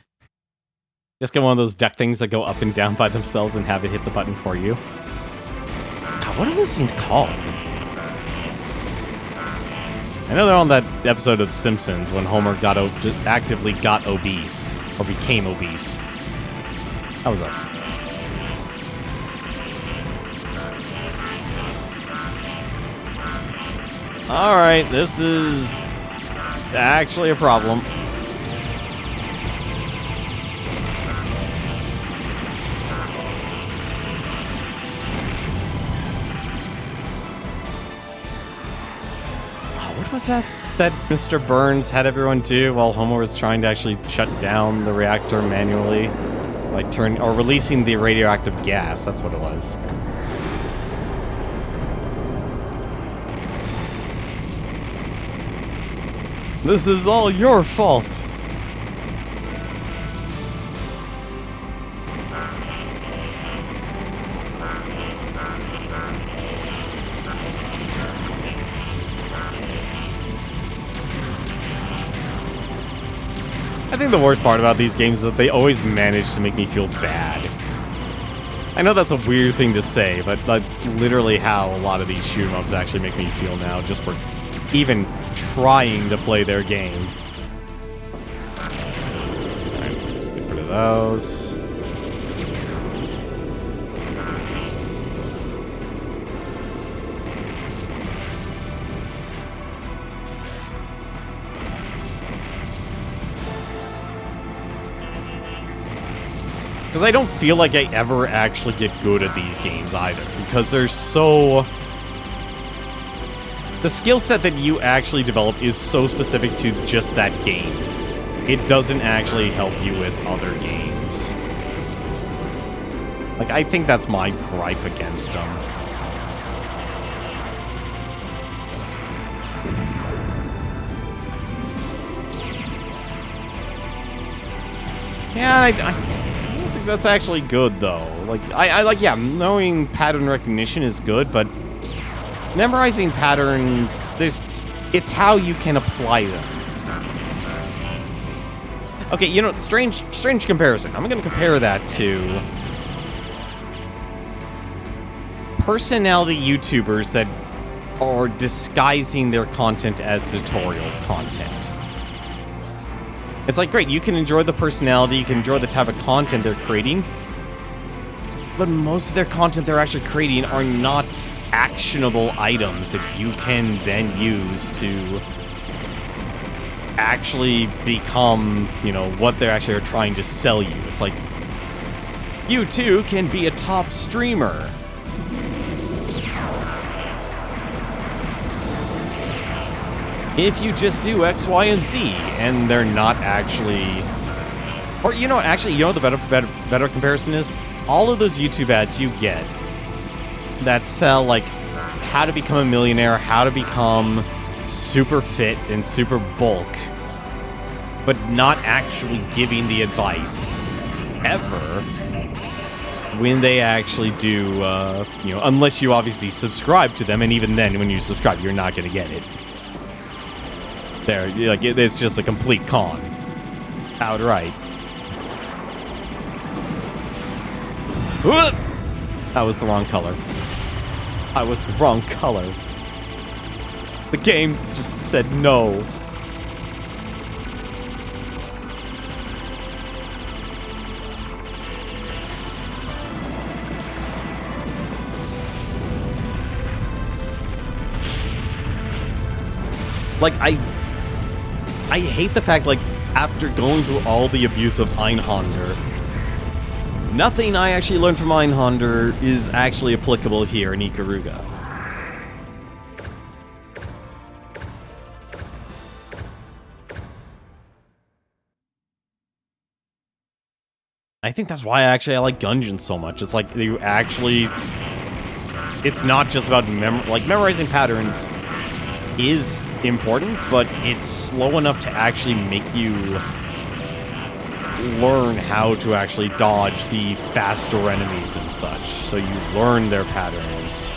Just get one of those duck things that go up and down by themselves and have it hit the button for you. God, what are those things called? I know they're on that episode of The Simpsons when Homer actively got obese, or became obese. That was a... Alright, this is actually a problem. Oh, what was that Mr. Burns had everyone do while Homer was trying to actually shut down the reactor manually? Like releasing the radioactive gas, that's what it was. This is all your fault. I think the worst part about these games is that they always manage to make me feel bad. I know that's a weird thing to say, but that's literally how a lot of these shoot 'em ups actually make me feel now, just for even trying to play their game. Alright, let's get rid of those. Because I don't feel like I ever actually get good at these games either, because they're so... The skill set that you actually develop is so specific to just that game. It doesn't actually help you with other games. Like, I think that's my gripe against them. Yeah, I don't think that's actually good, though. Like, I like, yeah, knowing pattern recognition is good, but memorizing patterns, it's how you can apply them. Okay, you know, strange comparison. I'm gonna compare that to personality YouTubers that are disguising their content as tutorial content. It's like, great, you can enjoy the personality, you can enjoy the type of content they're creating, but most of their content they're actually creating are not actionable items that you can then use to actually become, you know, what they actually are trying to sell you. It's like, you too can be a top streamer. If you just do X, Y, and Z, and they're not actually... Or, you know, actually, you know what the better comparison is? All of those YouTube ads you get that sell, like, how to become a millionaire, how to become super fit and super bulk, but not actually giving the advice ever when they actually do, you know, unless you obviously subscribe to them, and even then, when you subscribe, you're not going to get it. There, like, it's just a complete con. Outright. That was the wrong color. I was the wrong color. The game just said no. Like, I hate the fact, like, after going through all the abuse of Einhander, nothing I actually learned from Einhander is actually applicable here in Ikaruga. I think that's why I like Gungeon so much. It's like you actually... It's not just about memorizing patterns is important, but it's slow enough to actually make you learn how to actually dodge the faster enemies and such. So you learn their patterns.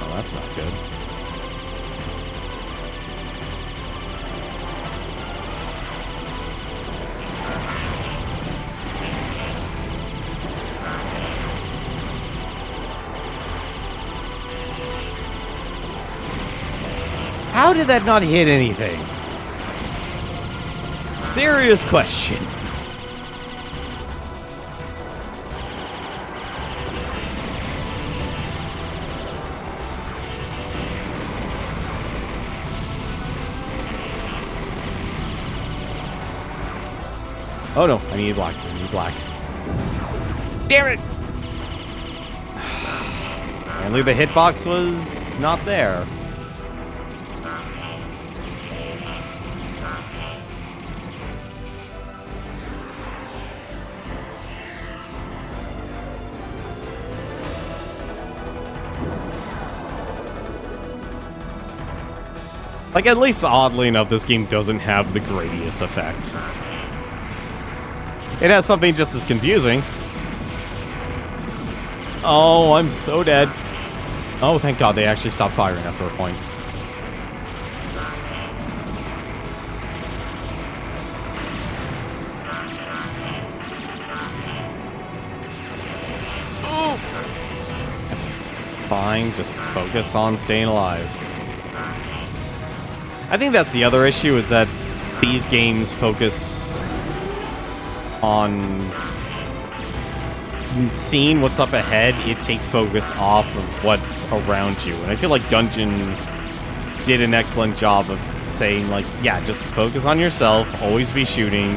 Oh, that's not good. How did that not hit anything? Serious question. Oh no, I need black. I need black. Damn it! Apparently the hitbox was not there. Like, at least oddly enough, this game doesn't have the Gradius effect. It has something just as confusing. Oh, I'm so dead. Oh, thank God they actually stopped firing after a point. Oh. Okay. Fine, just focus on staying alive. I think that's the other issue, is that these games focus on seeing what's up ahead. It takes focus off of what's around you. And I feel like Gungeon did an excellent job of saying, like, yeah, just focus on yourself, always be shooting,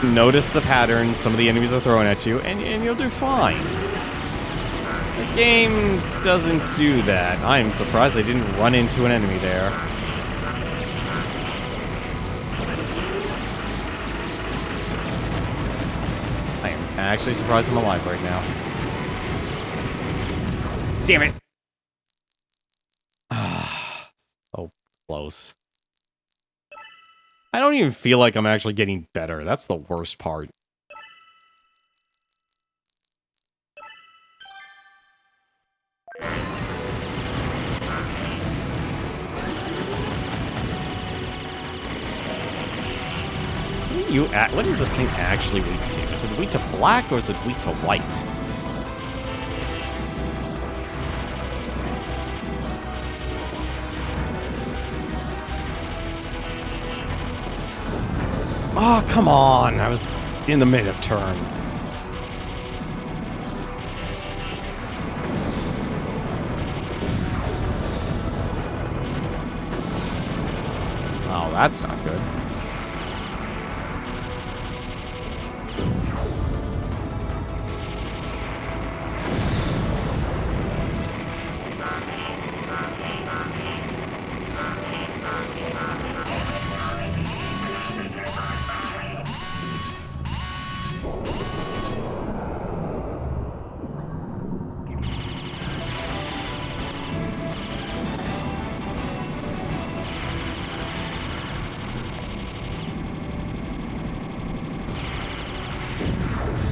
notice the patterns some of the enemies are throwing at you, and you'll do fine. This game doesn't do that. I am surprised I didn't run into an enemy there. I am actually surprised I'm alive right now. Damn it! So close. I don't even feel like I'm actually getting better. That's the worst part. What is this thing actually weak to? Is it weak to black or is it weak to white? Oh, come on! I was in the mid of turn. Oh, that's not good.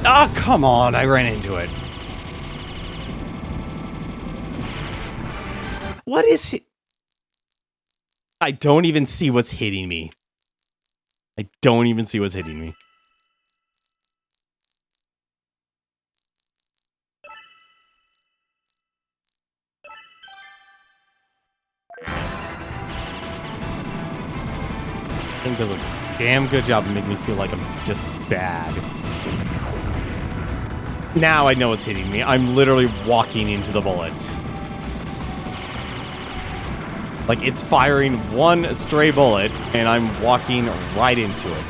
Oh, come on, I ran into it. What is it? I don't even see what's hitting me. I don't even see what's hitting me. Thing does a damn good job of making me feel like I'm just bad. Now I know it's hitting me. I'm literally walking into the bullet. Like, it's firing one stray bullet, and I'm walking right into it.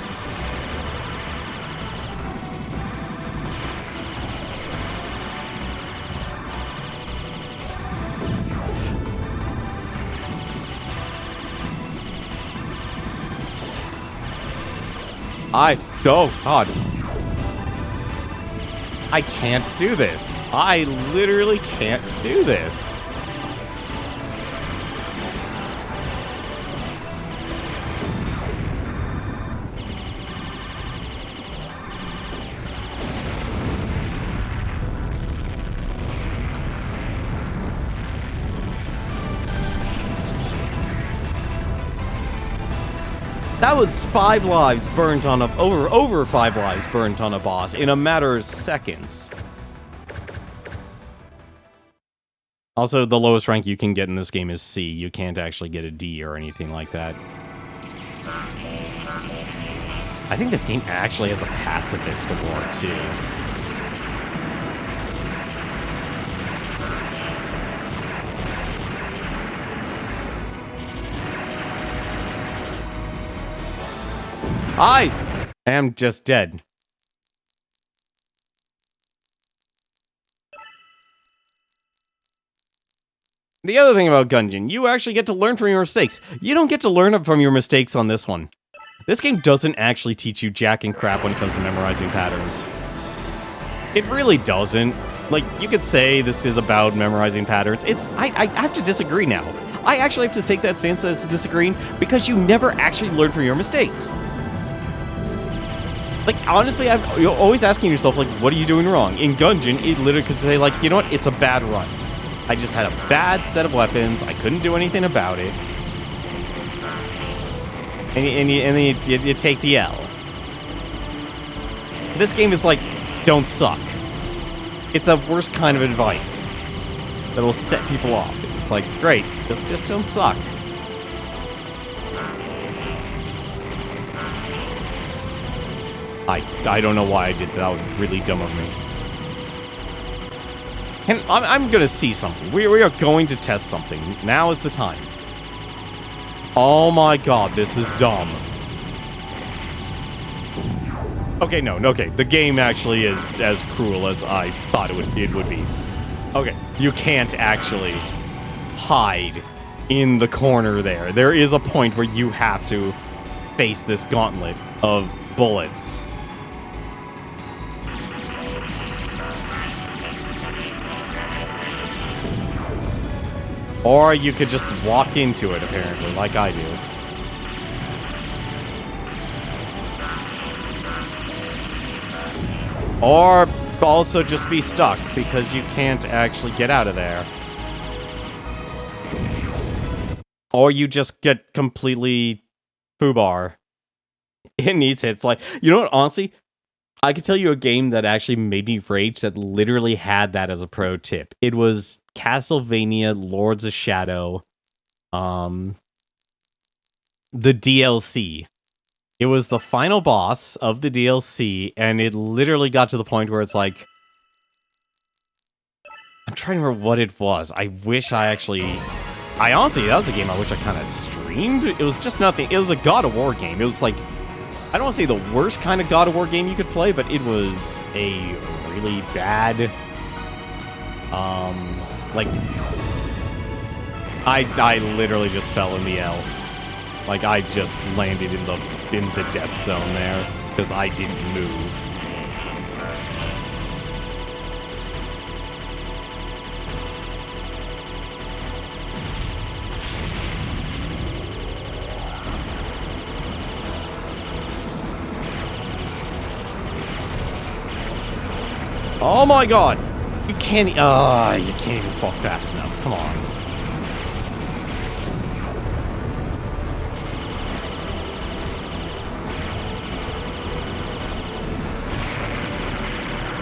Oh, God. I can't do this. I literally can't do this. That was 5 lives burnt on a over 5 lives burnt on a boss in a matter of seconds. Also, the lowest rank you can get in this game is C. You can't actually get a D or anything like that. I think this game actually has a pacifist award too. I am just dead. The other thing about Gungeon, you actually get to learn from your mistakes. You don't get to learn from your mistakes on this one. This game doesn't actually teach you jack and crap when it comes to memorizing patterns. It really doesn't. Like, you could say this is about memorizing patterns. I have to disagree now. I actually have to take that stance as disagreeing because you never actually learn from your mistakes. Like, honestly, you're always asking yourself, like, what are you doing wrong? In Gungeon, it literally could say, like, you know what? It's a bad run. I just had a bad set of weapons. I couldn't do anything about it. And then you take the L. This game is like, don't suck. It's a worst kind of advice that'll set people off. It's like, great, just don't suck. I don't know why I did that. That was really dumb of me. And I'm gonna see something. We are going to test something. Now is the time. Oh my god, this is dumb. Okay, no, okay. The game actually is as cruel as I thought it would be. Okay, you can't actually hide in the corner there. There is a point where you have to face this gauntlet of bullets. Or you could just walk into it, apparently, like I do. Or also just be stuck, because you can't actually get out of there. Or you just get completely foobar. It needs hits. Like, you know what, honestly? I could tell you a game that actually made me rage that literally had that as a pro tip. It was Castlevania Lords of Shadow, the DLC. It was the final boss of the DLC, and it literally got to the point where it's like... I'm trying to remember what it was. I wish I actually... honestly, that was a game I wish I kind of streamed. It was just nothing. It was a God of War game. It was like... I don't want to say the worst kind of God of War game you could play, but it was a really bad... like... I literally just fell in the L. Like, I just landed in the death zone there, because I didn't move. Oh my god! You can't even walk fast enough. Come on.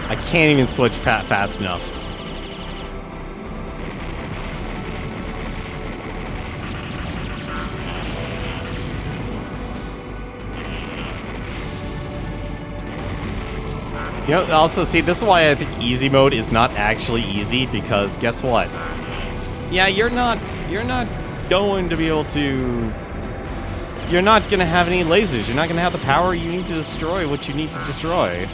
I can't even switch fast enough. You know, also, see, this is why I think easy mode is not actually easy, because guess what? Yeah, you're not going to be able to... You're not going to have any lasers. You're not going to have the power you need to destroy what you need to destroy.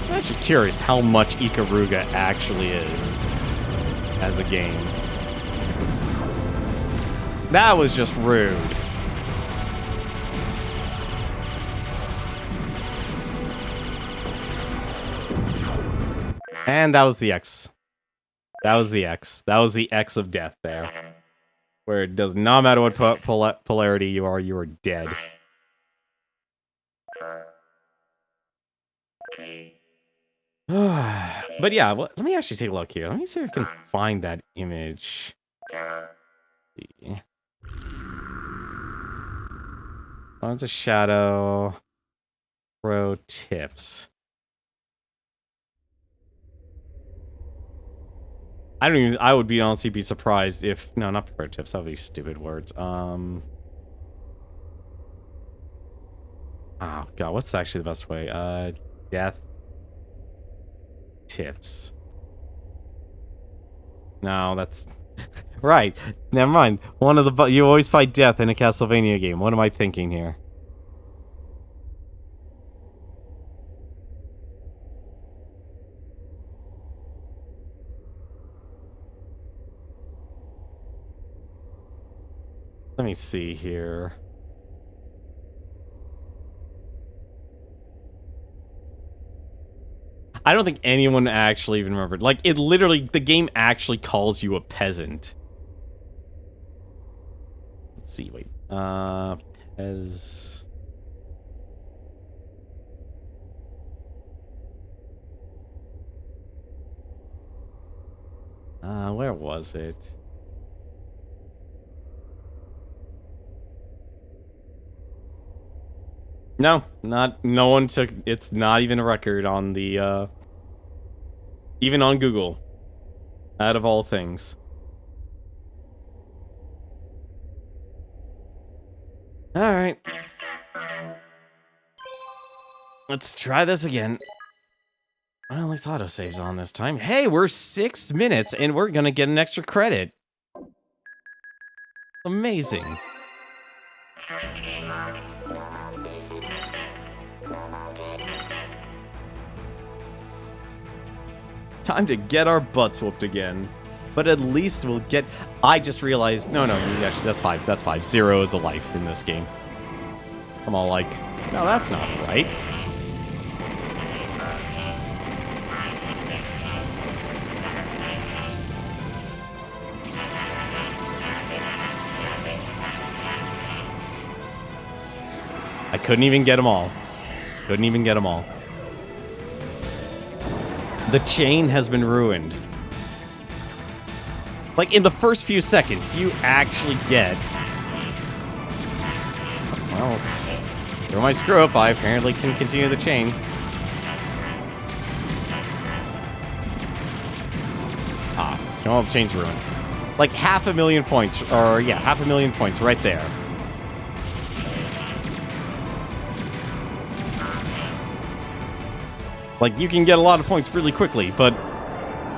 I'm actually curious how much Ikaruga actually is as a game. That was just rude. And that was the X. That was the X. That was the X of death there. Where it does not matter what polarity you are dead. But yeah, well, let me actually take a look here. Let me see if I can find that image. Oh, it's a shadow. Pro tips. I would be honestly be surprised if... No, not pro tips. That would be stupid words. Oh, God. What's actually the best way? Death tips. No, that's... Right. Never mind. One of the... You always fight death in a Castlevania game. What am I thinking here? Let me see here. I don't think anyone actually even remembered. Like, it literally... The game actually calls you a peasant. Let's see, wait. Pez... where was it? No, no one took... It's not even a record on the, even on Google. Out of all things. Alright. Let's try this again. Well, at least autosave's on this time. Hey, we're 6 minutes, and we're gonna get an extra credit. Amazing. Time to get our butts whooped again. But at least we'll get... I just realized... No, actually, that's 5. That's 5. 0 is a life in this game. I'm all like... No, that's not right. I couldn't even get them all. Couldn't even get them all. The chain has been ruined. Like, in the first few seconds, you actually get... Well, through my screw-up, I apparently can continue the chain. All the chain's ruined. Like, 500,000 points, or, yeah, 500,000 points right there. Like, you can get a lot of points really quickly, but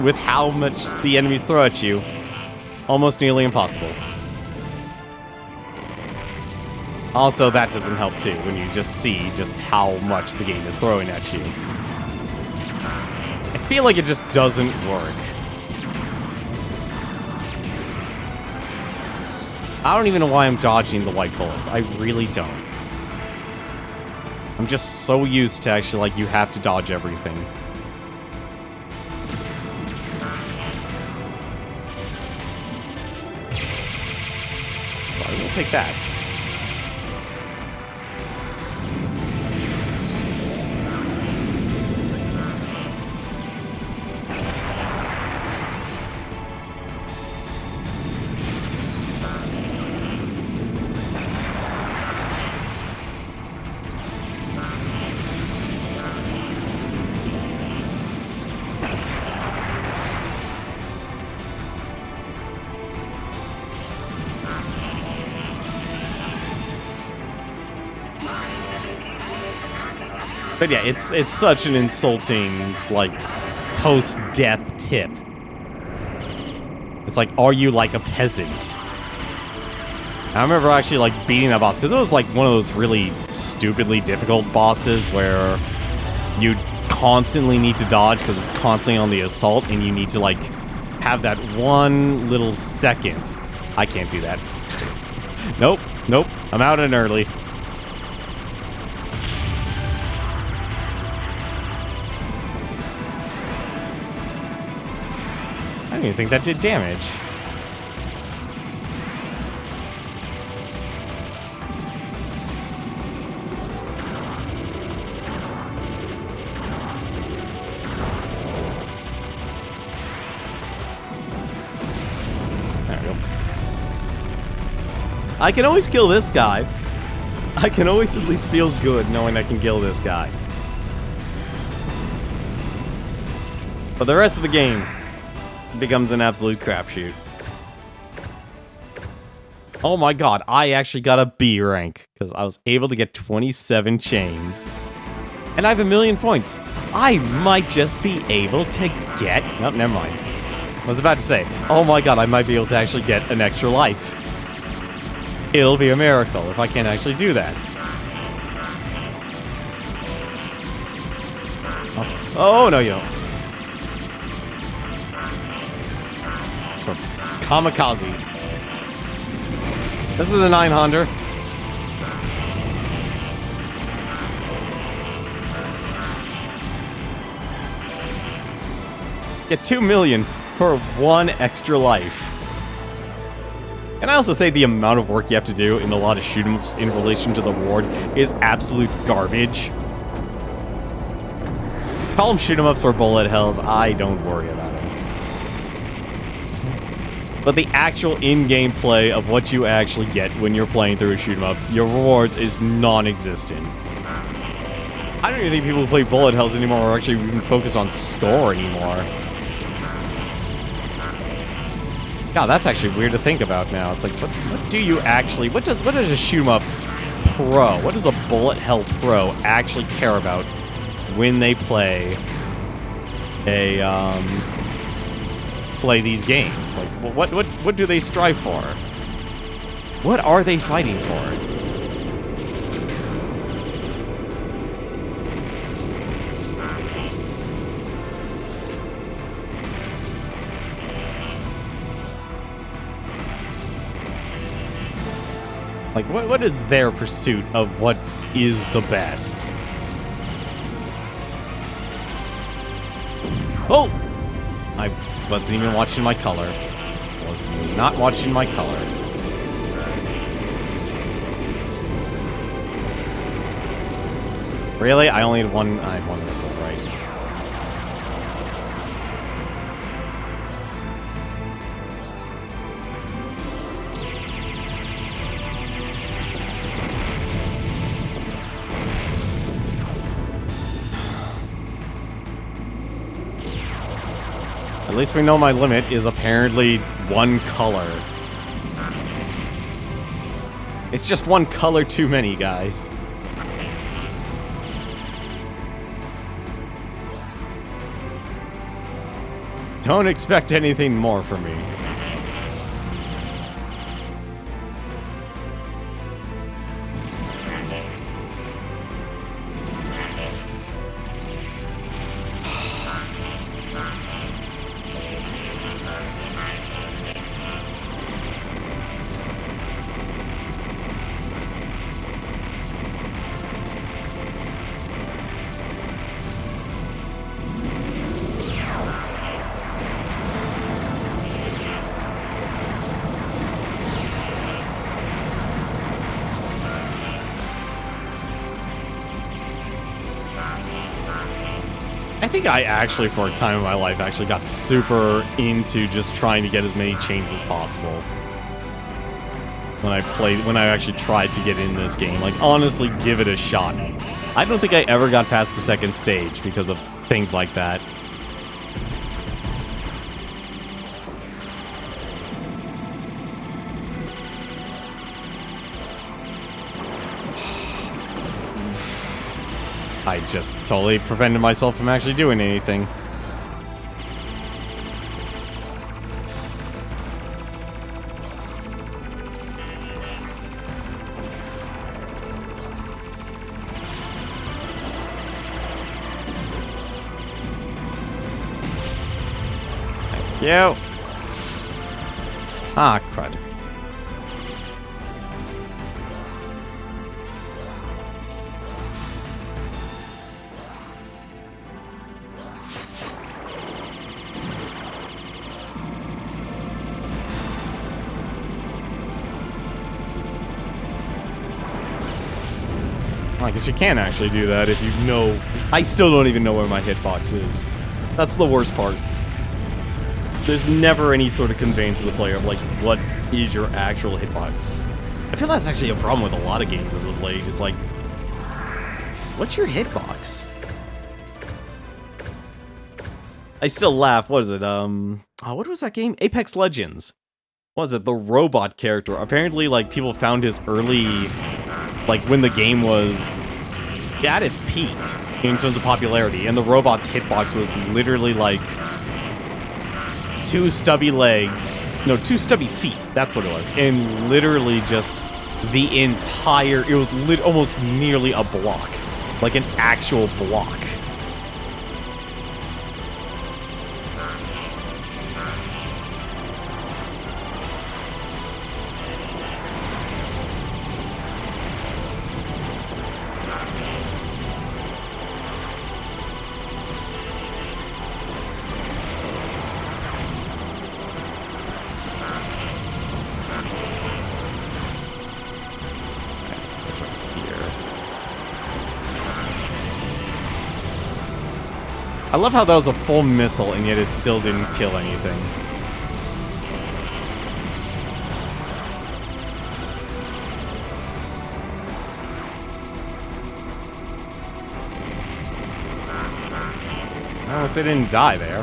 with how much the enemies throw at you, almost nearly impossible. Also, that doesn't help too, when you just see just how much the game is throwing at you. I feel like it just doesn't work. I don't even know why I'm dodging the white bullets. I really don't. I'm just so used to actually, like, you have to dodge everything. Sorry, we'll take that. But yeah, it's such an insulting, like, post-death tip. It's like, are you like a peasant? I remember actually, like, beating that boss, because it was, like, one of those really stupidly difficult bosses where you constantly need to dodge because it's constantly on the assault, and you need to, like, have that one little second. I can't do that. Nope, nope, I'm out and early. I didn't even think that did damage. I can always kill this guy. I can always at least feel good knowing I can kill this guy. But the rest of the game becomes an absolute crapshoot. Oh my god, I actually got a B rank because I was able to get 27 chains. And I have 1,000,000 points. I might just be able to get... Oh, never mind. I was about to say, oh my god, I might be able to actually get an extra life. It'll be a miracle if I can actually do that. Oh, no, you don't. So, kamikaze. This is a 900. Get 2 million for 1 extra life. And I also say the amount of work you have to do in a lot of shoot-'em-ups in relation to the reward is absolute garbage. Call them shoot-'em-ups or bullet hells, I don't worry about it. But the actual in-game play of what you actually get when you're playing through a shoot-'em-up, your rewards is non-existent. I don't even think people who play bullet hells anymore are actually even focused on score anymore. God, that's actually weird to think about now. It's like, what do you actually... What does a shoot-'em-up pro, what does a bullet hell pro actually care about when they play play these games? Like, what do they strive for? What are they fighting for? Like, what is their pursuit of what is the best? Oh! I wasn't even watching my color. Was not watching my color. Really? I only had one... I had one missile, right? At least we know my limit is apparently 1 color. It's just 1 color too many, guys. Don't expect anything more from me. I think I actually, for a time in my life, actually got super into just trying to get as many chains as possible. When I actually tried to get in this game. Like, honestly, give it a shot. I don't think I ever got past the 2nd stage because of things like that. I just totally prevented myself from actually doing anything. Thank you. Ah, crud. I guess you can actually do that if you know... I still don't even know where my hitbox is. That's the worst part. There's never any sort of conveyance to the player of, like, what is your actual hitbox. I feel that's actually a problem with a lot of games as of late. It's like, what's your hitbox? I still laugh. What is it? Oh, what was that game? Apex Legends. What was it? The robot character. Apparently, like, people found his early... like, when the game was at its peak in terms of popularity, and the robot's hitbox was literally, like, 2 stubby legs. No, 2 stubby feet. That's what it was. And literally just the entire... it was almost nearly a block. Like an actual block. I love how that was a full missile, and yet it still didn't kill anything. Unless they didn't die there.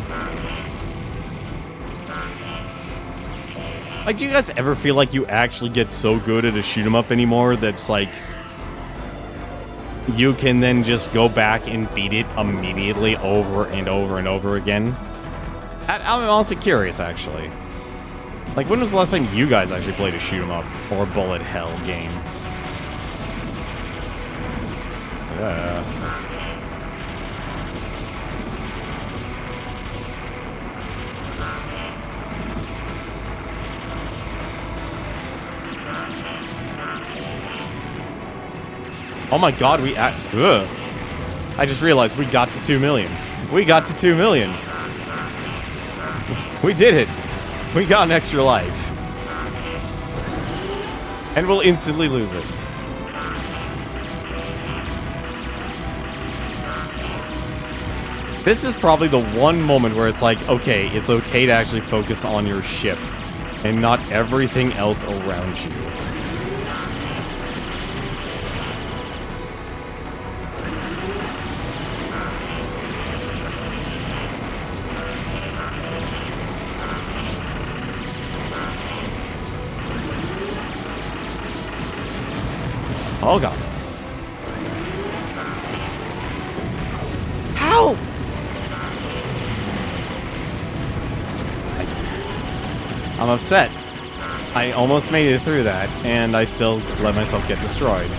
Like, do you guys ever feel like you actually get so good at a shoot-'em-up anymore that's like... you can then just go back and beat it immediately over and over and over again? I'm also curious, actually. Like, when was the last time you guys actually played a shoot-'em-up or bullet hell game? Oh my god, I just realized we got to 2 million. We got to 2 million. We did it. We got an extra life. And we'll instantly lose it. This is probably the one moment where it's like, okay, it's okay to actually focus on your ship and not everything else around you. Oh god. How? I'm upset. I almost made it through that, and I still let myself get destroyed.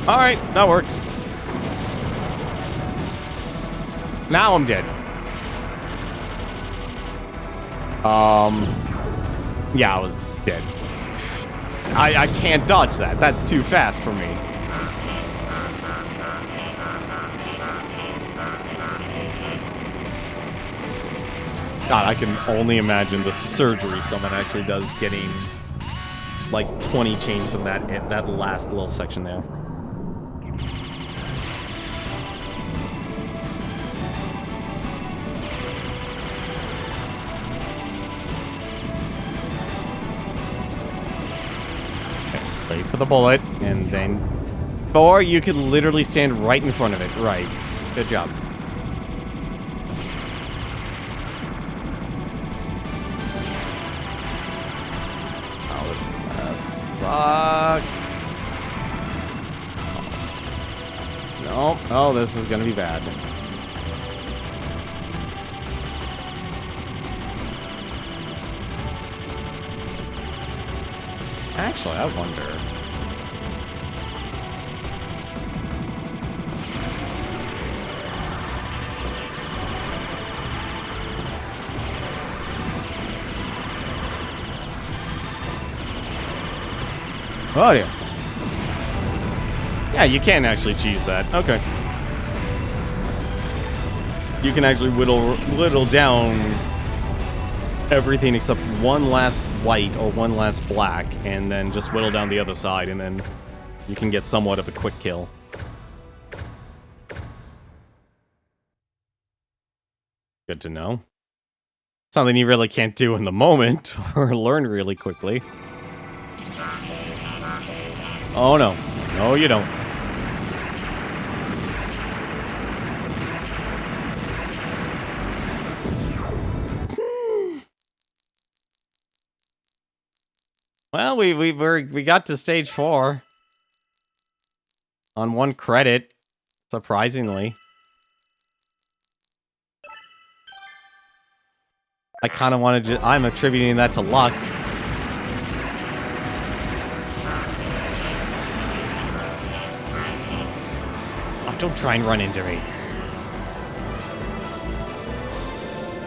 Alright, that works. Now I'm dead. Yeah, I was dead. I can't dodge that. That's too fast for me. God, I can only imagine the surgery someone actually does getting like 20 chains from that last little section there. Wait for the bullet, and then Or you could literally stand right in front of it. Right. Good job. Oh, this is gonna suck. No. Oh, this is gonna be bad. Actually, I wonder. Oh, yeah. Yeah, you can actually cheese that. Okay. You can actually whittle down everything except one last white or one last black, and then just whittle down the other side, and then you can get somewhat of a quick kill. Good to know. Something you really can't do in the moment, or learn really quickly. Oh no. No, you don't. Well, we got to stage 4 on 1 credit, surprisingly. I kind of wanted to. I'm attributing that to luck. Oh, don't try and run into me.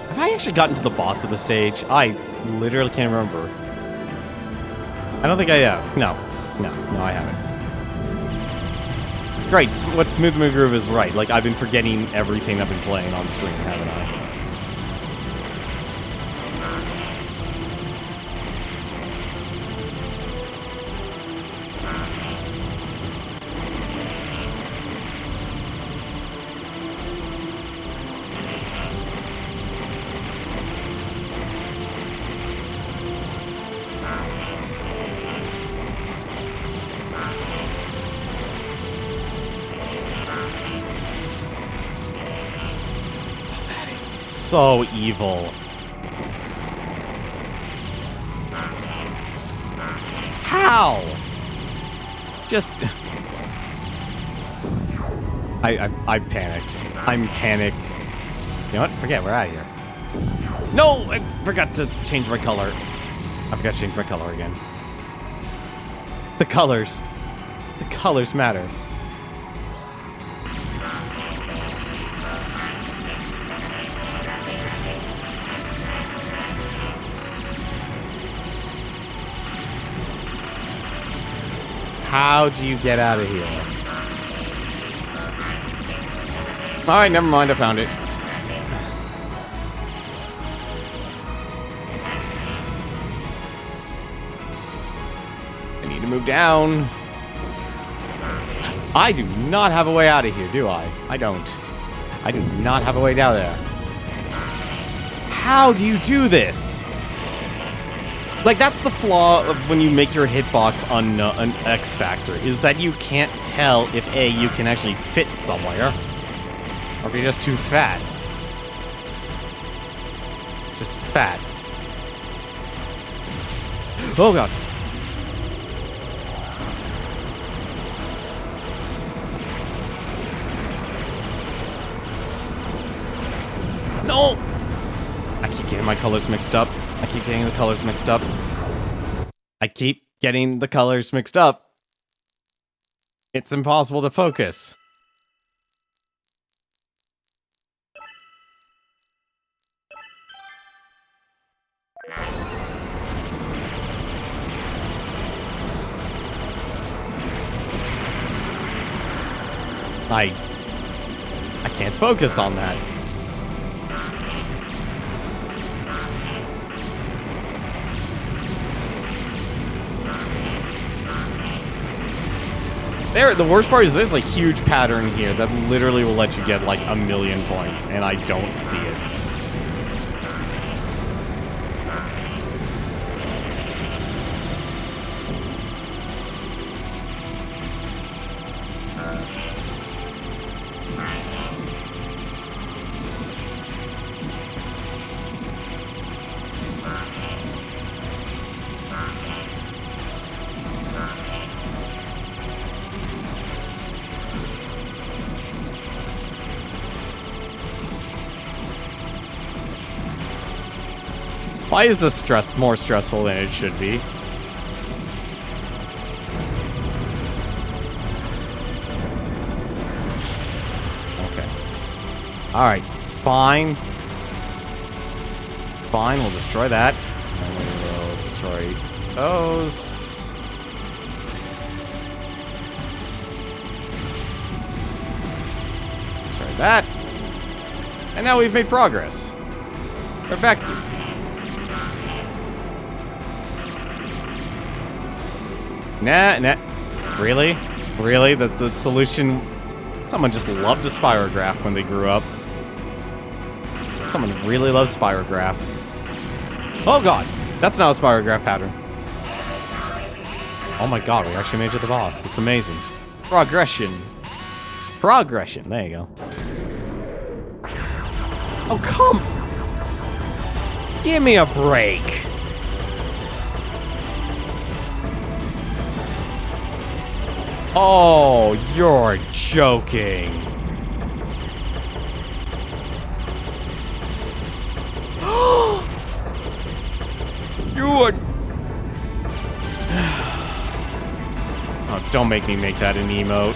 Have I actually gotten to the boss of the stage? I literally can't remember. I don't think I have. No, I haven't. Right, what Smooth Moon Groove is right. Like, I've been forgetting everything I've been playing on stream, haven't I? So evil. How? Just... I panicked. I'm panicked. You know what? Forget, we're out of here. No! I forgot to change my color. I forgot to change my color again. The colors. The colors matter. How do you get out of here? Alright, never mind, I found it. I need to move down. I do not have a way out of here, do I? I don't. I do not have a way down there. How do you do this? Like, that's the flaw of when you make your hitbox on an X Factor, is that you can't tell if A, you can actually fit somewhere, or if you're just too fat. Just fat. Oh god. No! I keep getting my colors mixed up. I keep getting the colors mixed up. I keep getting the colors mixed up. It's impossible to focus. I can't focus on that. The worst part is there's a huge pattern here that literally will let you get like 1,000,000 points, and I don't see it. Why is this more stressful than it should be? Okay. Alright, it's fine. It's fine, we'll destroy that. And we will destroy those. Destroy that. And now we've made progress. We're back to... Nah. Really? Really? The solution... Someone just loved a spirograph when they grew up. Someone really loves spirograph. Oh god! That's not a spirograph pattern. Oh my god, we actually made it to the boss. That's amazing. Progression. Progression. There you go. Oh, come! Give me a break! Oh, you're joking. You are... Oh, don't make me make that an emote.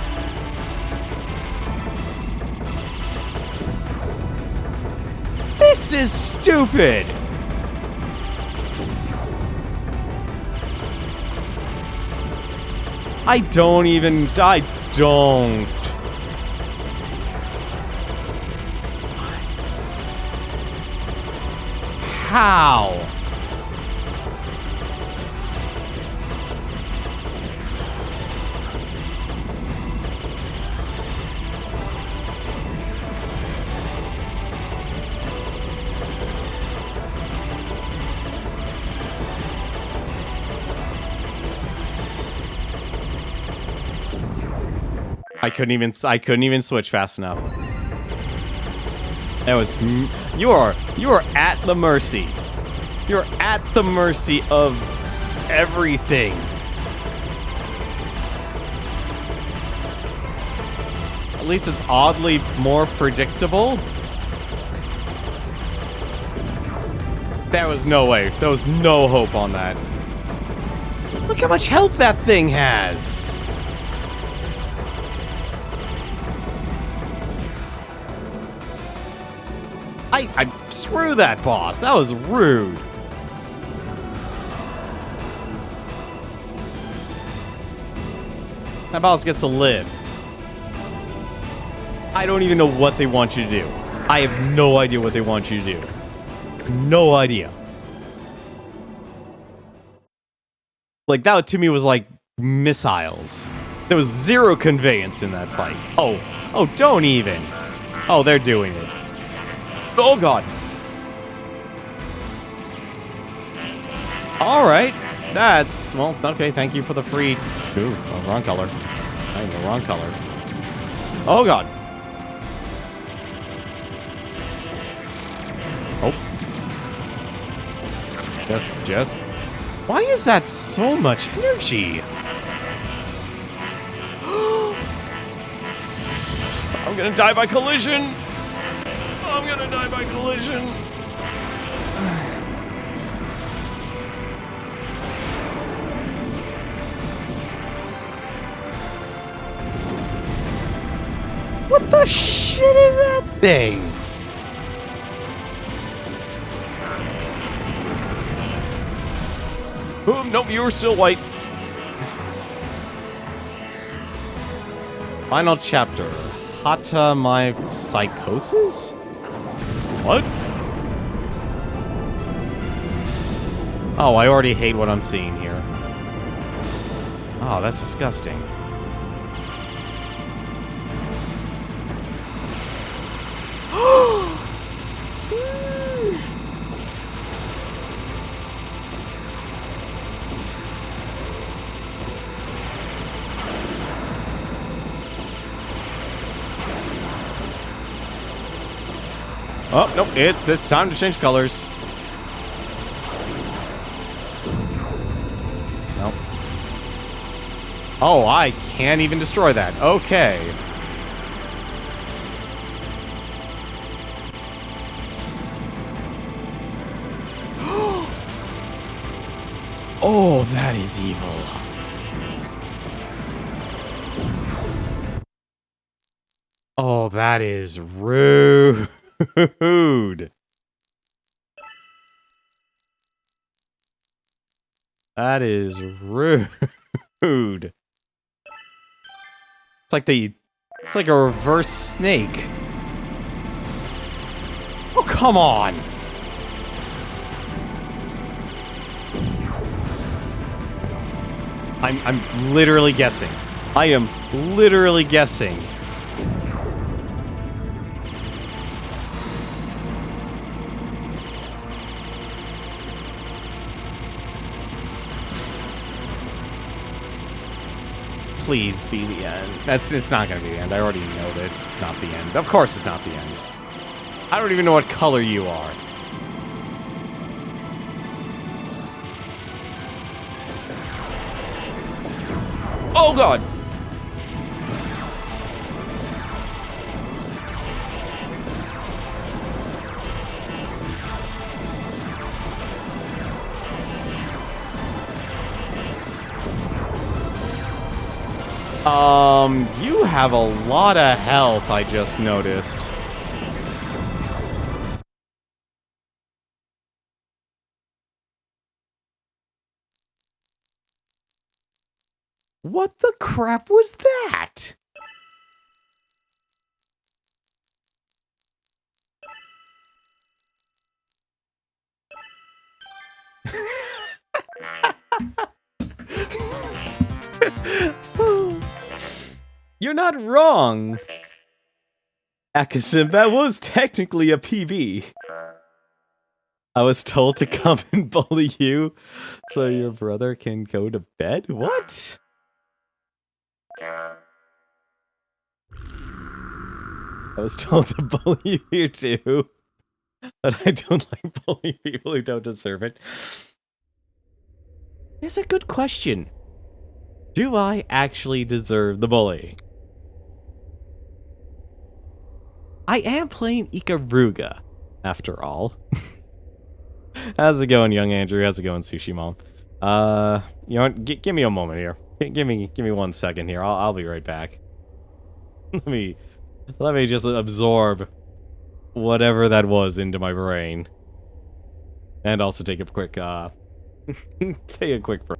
This is stupid! I don't. How? I couldn't even switch fast enough. That was... You are at the mercy. You're at the mercy of everything. At least it's oddly more predictable. There was no way. There was no hope on that. Look how much health that thing has. I screw that boss. That was rude. That boss gets to live. I don't even know what they want you to do. I have no idea what they want you to do. No idea. Like, that to me was like missiles. There was zero conveyance in that fight. Oh, don't even. Oh, they're doing it. Oh god. Alright. That's, well, okay, thank you for the free... Ooh, oh, wrong color. I am the wrong color. Oh god. Oh. Just... Why is that so much energy? I'm gonna die by collision! I'm gonna die by collision. What the shit is that thing? Oh, nope, you were still white. Final chapter. Hata my psychosis? What? Oh, I already hate what I'm seeing here. Oh, that's disgusting. Oh, nope, it's time to change colors. Nope. Oh, I can't even destroy that. Okay. Oh, that is evil. Oh, that is rude. That is rude. It's like a reverse snake. Oh, come on. I'm literally guessing. I am literally guessing. Please be the end. It's not gonna be the end. I already know this. It's not the end. Of course it's not the end. I don't even know what color you are. Oh god! You have a lot of health, I just noticed. What the crap was that? You're not wrong. Akasim, that was technically a PB. I was told to come and bully you so your brother can go to bed? What? I was told to bully you too. But I don't like bullying people who don't deserve it. It's a good question. Do I actually deserve the bully? I am playing Ikaruga, after all. How's it going, young Andrew? How's it going, Sushi Mom? You know what? Give me a moment here. Give me 1 second here. I'll be right back. let me just absorb whatever that was into my brain, and also take a quick take a quick break.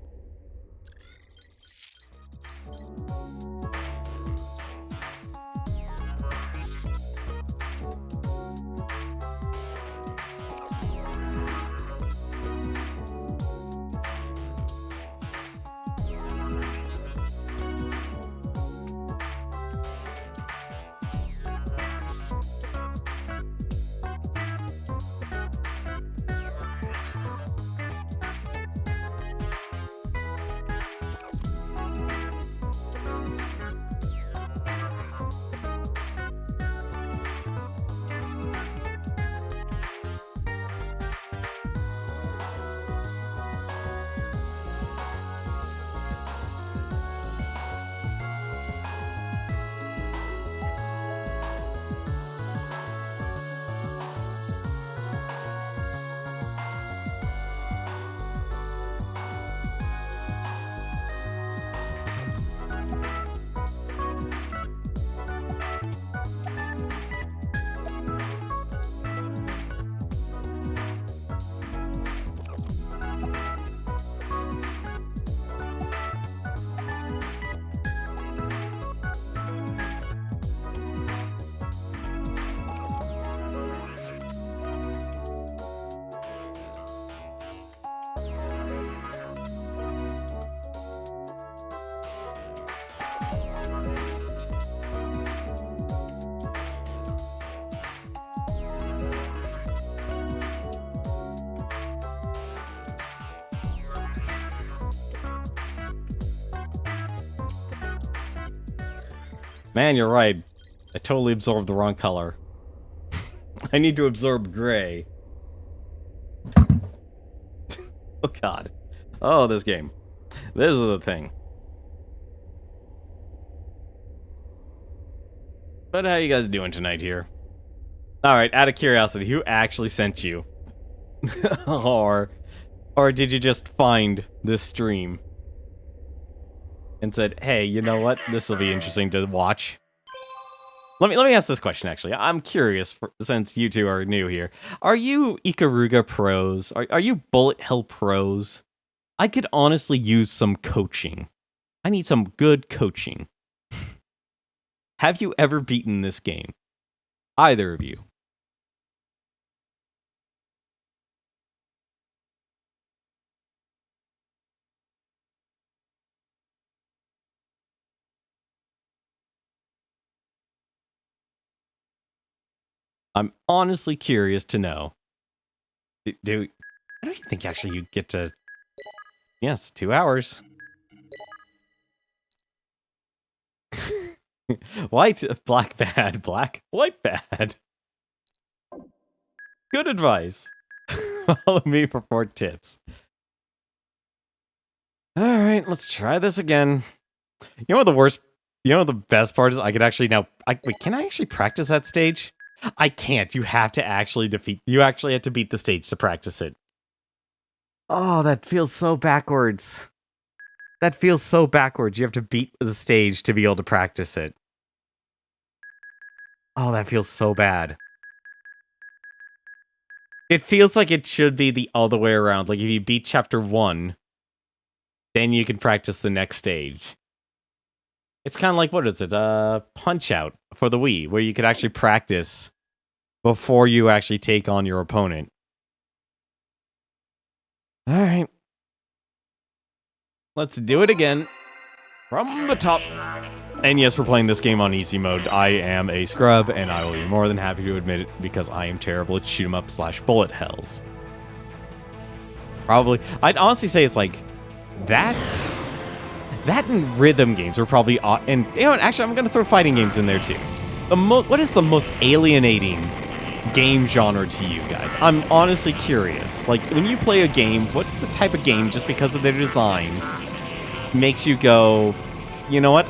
Man, you're right. I totally absorbed the wrong color. I need to absorb gray. Oh god. Oh, this game. This is the thing. But how you guys doing tonight here? Alright, out of curiosity, who actually sent you? or Or did you just find this stream and said, hey, you know what? This will be interesting to watch. Let me ask this question, actually. I'm curious, since you two are new here. Are you Ikaruga pros? Are you bullet hell pros? I could honestly use some coaching. I need some good coaching. Have you ever beaten this game? Either of you? I'm honestly curious to know. I don't even think actually you get to... Yes, 2 hours. White, black bad, black, white bad. Good advice. Follow me for 4 tips. Alright, let's try this again. You know what the worst... You know what the best part is? I could actually now... wait, can I actually practice that stage? I can't. You have to actually defeat... You actually have to beat the stage to practice it. Oh, that feels so backwards. That feels so backwards. You have to beat the stage to be able to practice it. Oh, that feels so bad. It feels like it should be the other way around. Like, if you beat Chapter 1, then you can practice the next stage. It's kind of like, what is it? Punch-Out for the Wii, where you could actually practice before you actually take on your opponent. Alright. Let's do it again. From the top. And yes, we're playing this game on easy mode. I am a scrub, and I will be more than happy to admit it, because I am terrible at shoot-em-up / bullet hells. Probably, I'd honestly say it's like, that and rhythm games are probably, and you know what, actually I'm gonna throw fighting games in there too. What is the most alienating game genre to you guys? I'm honestly curious. Like, when you play a game, what's the type of game, just because of their design, makes you go, you know what,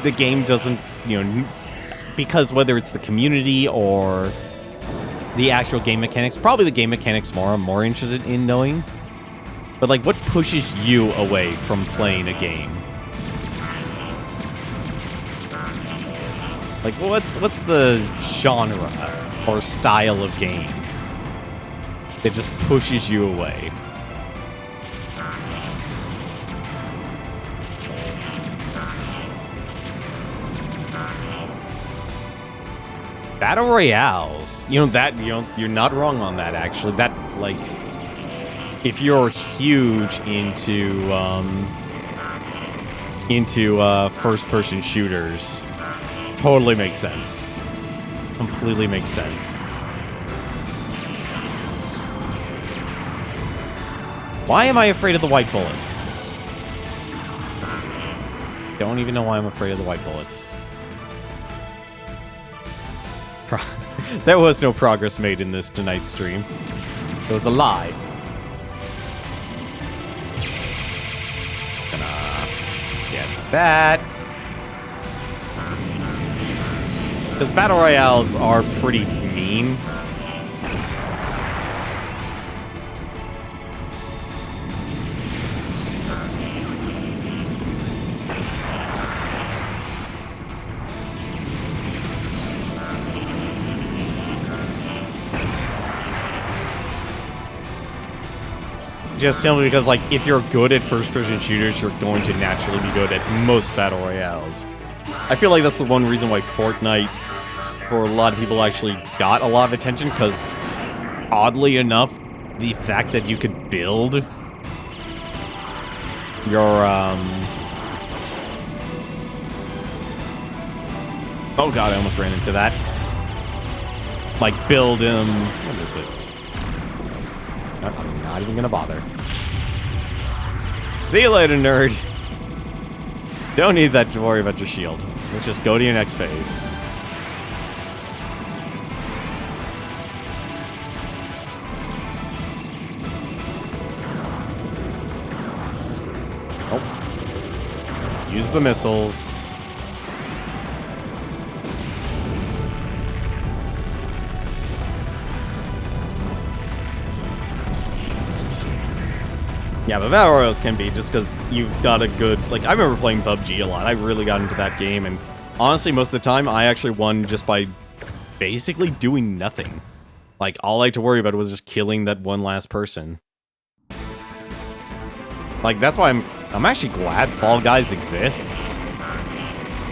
the game doesn't, you know, because whether it's the community or the actual game mechanics, probably the game mechanics I'm more interested in knowing. But like, what pushes you away from playing a game? Like, what's the genre or style of game that just pushes you away? Battle Royales. You know, you're not wrong on that, actually. That, like, if you're huge into first-person shooters, totally makes sense. Completely makes sense. Why am I afraid of the white bullets? Don't even know why I'm afraid of the white bullets. There was no progress made in this tonight's stream. It was a lie. Gonna get that. Because battle royales are pretty mean. Just simply because, like, if you're good at first-person shooters, you're going to naturally be good at most battle royales. I feel like that's the one reason why Fortnite, for a lot of people, actually got a lot of attention, because, oddly enough, the fact that you could build your, oh god, I almost ran into that. Like, build him... What is it? I'm not even gonna bother. See you later, nerd. Don't need that to worry about your shield. Let's just go to your next phase. Oh. Use the missiles. Yeah, but Battle Royales can be just because you've got a good... Like, I remember playing PUBG a lot. I really got into that game, and honestly, most of the time, I actually won just by basically doing nothing. Like, all I had to worry about was just killing that one last person. Like, that's why I'm actually glad Fall Guys exists.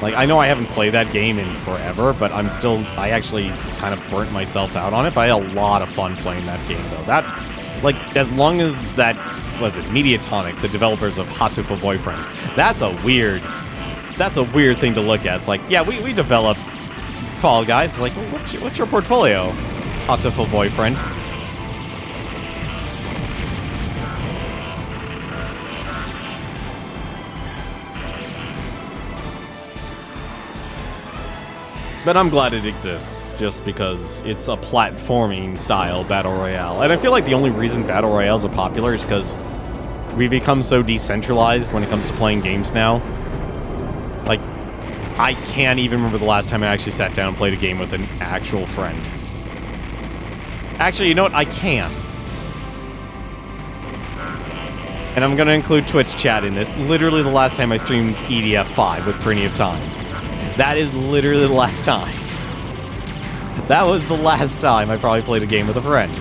Like, I know I haven't played that game in forever, but I actually kind of burnt myself out on it, but I had a lot of fun playing that game, though. That, like, as long as that... Was it Mediatonic, the developers of Hatoful Boyfriend? That's a weird thing to look at. It's like, yeah, we develop Fall Guys. It's like, well, what's your portfolio, Hatoful Boyfriend? But I'm glad it exists, just because it's a platforming style Battle Royale. And I feel like the only reason Battle Royales are popular is because we've become so decentralized when it comes to playing games now. Like, I can't even remember the last time I actually sat down and played a game with an actual friend. Actually, you know what? I can. And I'm going to include Twitch chat in this. Literally the last time I streamed EDF 5 with Plenty of Time. That is literally the last time. That was the last time I probably played a game with a friend.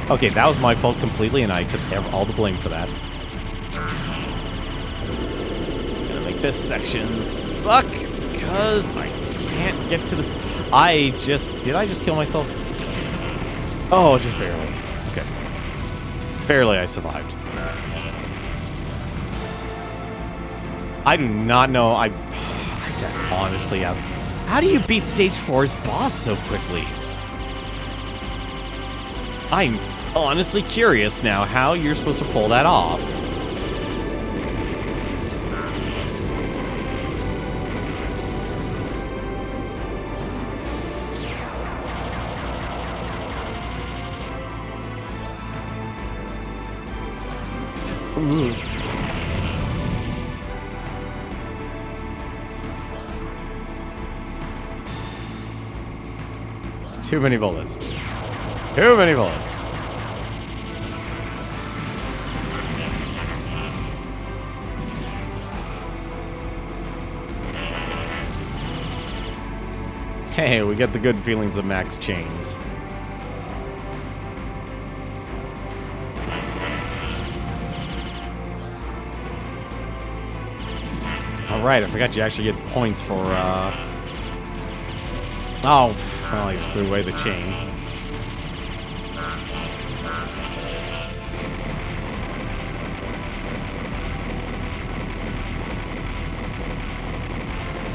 Okay, that was my fault completely, and I accept all the blame for that. Gonna make this section suck, because I can't get to this. Did I just kill myself? Oh, just barely. Okay. Barely I survived. I do not know, honestly, how do you beat Stage 4's boss so quickly? I'm honestly curious now how you're supposed to pull that off. Ooh. It's too many bullets. Too many bullets. Hey, we get the good feelings of max chains. Alright, I forgot you actually get points for, Oh, well, I just threw away the chain.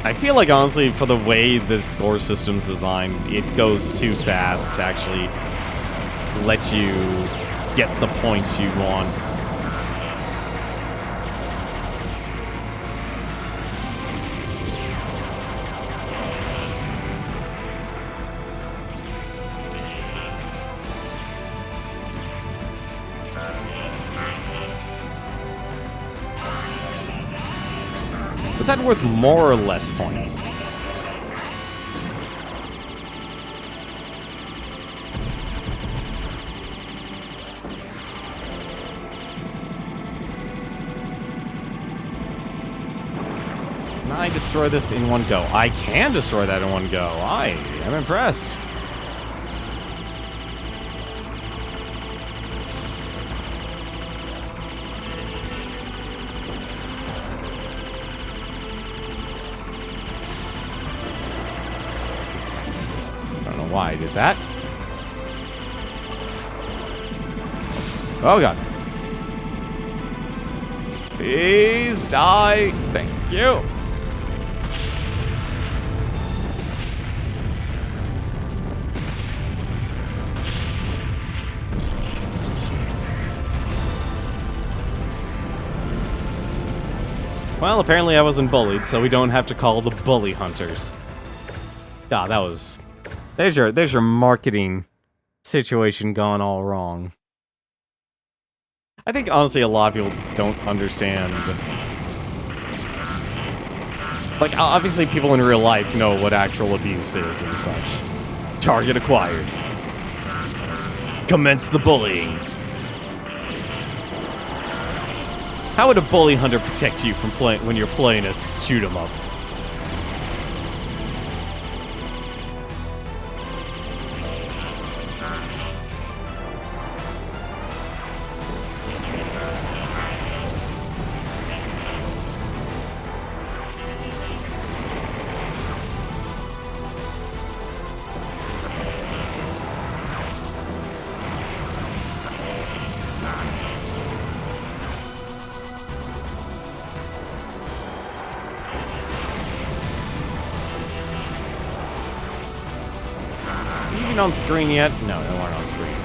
I feel like, honestly, for the way the score system's designed, it goes too fast to actually let you get the points you want. Is that worth more or less points? Can I destroy this in one go? I can destroy that in one go. I am impressed. Why I did that. Oh god. Please die. Thank you. Well, apparently I wasn't bullied, so we don't have to call the bully hunters. God, that was... There's your marketing situation gone all wrong. I think, honestly, a lot of people don't understand Like, obviously people in real life know what actual abuse is and such. Target acquired. Commence the bullying. How would a bully hunter protect you from when you're playing a shoot 'em up? On screen yet? No, they weren't on screen.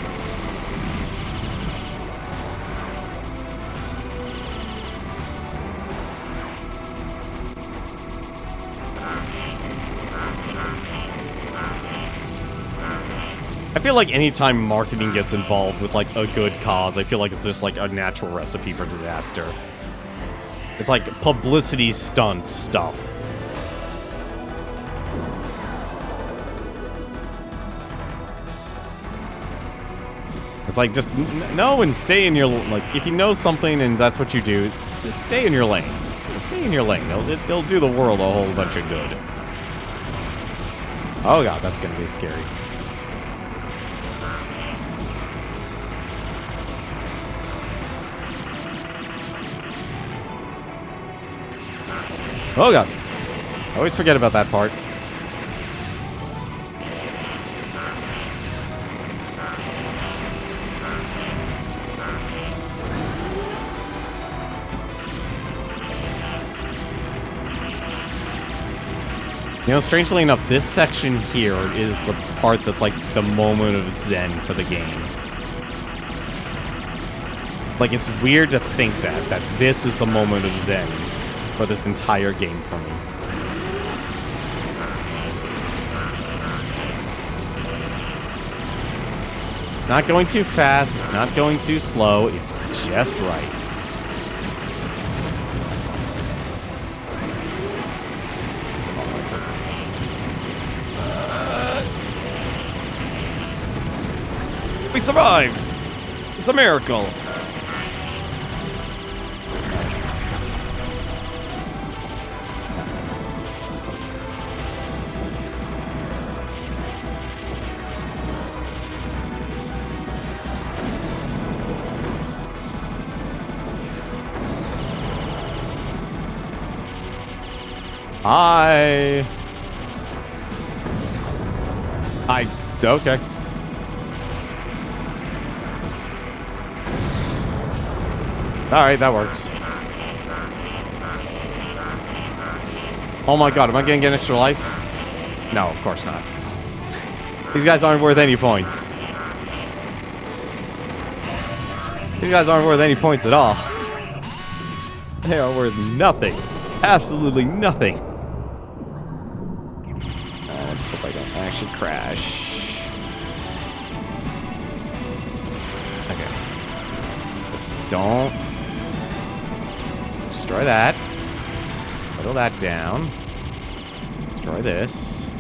I feel like anytime marketing gets involved with like a good cause, I feel like it's just like a natural recipe for disaster. It's like publicity stunt stuff. It's like, just know and stay in your, like, if you know something and that's what you do, just stay in your lane. Stay in your lane. They'll do the world a whole bunch of good. Oh god, that's gonna be scary. Oh god. I always forget about that part. You know, strangely enough, this section here is the part that's like the moment of zen for the game. Like, it's weird to think that this is the moment of zen for this entire game for me. It's not going too fast, it's not going too slow, it's just right. We survived! It's a miracle! Okay. Alright, that works. Oh my god, am I gonna get an extra life? No, of course not. These guys aren't worth any points. These guys aren't worth any points at all. They are worth nothing. Absolutely nothing. Let's hope I don't actually crash. Okay. Just don't destroy that. Whittle that down. Destroy this.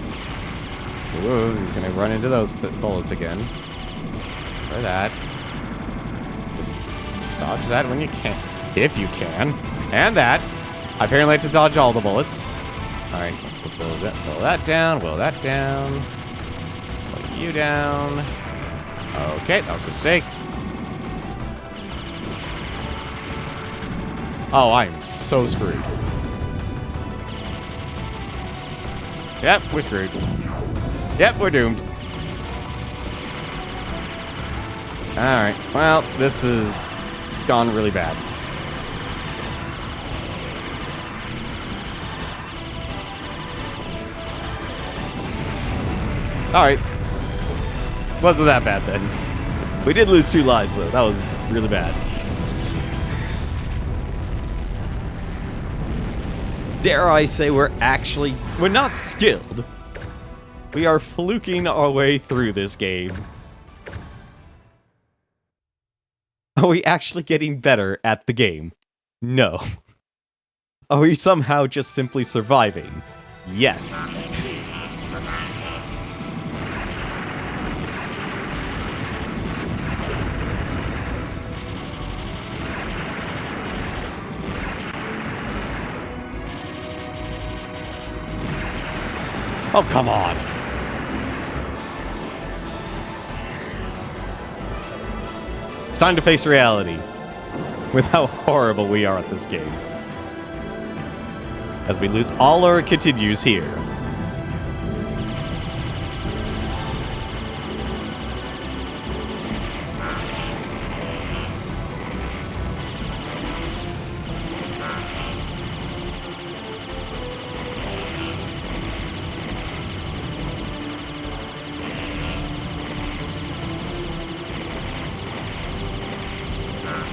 Ooh, you're gonna run into those bullets again. Destroy that. Just dodge that when you can. If you can. And that. I apparently like to dodge all the bullets. Alright, let's whittle that down, whittle that down. Whittle you down. Okay, that was a mistake. Oh, I am so screwed. Yep, we're screwed. Yep, we're doomed. Alright, well, this has gone really bad. Alright. Wasn't that bad then. We did lose 2 lives though. That was really bad. Dare I say we're not skilled. We are fluking our way through this game. Are we actually getting better at the game? No. Are we somehow just simply surviving? Yes. Oh, come on. It's time to face reality with how horrible we are at this game. As we lose all our continues here.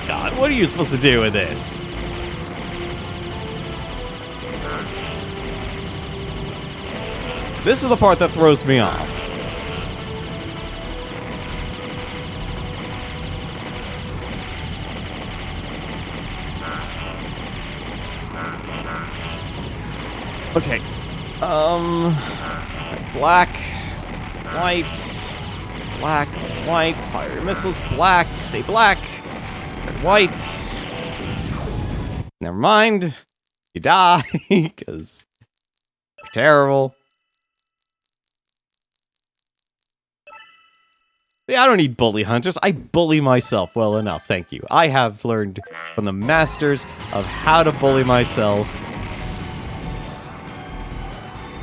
God, what are you supposed to do with this? This is the part that throws me off. Okay. Black, white, black, white, fire missiles, black, say black, white. Never mind. You die, because you're terrible. Yeah, I don't need bully hunters. I bully myself well enough, thank you. I have learned from the masters of how to bully myself.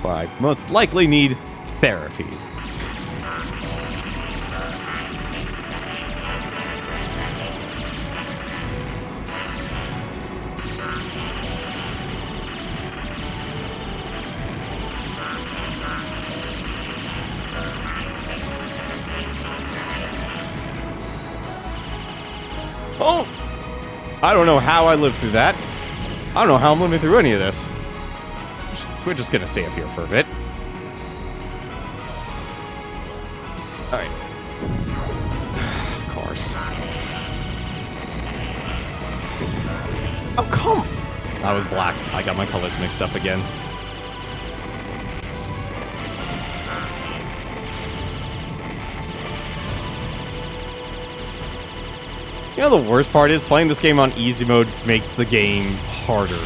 Well, I most likely need therapy. Oh! I don't know how I lived through that. I don't know how I'm living through any of this. We're just gonna stay up here for a bit. Alright. Of course. Oh, come! That was black. I got my colors mixed up again. You know, the worst part is playing this game on easy mode makes the game harder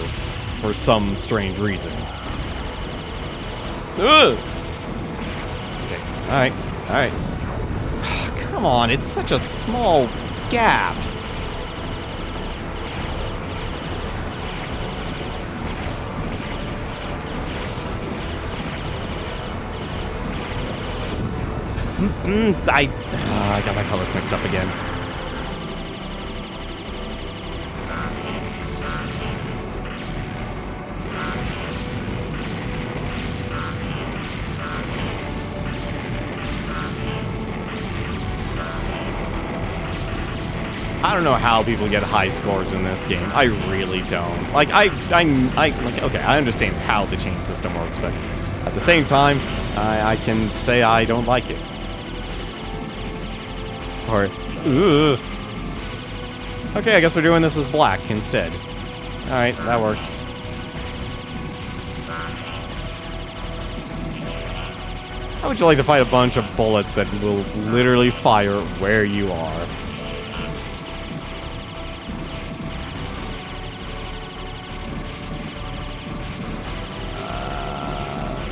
for some strange reason. Ugh. Okay, alright, alright. Come on, it's such a small gap. I got my colors mixed up again. I don't know how people get high scores in this game. I really don't. Like, like, okay, I understand how the chain system works, but at the same time, I can say I don't like it. Or, ugh. Okay, I guess we're doing this as black instead. Alright, that works. How would you like to fight a bunch of bullets that will literally fire where you are?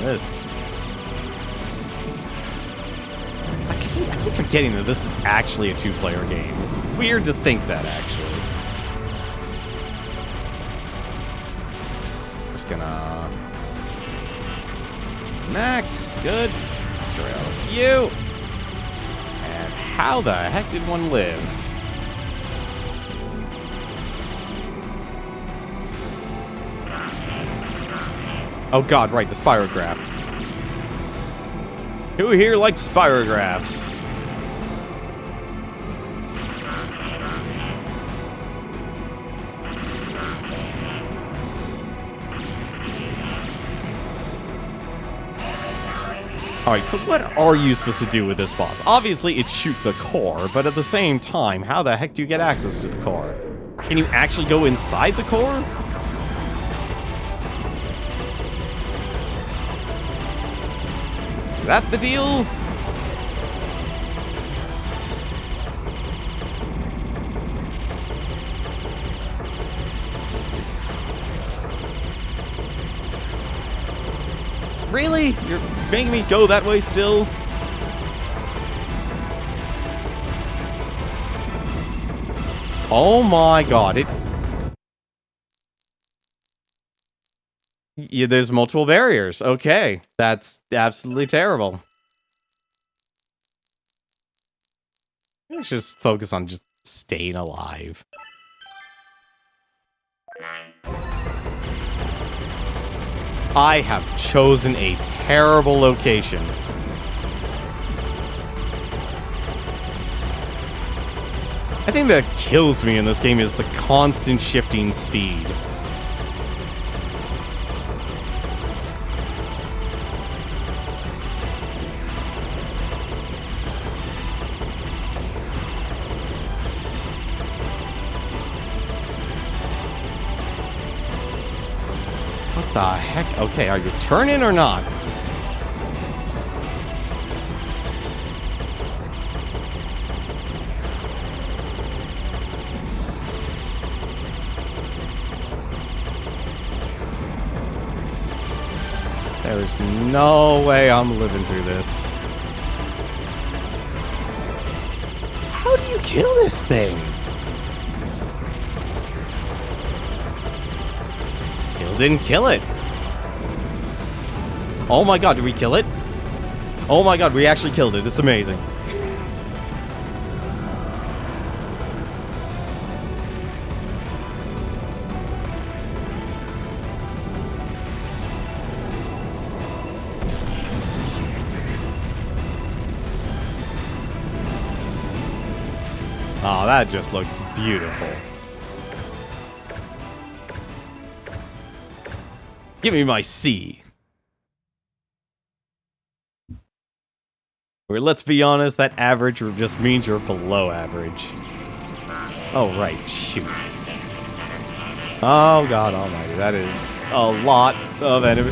This... I keep forgetting that this is actually a two-player game. It's weird to think that, actually. Just gonna... Max, good. Destroy all of you. And how the heck did one live? Oh god, right, the spirograph. Who here likes spirographs? Alright, so what are you supposed to do with this boss? Obviously, it's shoot the core, but at the same time, how the heck do you get access to the core? Can you actually go inside the core? Is that the deal? Really? You're making me go that way still? Oh my god, yeah, there's multiple barriers. Okay, that's absolutely terrible. Let's just focus on just staying alive. I have chosen a terrible location. I think that kills me in this game is the constant shifting speed. What the heck? Okay, are you turning or not? There's no way I'm living through this. How do you kill this thing? Still didn't kill it. Oh my god, did we kill it? Oh my god, we actually killed it. It's amazing. Oh, that just looks beautiful. Give me my C. Or let's be honest, that average just means you're below average. Oh, right, shoot. Oh, God almighty, that is a lot of enemy.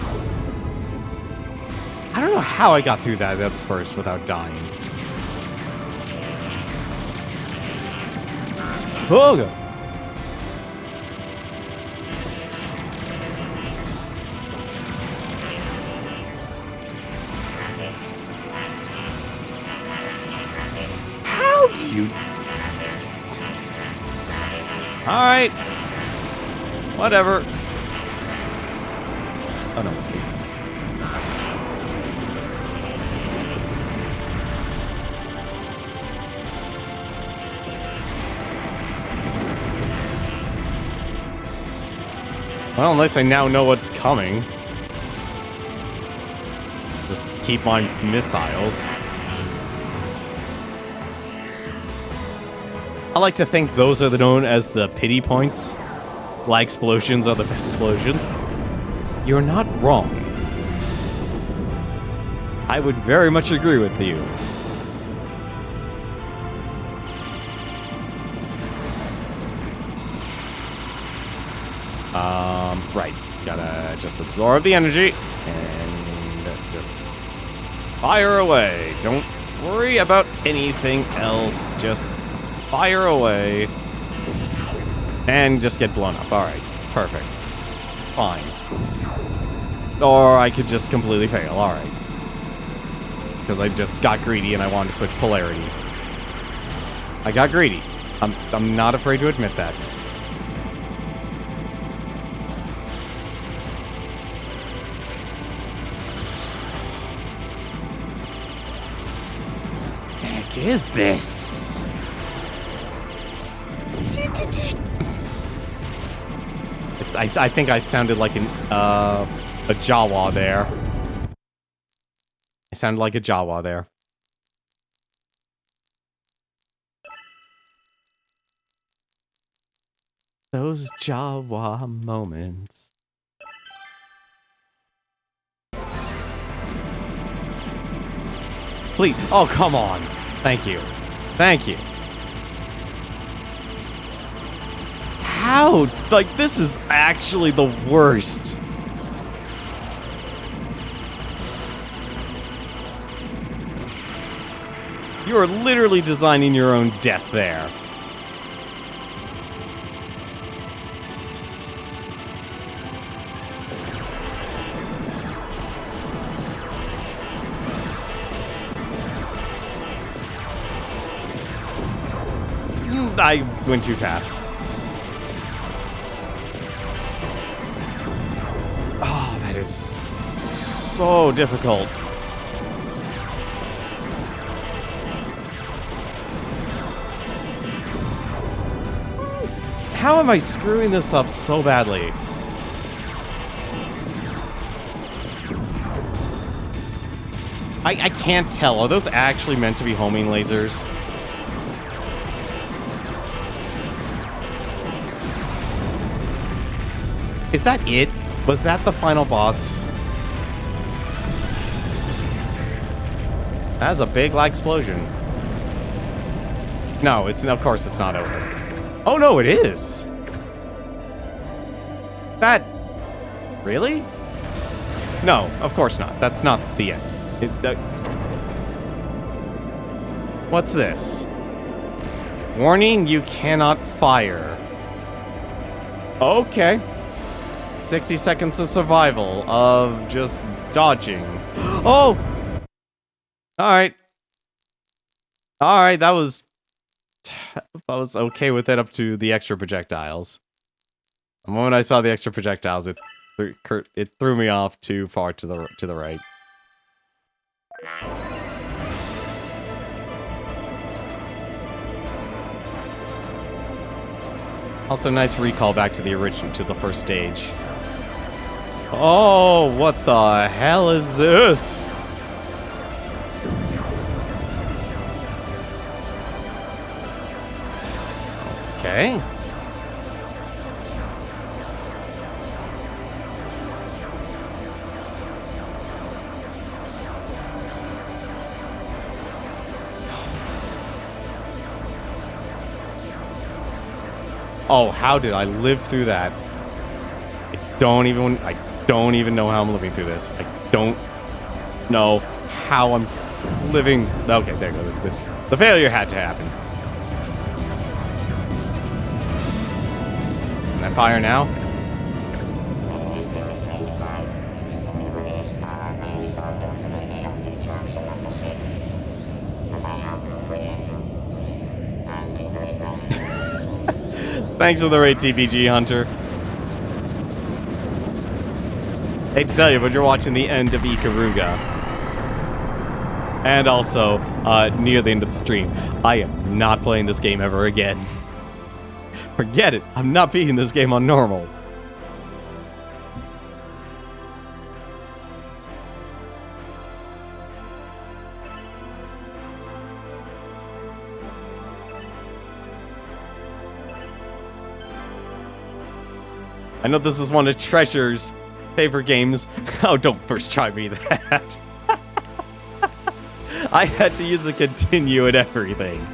I don't know how I got through that at first without dying. Oh, God. How do you... Alright. Whatever. Oh, no. Well, unless I now know what's coming. Just keep my missiles. I like to think those are known as the pity points. Like explosions are the best explosions. You're not wrong. I would very much agree with you. Right. Gotta just absorb the energy and just fire away. Don't worry about anything else. Just fire away. And just get blown up. Alright. Perfect. Fine. Or I could just completely fail. Alright. Because I just got greedy and I wanted to switch polarity. I got greedy. I'm not afraid to admit that. Heck is this? I think I sounded like a Jawa there. I sounded like a Jawa there. Those Jawa moments. Please. Oh, come on. Thank you. Thank you. How? Like, this is actually the worst. You are literally designing your own death there. I went too fast. Oh, that is so difficult. How am I screwing this up so badly? I can't tell. Are those actually meant to be homing lasers? Is that it? Was that the final boss? That's a big like explosion. No, it's of course it's not over. Oh no, it is. That really? No, of course not. That's not the end. What's this? Warning, you cannot fire. Okay. 60 seconds of survival of just dodging. Oh! Alright. Alright, that was okay with it up to the extra projectiles. The moment I saw the extra projectiles, it threw me off too far to the right. Also, nice recall back to the original, to the first stage. Oh, what the hell is this? Okay. Oh, how did I live through that? I don't even know how I'm living through this. I don't know how I'm living. Okay, there you go. The failure had to happen. Can I fire now? Thanks for the raid, TPG Hunter. Hate to tell you, but you're watching the end of Ikaruga. And also, near the end of the stream. I am not playing this game ever again. Forget it. I'm not beating this game on normal. I know this is one of Treasure's favorite games. Oh, don't first try me that. I had to use a continue and everything.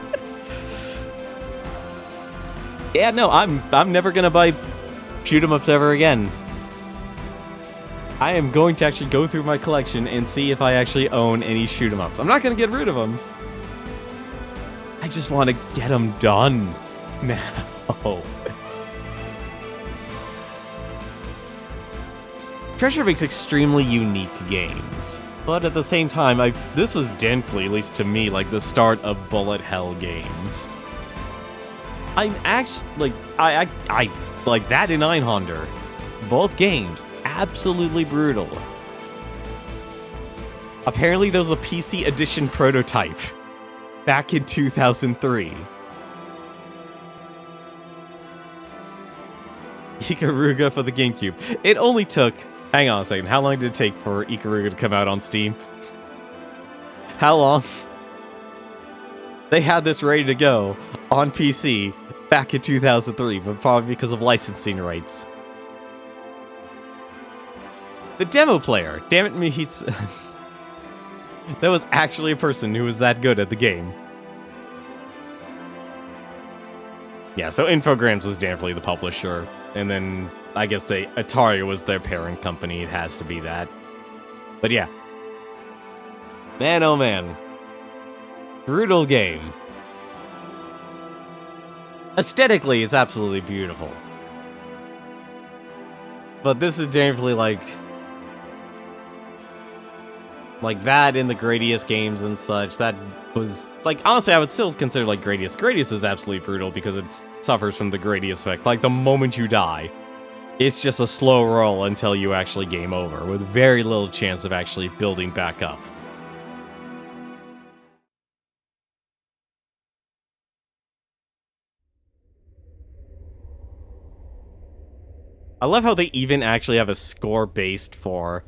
Yeah, no, I'm never gonna buy shoot 'em ups ever again. I am going to actually go through my collection and see if I actually own any shoot 'em ups. I'm not gonna get rid of them. I just want to get them done now. Treasure makes extremely unique games, but at the same time, this was definitely, at least to me, like the start of bullet hell games. I'm actually I like that in Einhander. Both games absolutely brutal. Apparently, there was a PC edition prototype back in 2003. Ikaruga for the GameCube. It only took. Hang on a second. How long did it take for Ikaruga to come out on Steam? How long? They had this ready to go on PC back in 2003, but probably because of licensing rights. The demo player. Damn it, me. That was actually a person who was that good at the game. Yeah, so Infogrames was definitely the publisher, and then I guess Atari was their parent company. It has to be that. But yeah. Man, oh man. Brutal game. Aesthetically, it's absolutely beautiful. But this is definitely like that in the Gradius games and such. That was, like, honestly, I would still consider, like, Gradius. Gradius is absolutely brutal because it suffers from the Gradius effect. Like, the moment you die, it's just a slow roll until you actually game over, with very little chance of actually building back up. I love how they even actually have a score based for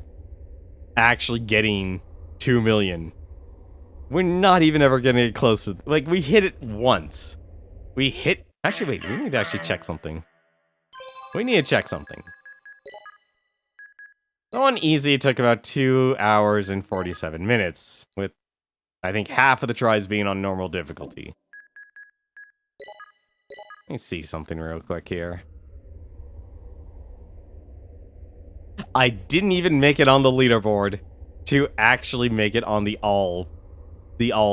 actually getting 2 million. We're not even ever getting close to, like, we hit it once. Actually, wait, we need to actually check something. We need to check something. The one easy took about 2 hours and 47 minutes, with, I think, half of the tries being on normal difficulty. Let me see something real quick here. I didn't even make it on the leaderboard to actually make it on the all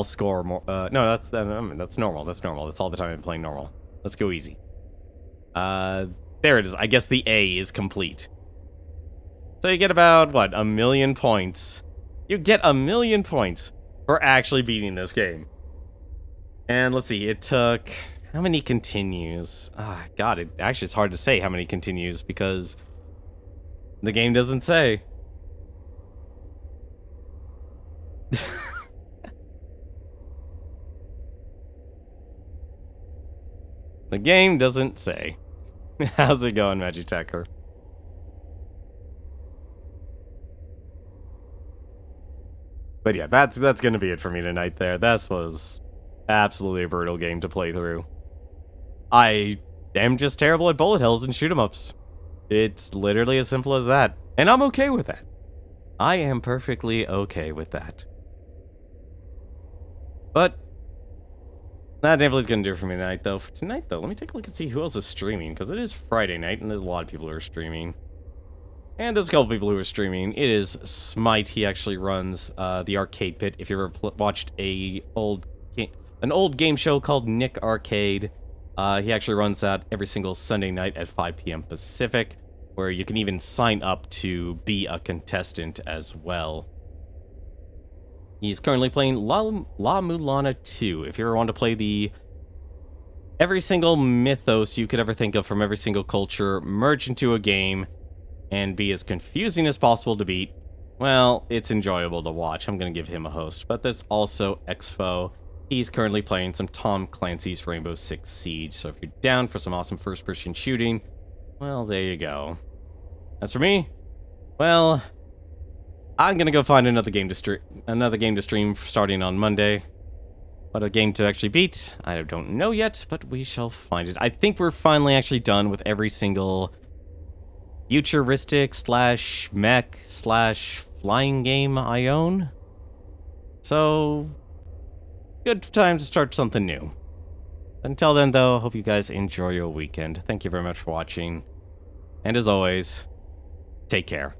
score. No, that's normal. That's normal. That's all the time I'm playing normal. Let's go easy. There it is. I guess the A is complete. So you get about, what, 1 million points. You get 1 million points for actually beating this game. And let's see, it took... How many continues? God, it actually is hard to say how many continues because the game doesn't say. The game doesn't say. How's it going, Magitecher? But yeah, that's gonna be it for me tonight there. This was absolutely a brutal game to play through. I am just terrible at bullet hells and shoot 'em ups. It's literally as simple as that. And I'm okay with that. I am perfectly okay with that. But that definitely is going to do it for me tonight, though. For tonight, though, let me take a look and see who else is streaming, because it is Friday night, and there's a lot of people who are streaming. And there's a couple people who are streaming. It is Smite. He actually runs the Arcade Pit. If you ever watched an old game show called Nick Arcade, he actually runs that every single Sunday night at 5 p.m. Pacific, where you can even sign up to be a contestant as well. He's currently playing La Mulana 2. If you ever want to play every single mythos you could ever think of from every single culture, merge into a game, and be as confusing as possible to beat, well, it's enjoyable to watch. I'm going to give him a host. But there's also Exfo. He's currently playing some Tom Clancy's Rainbow Six Siege. So if you're down for some awesome first-person shooting, well, there you go. As for me, well, I'm gonna go find another game to stream starting on Monday. What a game to actually beat, I don't know yet, but we shall find it. I think we're finally actually done with every single futuristic / mech / flying game I own. So, good time to start something new. Until then, though, hope you guys enjoy your weekend. Thank you very much for watching. And as always, take care.